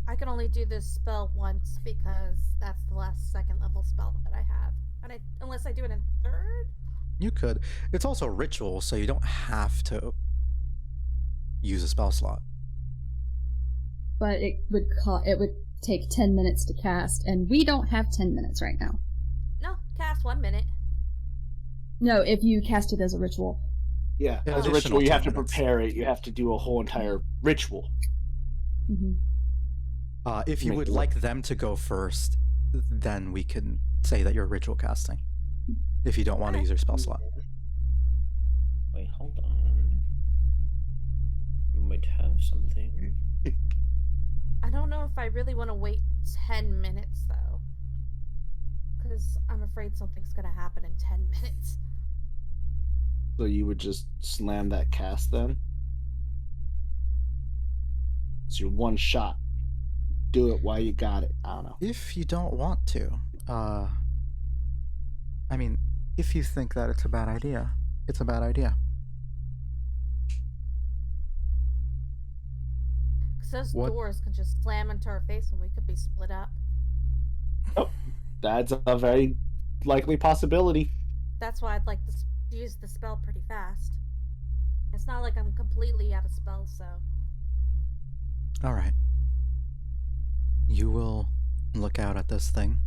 I can only do this spell once because that's the last second level spell that I have. And unless I do it in third? You could. It's also ritual, so you don't have to use a spell slot. But it would take 10 minutes to cast, and we don't have 10 minutes right now. No, cast 1 minute. No, if you cast it as a ritual. Yeah, Yeah, as a additional ritual, you have 10 to minutes. prepare it. You have to do a whole entire ritual. Mm-hmm. If you Make would it work. like them to go first, then we can say that you're ritual casting. If you don't want to use your spell slot. Wait, hold on. We might have something. I don't know if I really want to wait 10 minutes, though. Because I'm afraid something's going to happen in 10 minutes. So you would just slam that cast then? It's your one shot. Do it while you got it. I don't know. If you don't want to, I mean, if you think that it's a bad idea, it's a bad idea. Because those What? doors can just slam into our face and we could be split up. That's a very likely possibility. That's why I'd like to use the spell pretty fast. It's not like I'm completely out of spells, so... All right. You will look out at this thing.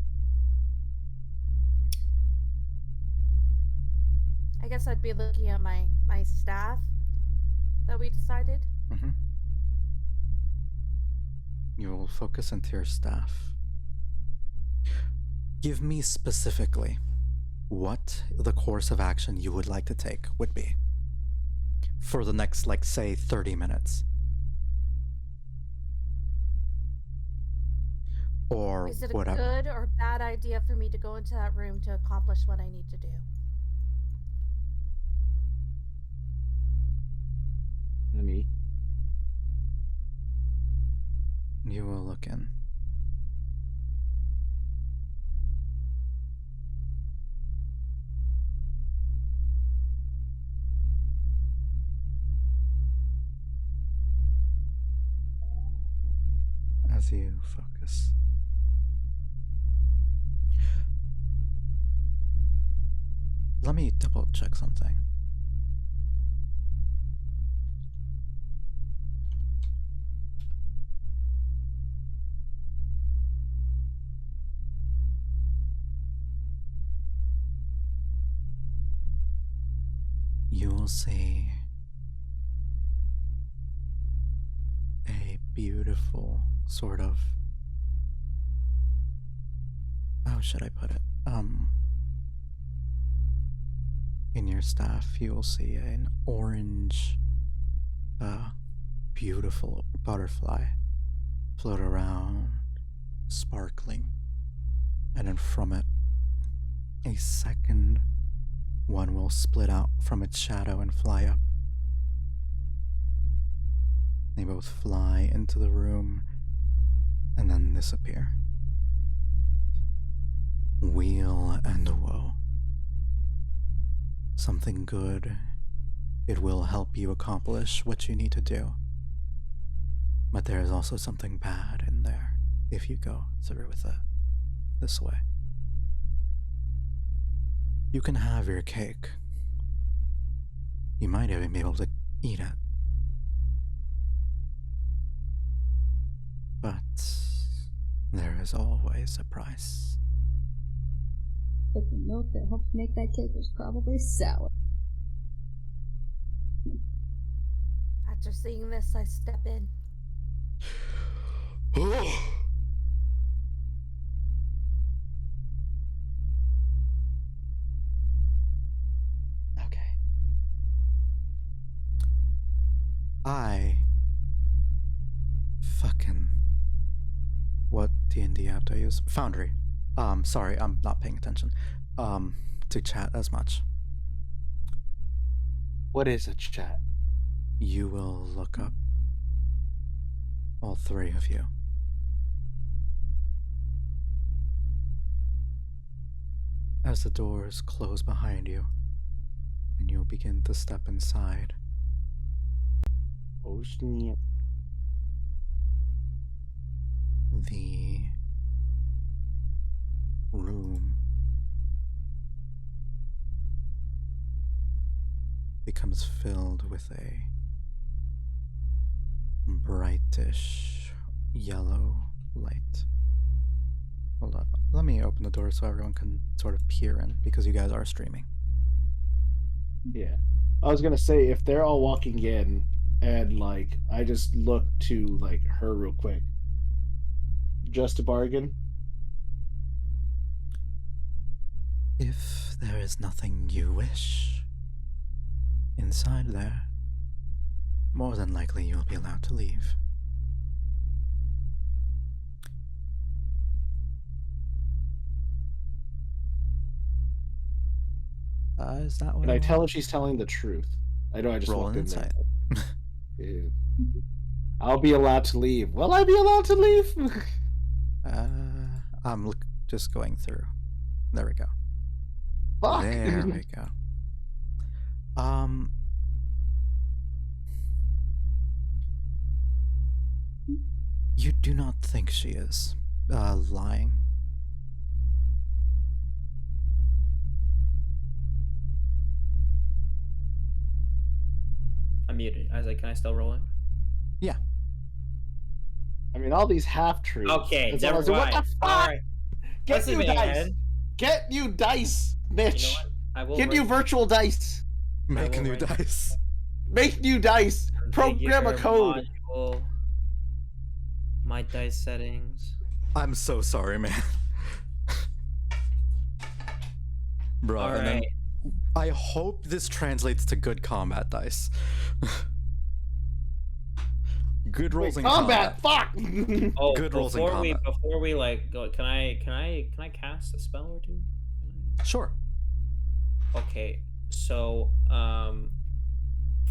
I guess I'd be looking at my staff that we decided. Mm-hmm. You will focus into your staff. Give me specifically what the course of action you would like to take would be for the next, like, say, 30 minutes. Or Is it a whatever. good or bad idea for me to go into that room to accomplish what I need to do? Me. You will look in. As you focus. Let me double check something. You will see a beautiful sort of, how should I put it? In your staff, you will see an orange, beautiful butterfly float around, sparkling, and then from it, a second one will split out from its shadow and fly up. They both fly into the room and then disappear. Weal and woe. Something good. It will help you accomplish what you need to do. But there is also something bad in there if you go through with it this way. You can have your cake. You might even be able to eat it. But there is always a price. But the milk that helped make that cake was probably sour. After seeing this, I step in. Okay. What D&D app do I use? Foundry. Sorry, I'm not paying attention. To chat as much. What is a chat? You will look up all three of you. As the doors close behind you, and you'll begin to step inside. Oh, snap. The room becomes filled with a brightish yellow light. Hold up. Let me open the door so everyone can sort of peer in, because you guys are streaming. Yeah. I was gonna say, if they're all walking in and like I just look to like her real quick. Just a bargain. If there is nothing you wish inside there, more than likely you'll be allowed to leave. Is that what Can I I tell want? if she's telling the truth? I know I just Roll walked an in insight. there. Yeah. I'll be allowed to leave. Will I be allowed to leave? I'm just going through. There we go. Fuck. There we go. You do not think she is lying? I'm muted. I was like, can I still roll it? Yeah. I mean, all these half truths. Okay, That's all I never was like, what mind. the fuck? All right. Get Listen, new dice. man. Get new dice, Mitch. You know what? I will Get new virtual dice. Make will new write- dice. Make new dice. Program a configure code. module, my dice settings. I'm so sorry, man. Bro, All and then right. I hope this translates to good combat dice. Good rolls Wait, in combat. combat. Fuck. Oh, Good rolls in combat. before we like go, can I cast a spell or two? Sure. Okay, so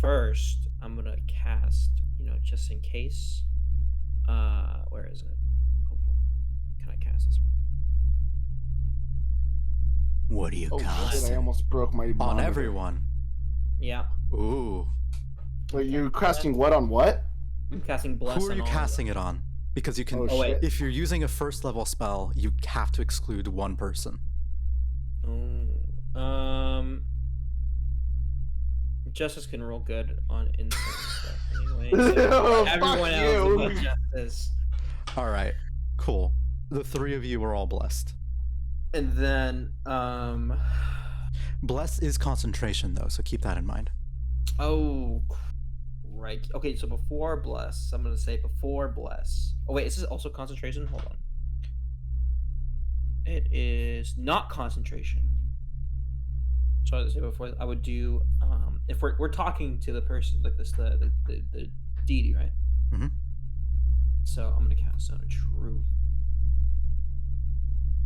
first I'm gonna cast, just in case. Where is it? Oh boy. Can I cast this? What do you Oh cast? shit! I almost broke my On monitor. everyone. Yeah, Ooh. Wait, you're casting what on what? I'm casting bless. Who are on you all of them. casting it on? Because you can. Oh, wait. shit. If you're using a first level spell, you have to exclude one person. Oh, Justice can roll good on insight and stuff anyway. So Oh, everyone fuck else you. but Justice. All right. Cool. The three of you are all blessed. And then Bless is concentration, though, so keep that in mind. oh, right. Okay, so before bless, I'm gonna say before bless. Oh wait, is this also concentration? Hold on. It is not concentration. So I would say before I would do if we're talking to the person like this the deity, right? Mhm. So I'm gonna cast out a truth.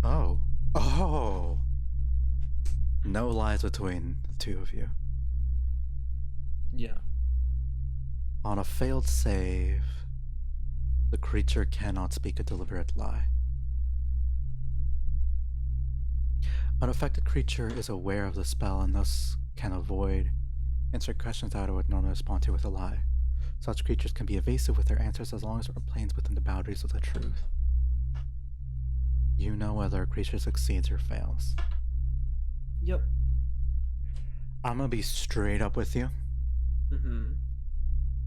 Oh. Oh. No lies between the two of you. Yeah. On a failed save, the creature cannot speak a deliberate lie. An affected creature is aware of the spell and thus can avoid answering questions that it would normally respond to with a lie. Such creatures can be evasive with their answers as long as it remains within the boundaries of the truth. You know whether a creature succeeds or fails. Yep. I'm gonna be straight up with you. Mm-hmm.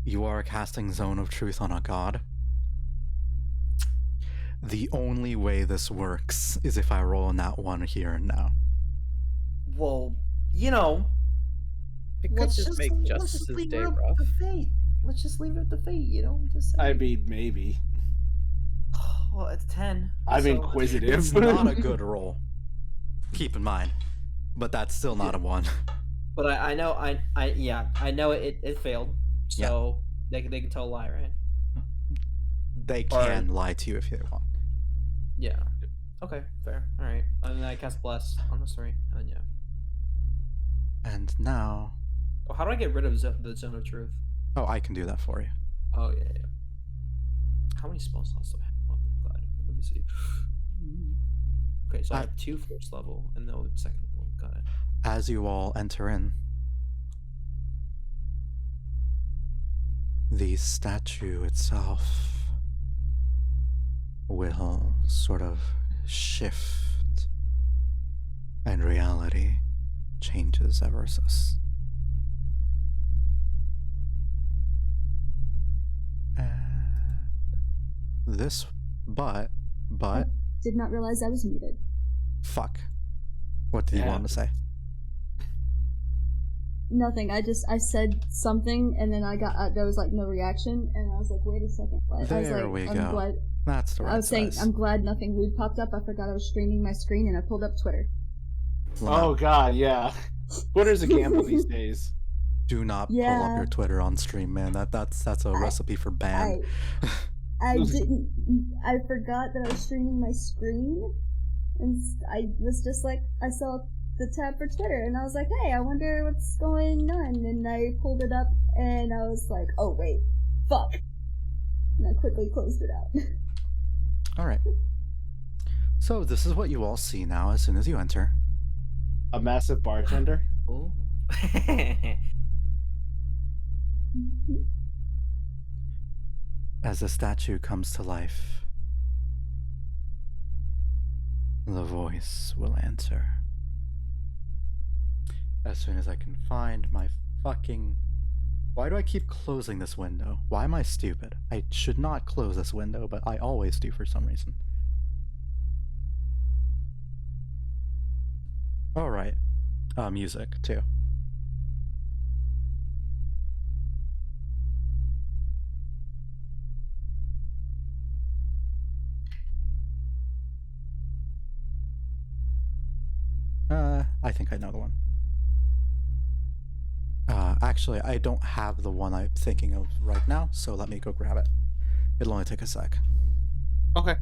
You are casting Zone of Truth on a god. The only way this works is if I roll in that one here and now. Well, you know, It could let's just make let's Justice's just leave day it up rough. to fate. Let's just leave it up to fate. You know, just I saying. mean, maybe. Well, it's 10. I'm so- inquisitive. It's not a good roll. Keep in mind. But that's still not a 1. But I know I know it failed. So they can tell a lie, right? They can lie to you if they want. Yeah. Okay, fair. All right. And then I cast Bless on this 3, and then yeah. And now... Oh, how do I get rid of the Zone of Truth? Oh, I can do that for you. Oh yeah. How many spell slots do I have left? Oh god, let me see. Okay, so I have 2 first level and no second level. Got it. As you all enter in, the statue itself will sort of shift, and reality changes ever so this, but Did not realize I was muted. fuck. What did you want to say? Nothing. I said something, and then I got there was like no reaction, and I was like, wait a second. What? I was There like, we I'm go. glad. That's the right I was saying size. I'm glad nothing weird popped up. I forgot I was streaming my screen, and I pulled up Twitter. Well, Oh god, yeah. Twitter's a gamble these days. do not pull up your Twitter on stream, man. That's a recipe for ban. I didn't. I forgot that I was streaming my screen, and I was just like, I saw the tab for Twitter, and I was like, hey, I wonder what's going on, and I pulled it up, and I was like, oh wait, fuck, and I quickly closed it out. All right. So this is what you all see now as soon as you enter. A massive bartender. Oh. As the statue comes to life, the voice will answer. As soon as I can find my fucking... Why do I keep closing this window? Why am I stupid? I should not close this window, but I always do for some reason. Alright. Music, too. I think I know the one. Actually, I don't have the one I'm thinking of right now, so let me go grab it. It'll only take a sec. Okay.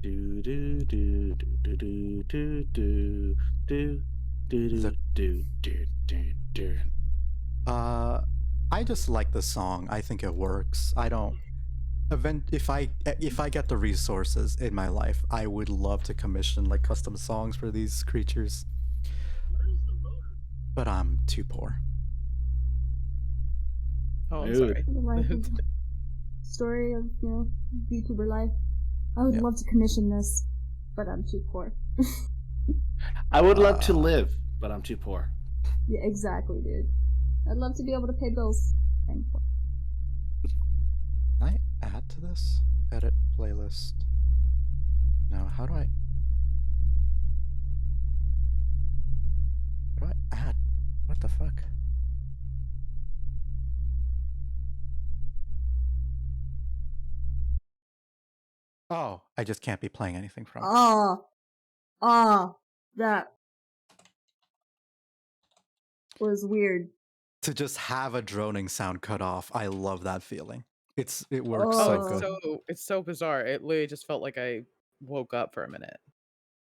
Do do do do do do do do do do do do do. I just like the song. I think it works. I don't. If I get the resources in my life, I would love to commission like custom songs for these creatures. But I'm too poor. Oh, I'm Dude. sorry. The life of, story of, VTuber life. I would love to commission this, but I'm too poor. I would love to live, but I'm too poor. Yeah, exactly, dude. I'd love to be able to pay bills. I'm poor. Can I add to this? Edit playlist. No, how do I add? What the fuck? Oh, I just can't be playing anything from it. That was weird. To just have a droning sound cut off, I love that feeling. It works Oh, so it's good. it's so bizarre. It literally just felt like I woke up for a minute.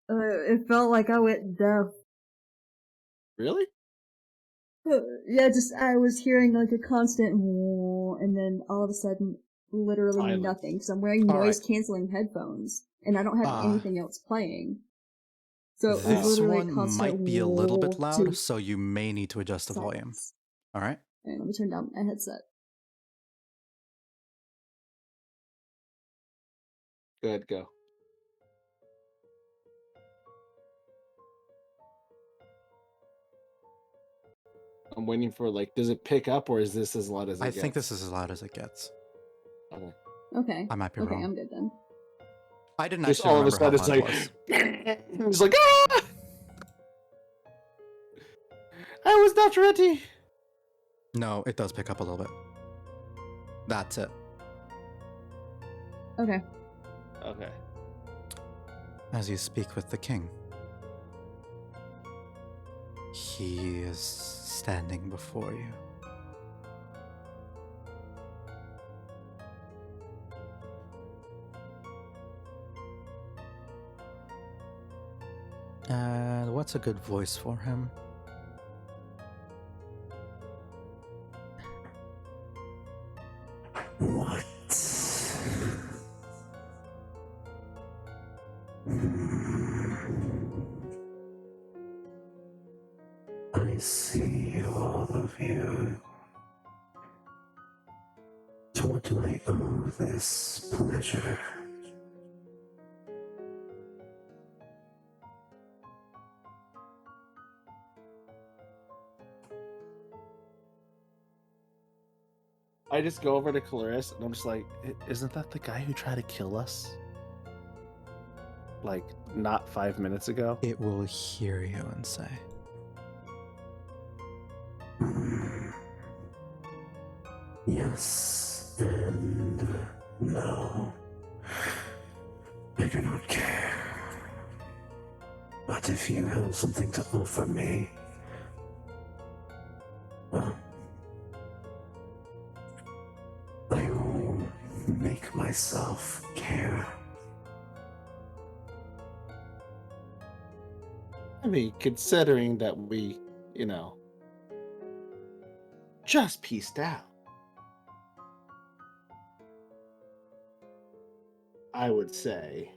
It felt like I went deaf. Really? Yeah, I was hearing like a constant, and then all of a sudden literally Silence. nothing because I'm wearing All right. noise canceling headphones and I don't have anything else playing. So it was This literally a one constant might be a little bit wall loud, to so you may need to adjust the volume. silence. All right. And let me turn down my headset. Good, go. I'm waiting for like, does it pick up or is this as loud as it I gets? think this is as loud as it gets. Okay. Okay. I might be Okay, wrong. I'm good then. I didn't Just actually all of a remember how sudden loud it's it like, was. it's like, ah! I was not ready. No, it does pick up a little bit. That's it. Okay. Okay. As you speak with the king, he is standing before you. And what's a good voice for him? What? I see all of you. To what do I owe this pleasure? I just go over to Clarice and I'm just like, isn't that the guy who tried to kill us? Like, not 5 minutes ago? It will hear you and say, Yes and no. I do not care. But if you have something to offer me, well, I will make myself care. I mean, considering that we, just pieced out, I would say,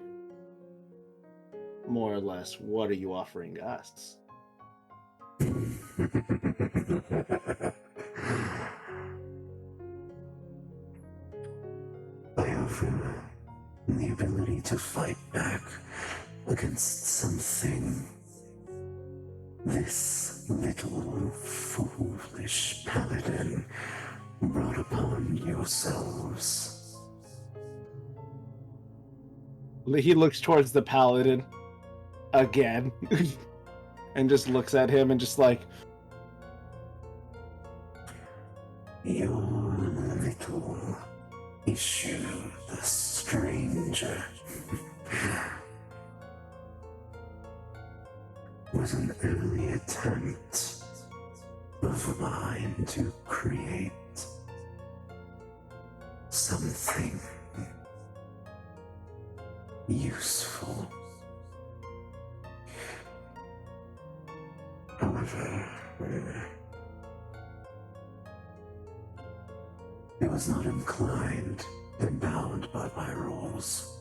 more or less, what are you offering us? I offer the ability to fight back against something this little foolish paladin brought upon yourselves. He looks towards the paladin again and just looks at him and just like, Your little issue, the stranger, was an early attempt of mine to create something useful. However, I was not inclined and bound by my rules.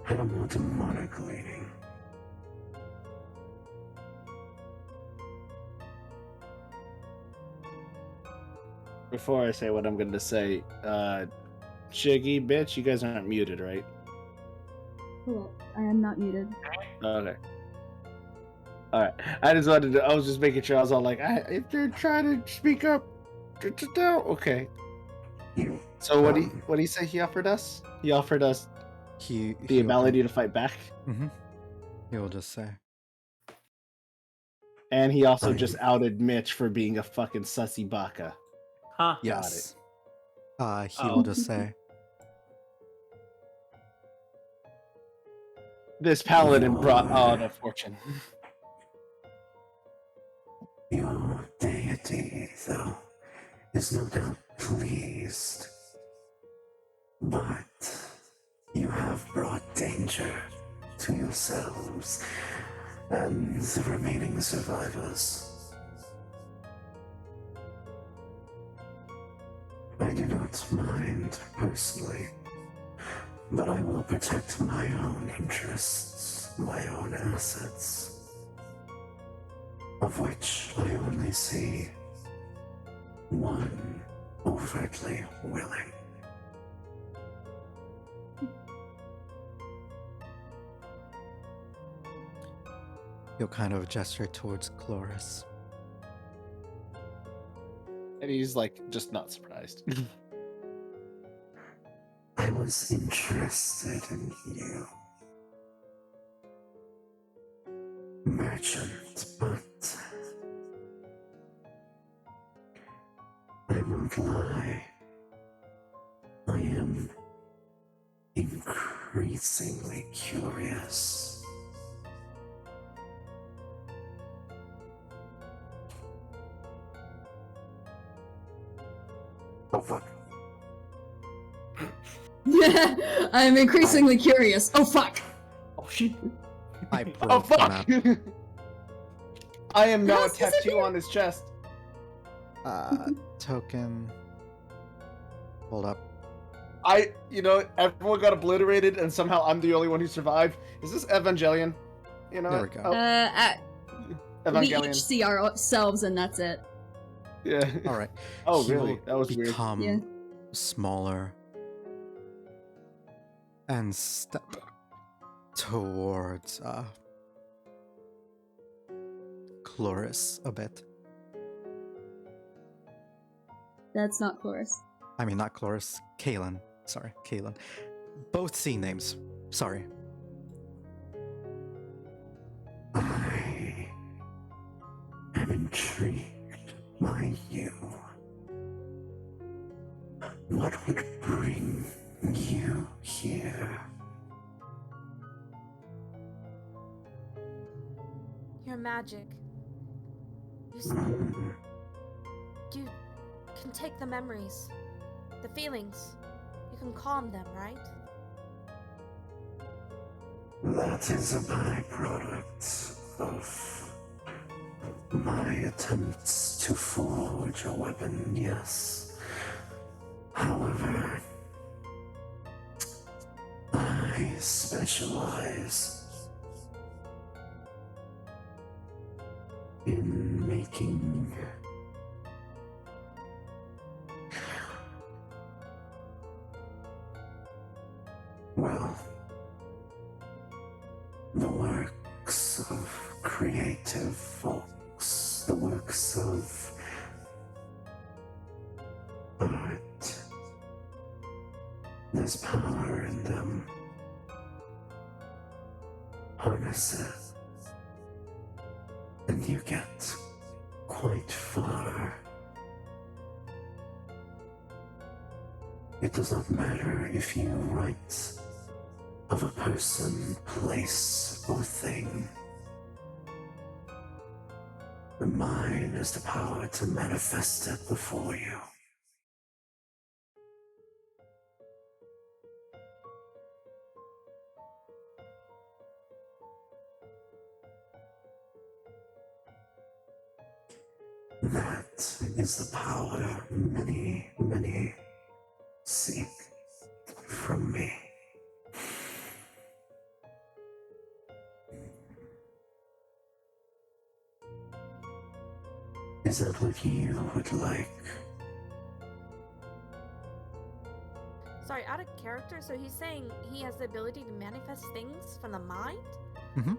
I don't want a monarch leading. before I say what I'm going to say, Shiggy, bitch, you guys aren't muted, right? Cool. I am not muted. Okay. Alright. I was just making sure. I was all like, if they're trying to speak up, okay. So what do you say he offered us? He offered us the ability to fight back. Mm-hmm. He'll just say. And he also just outed Mitch for being a fucking sussy baka. Huh? Yes. He Oh. will just say, This paladin brought on a fortune. Your deity, though, is no doubt pleased. But you have brought danger to yourselves and the remaining survivors. I do not not mind personally, but I will protect my own interests, my own assets, of which I only see one overtly willing. He'll kind of gesture towards Chloris. And he's like, just not surprised. I was interested in you, merchant, but I won't lie. I am increasingly curious. Oh fuck. I'm increasingly curious. Oh fuck! Oh shit. I Oh broke the fuck! map. I am now a How's this tattoo on his chest. Token. Hold up. Everyone got obliterated and somehow I'm the only one who survived. Is this Evangelion? You know There what? we go. Oh, We Evangelion. each see ourselves, and that's it. Yeah. All right. Oh, He really? will That was weird. become Yeah. smaller and step towards Chloris a bit. That's not Chorus. I mean, not Chloris. Kaylin. Sorry, Kaylin. Both C names. Sorry. I am intrigued by you. What would bring you here? Your magic. Hmm. You can take the memories, the feelings. You can calm them, right? That is a byproduct of my attempts to forge a weapon, yes. However, I specialize in making the works of creative folks, the works of art. There's power in them. Harness it, and you get quite far. It does not matter if you write of a person, place, or thing. Mine is the power to manifest it before you. That is the power many, many seek from me. Is that what you would like? Sorry, out of character, so he's saying he has the ability to manifest things from the mind? Mm-hmm.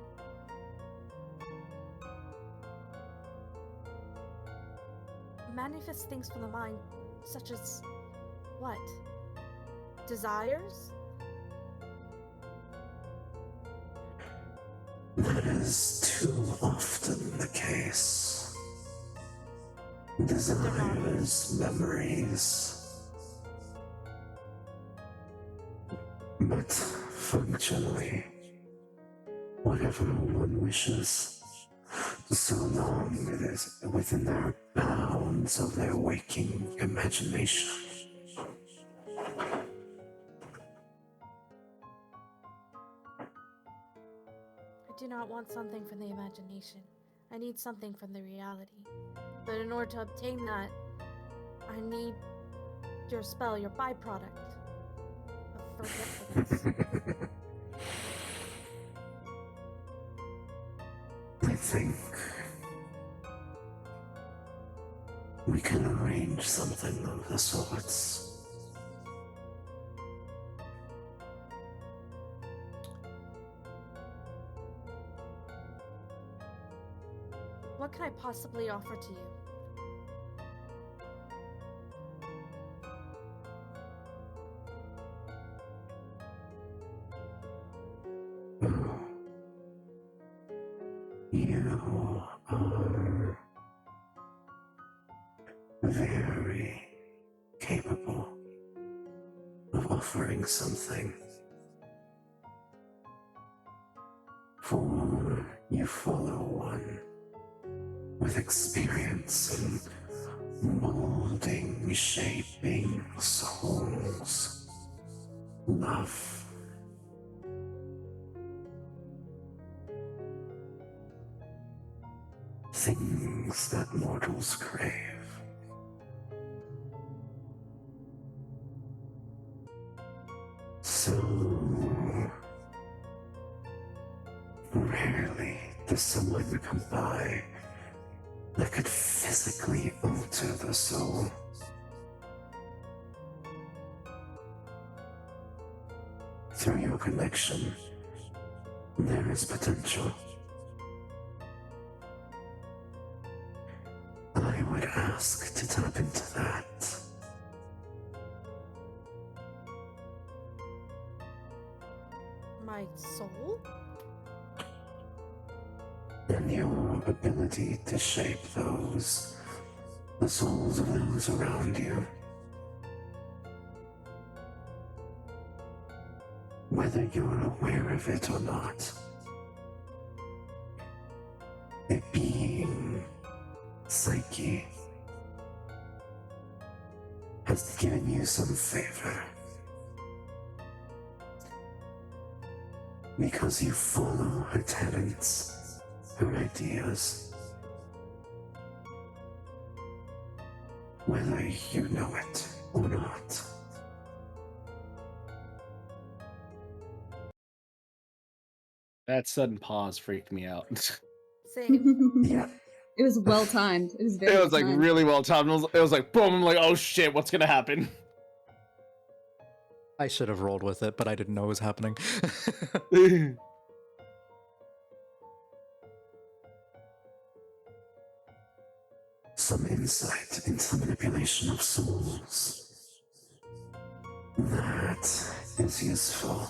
Manifest things from the mind, such as what? Desires? That is too often the case. Desires, memories. But functionally, whatever one wishes, so long it is within their bounds of their waking imagination. I do not want something from the imagination. I need something from the reality. But in order to obtain that, I need your spell, your byproduct of forgetfulness. I think we can arrange something of the sorts. What can I possibly offer to you? Oh, you are very capable of offering something. For you follow one with experience in molding, shaping souls, love. Things that mortals crave. So rarely does someone come by that could physically alter the soul. Through your connection, there is potential. I would ask to tap into that. My soul? And your ability to shape the souls of those around you. Whether you're aware of it or not, a being, psyche, has given you some favor. Because you follow her tenets, her ideas. Whether you know it or not. That sudden pause freaked me out. Same. Yeah. It was well timed. It was very It well was like timed. really well timed. It was like boom. I'm like, oh shit, what's gonna happen? I should have rolled with it, but I didn't know it was happening. Some insight into the manipulation of souls. That is useful.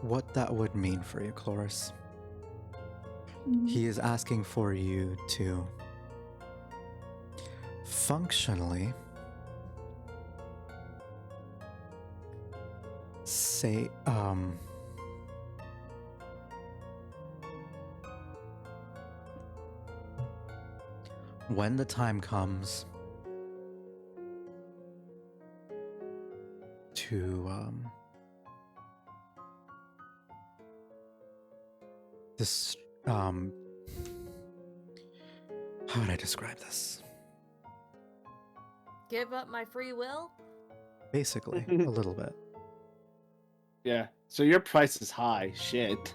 What that would mean for you, Cloris. He is asking for you to functionally say, when the time comes to, this, how would I describe this? Give up my free will? Basically, a little bit. Yeah. So your price is high. Shit.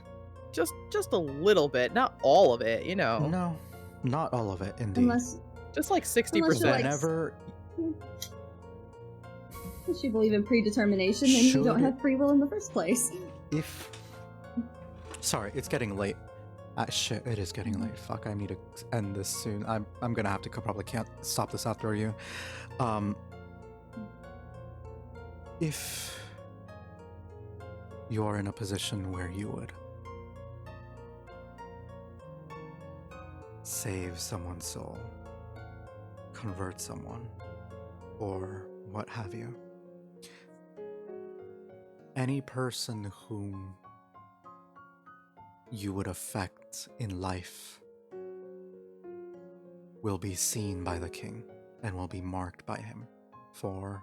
Just a little bit, not all of it, you know. No, not all of it, indeed. Unless Just like 60%. Unless you're like- Whenever if you believe in predetermination, then you don't Should- have free will in the first place. if sorry, it's getting late. Shit, it is getting late. Fuck, I need to end this soon. I'm gonna have to probably can't stop this after you. If you're in a position where you would save someone's soul, convert someone, or what have you, any person whom you would affect in life will be seen by the king and will be marked by him for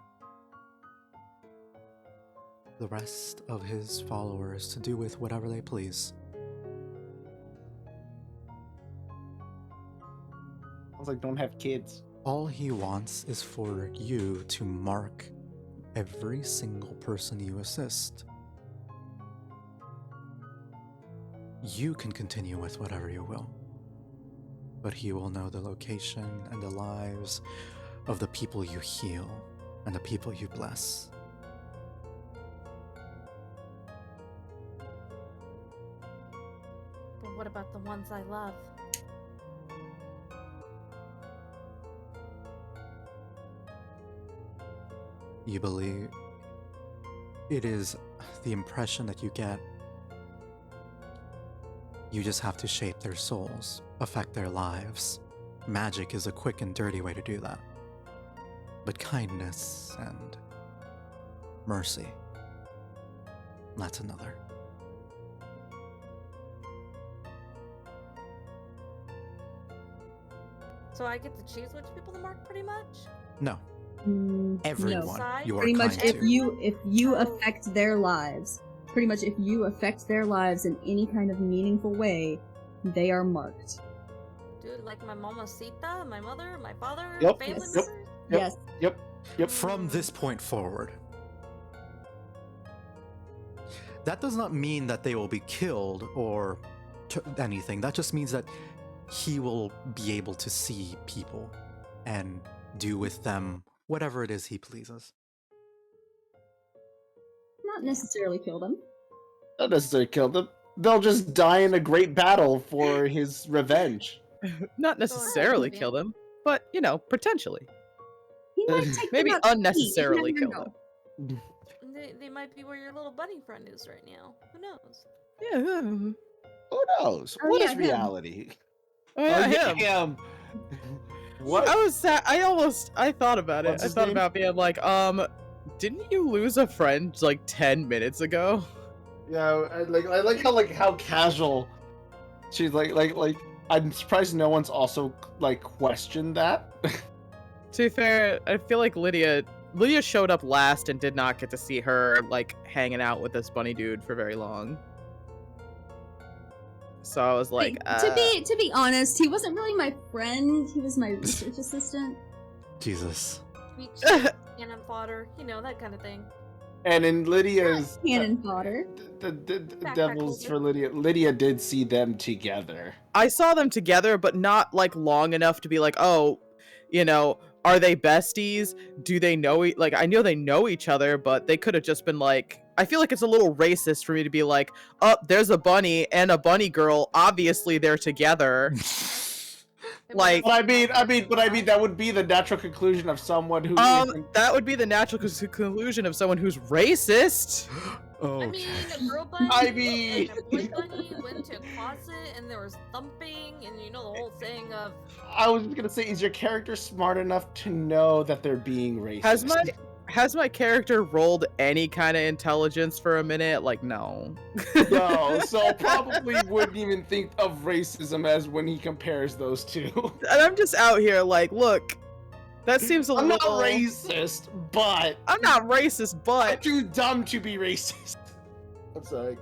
the rest of his followers to do with whatever they please. Sounds like don't have kids. All he wants is for you to mark every single person you assist. You can continue with whatever you will, but he will know the location and the lives of the people you heal and the people you bless. But what about the ones I love? You believe it is the impression that you get. You just have to shape their souls, affect their lives. Magic is a quick and dirty way to do that. But kindness and mercy, that's another. So I get to choose which people to mark, pretty much. No, No. everyone you are Pretty much kind if to. you affect their lives, pretty much if you affect their lives in any kind of meaningful way, they are marked. Dude, like my mamacita, my mother, my father, Yep. family Yes. members. Yep. Yes. Yep. From this point forward. That does not mean that they will be killed or anything. That just means that he will be able to see people and do with them whatever it is he pleases. Not necessarily kill them. Not necessarily kill them. They'll just die in a great battle for his revenge. Not necessarily Oblivion. kill them, but you know, potentially. He might take Maybe them out to eat, you unnecessarily never kill know. them. They might be where your little bunny friend is right now. Who knows? Yeah. Who knows? Oh, What yeah, is him. reality? Oh yeah, him. him. What? I was sad. I thought about it. What's I his thought name? about being like, didn't you lose a friend like 10 minutes ago? Yeah, I like how casual she's like. I'm surprised no one's also like questioned that. To be fair, I feel like Lydia showed up last and did not get to see her like hanging out with this bunny dude for very long. So I was like, to be honest, he wasn't really my friend. He was my research assistant. Jesus. Meat, cannon fodder, you know, that kind of thing. And in Lydia's Cannon fodder. the Backpack devils holder. for Lydia did see them together. I saw them together, but not like long enough to be like, oh, you know, are they besties? Do they know like I know they know each other, but they could have just been like, I feel like it's a little racist for me to be like, oh, there's a bunny and a bunny girl. Obviously they're together. Like- But I mean, that would be the natural conclusion of someone who. isn't- That would be the natural conclusion of someone who's racist. I mean, a girl bunny I mean- and a boy bunny went to a closet and there was thumping, and you know the whole saying of I was just gonna say, is your character smart enough to know that they're being racist? Has my character rolled any kind of intelligence for a minute? Like, no. No, so probably wouldn't even think of racism as when he compares those two. And I'm just out here like, look, that seems a I'm little. not racist, but I'm not racist, I'm but too dumb to be racist. I'm sorry.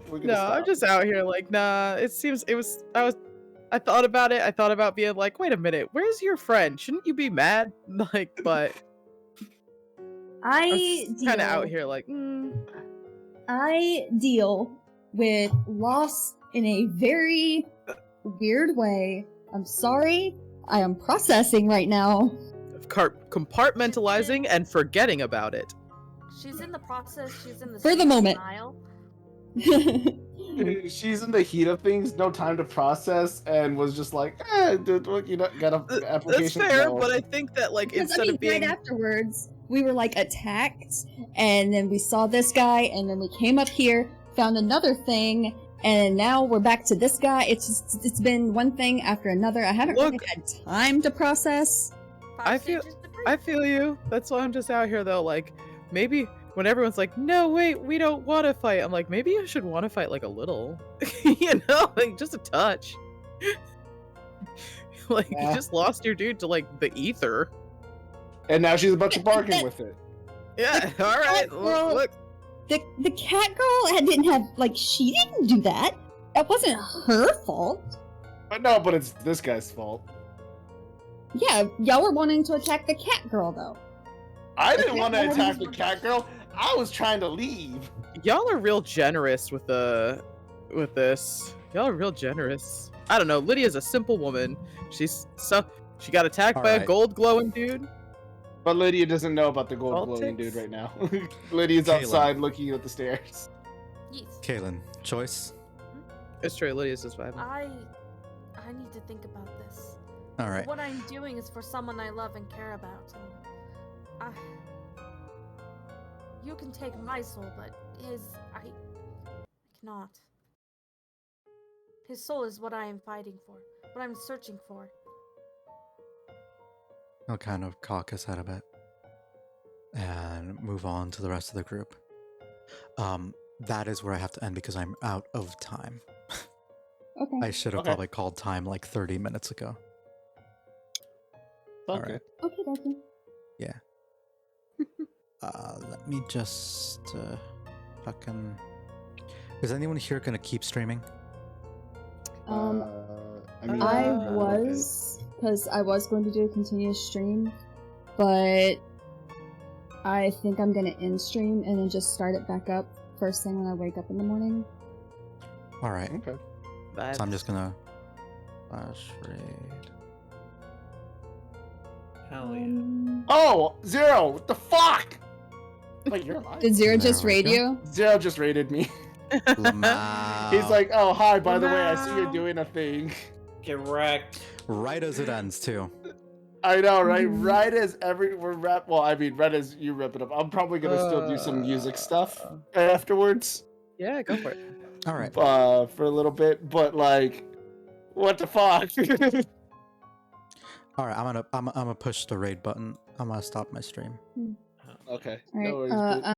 We're gonna no, stop. I'm just out here like, nah. I thought about it. I thought about being like, wait a minute, where's your friend? Shouldn't you be mad? Like, but I kind of deal- out here like, I deal with loss in a very weird way. I'm sorry. I am processing right now. compartmentalizing and forgetting about it. she's in the process, she's in the For the state of moment. denial. She's in the heat of things, no time to process, and was just like, dude, look, you know, got a That's application. fair, No. but I think that like Because instead of being right afterwards, we were like attacked, and then we saw this guy, and then we came up here, found another thing, and now we're back to this guy. It's been one thing after another. I haven't really Look. had time to process. Five I feel- stages to grief. I feel you. That's why I'm just out here though. Like maybe when everyone's like, "No, wait, we don't want to fight," I'm like, maybe I should want to fight like a little, you know, like just a touch. Like Yeah. you just lost your dude to like the ether. And now she's about to bargain with it. Yeah. All right. Well, Look. the cat girl didn't have, like, she didn't do that. That wasn't her fault. No, but it's this guy's fault. Yeah, y'all were wanting to attack the cat girl, though. I didn't want to attack the cat girl. I was trying to leave. Y'all are real generous with this. Y'all are real generous. I don't know. Lydia's a simple woman. She got attacked by a Alright. gold glowing dude. But Lydia doesn't know about the gold glowing Politics? dude right now. Lydia's Kayla. outside looking at the stairs. Yes. Kaylin, choice? It's true. Lydia's just vibing. I need to think about this. Alright. What I'm doing is for someone I love and care about. And you can take my soul, but I cannot. His soul is what I am fighting for, what I'm searching for. I'll kind of cock his head a bit and move on to the rest of the group. That is where I have to end because I'm out of time. Okay. I should have Okay. probably called time like 30 minutes ago. Okay. Okay, okay. Yeah. Let me just fucking. Is anyone here gonna keep streaming? I mean, I Uh, was, because I was going to do a continuous stream, but I think I'm going to end stream and then just start it back up first thing when I wake up in the morning. All right. Okay. So I'm just gonna flash raid. Hell yeah. Oh, Zero! What the fuck? Wait, you're alive. Did Zero There just we raid go. you? Zero just raided me. Lamau. He's like, oh, hi, by the way, I see you're Wow. doing a thing. Get wrecked. right as it ends too. I know, right? Mhm. Right as we're wrap. Well, I mean, right as you wrap it up, I'm probably gonna still do some music stuff afterwards. Yeah, go for it. All right. For a little bit, but like, what the fuck? All right. I'm gonna push the raid button. I'm gonna stop my stream. Okay. Alright, No worries. dude.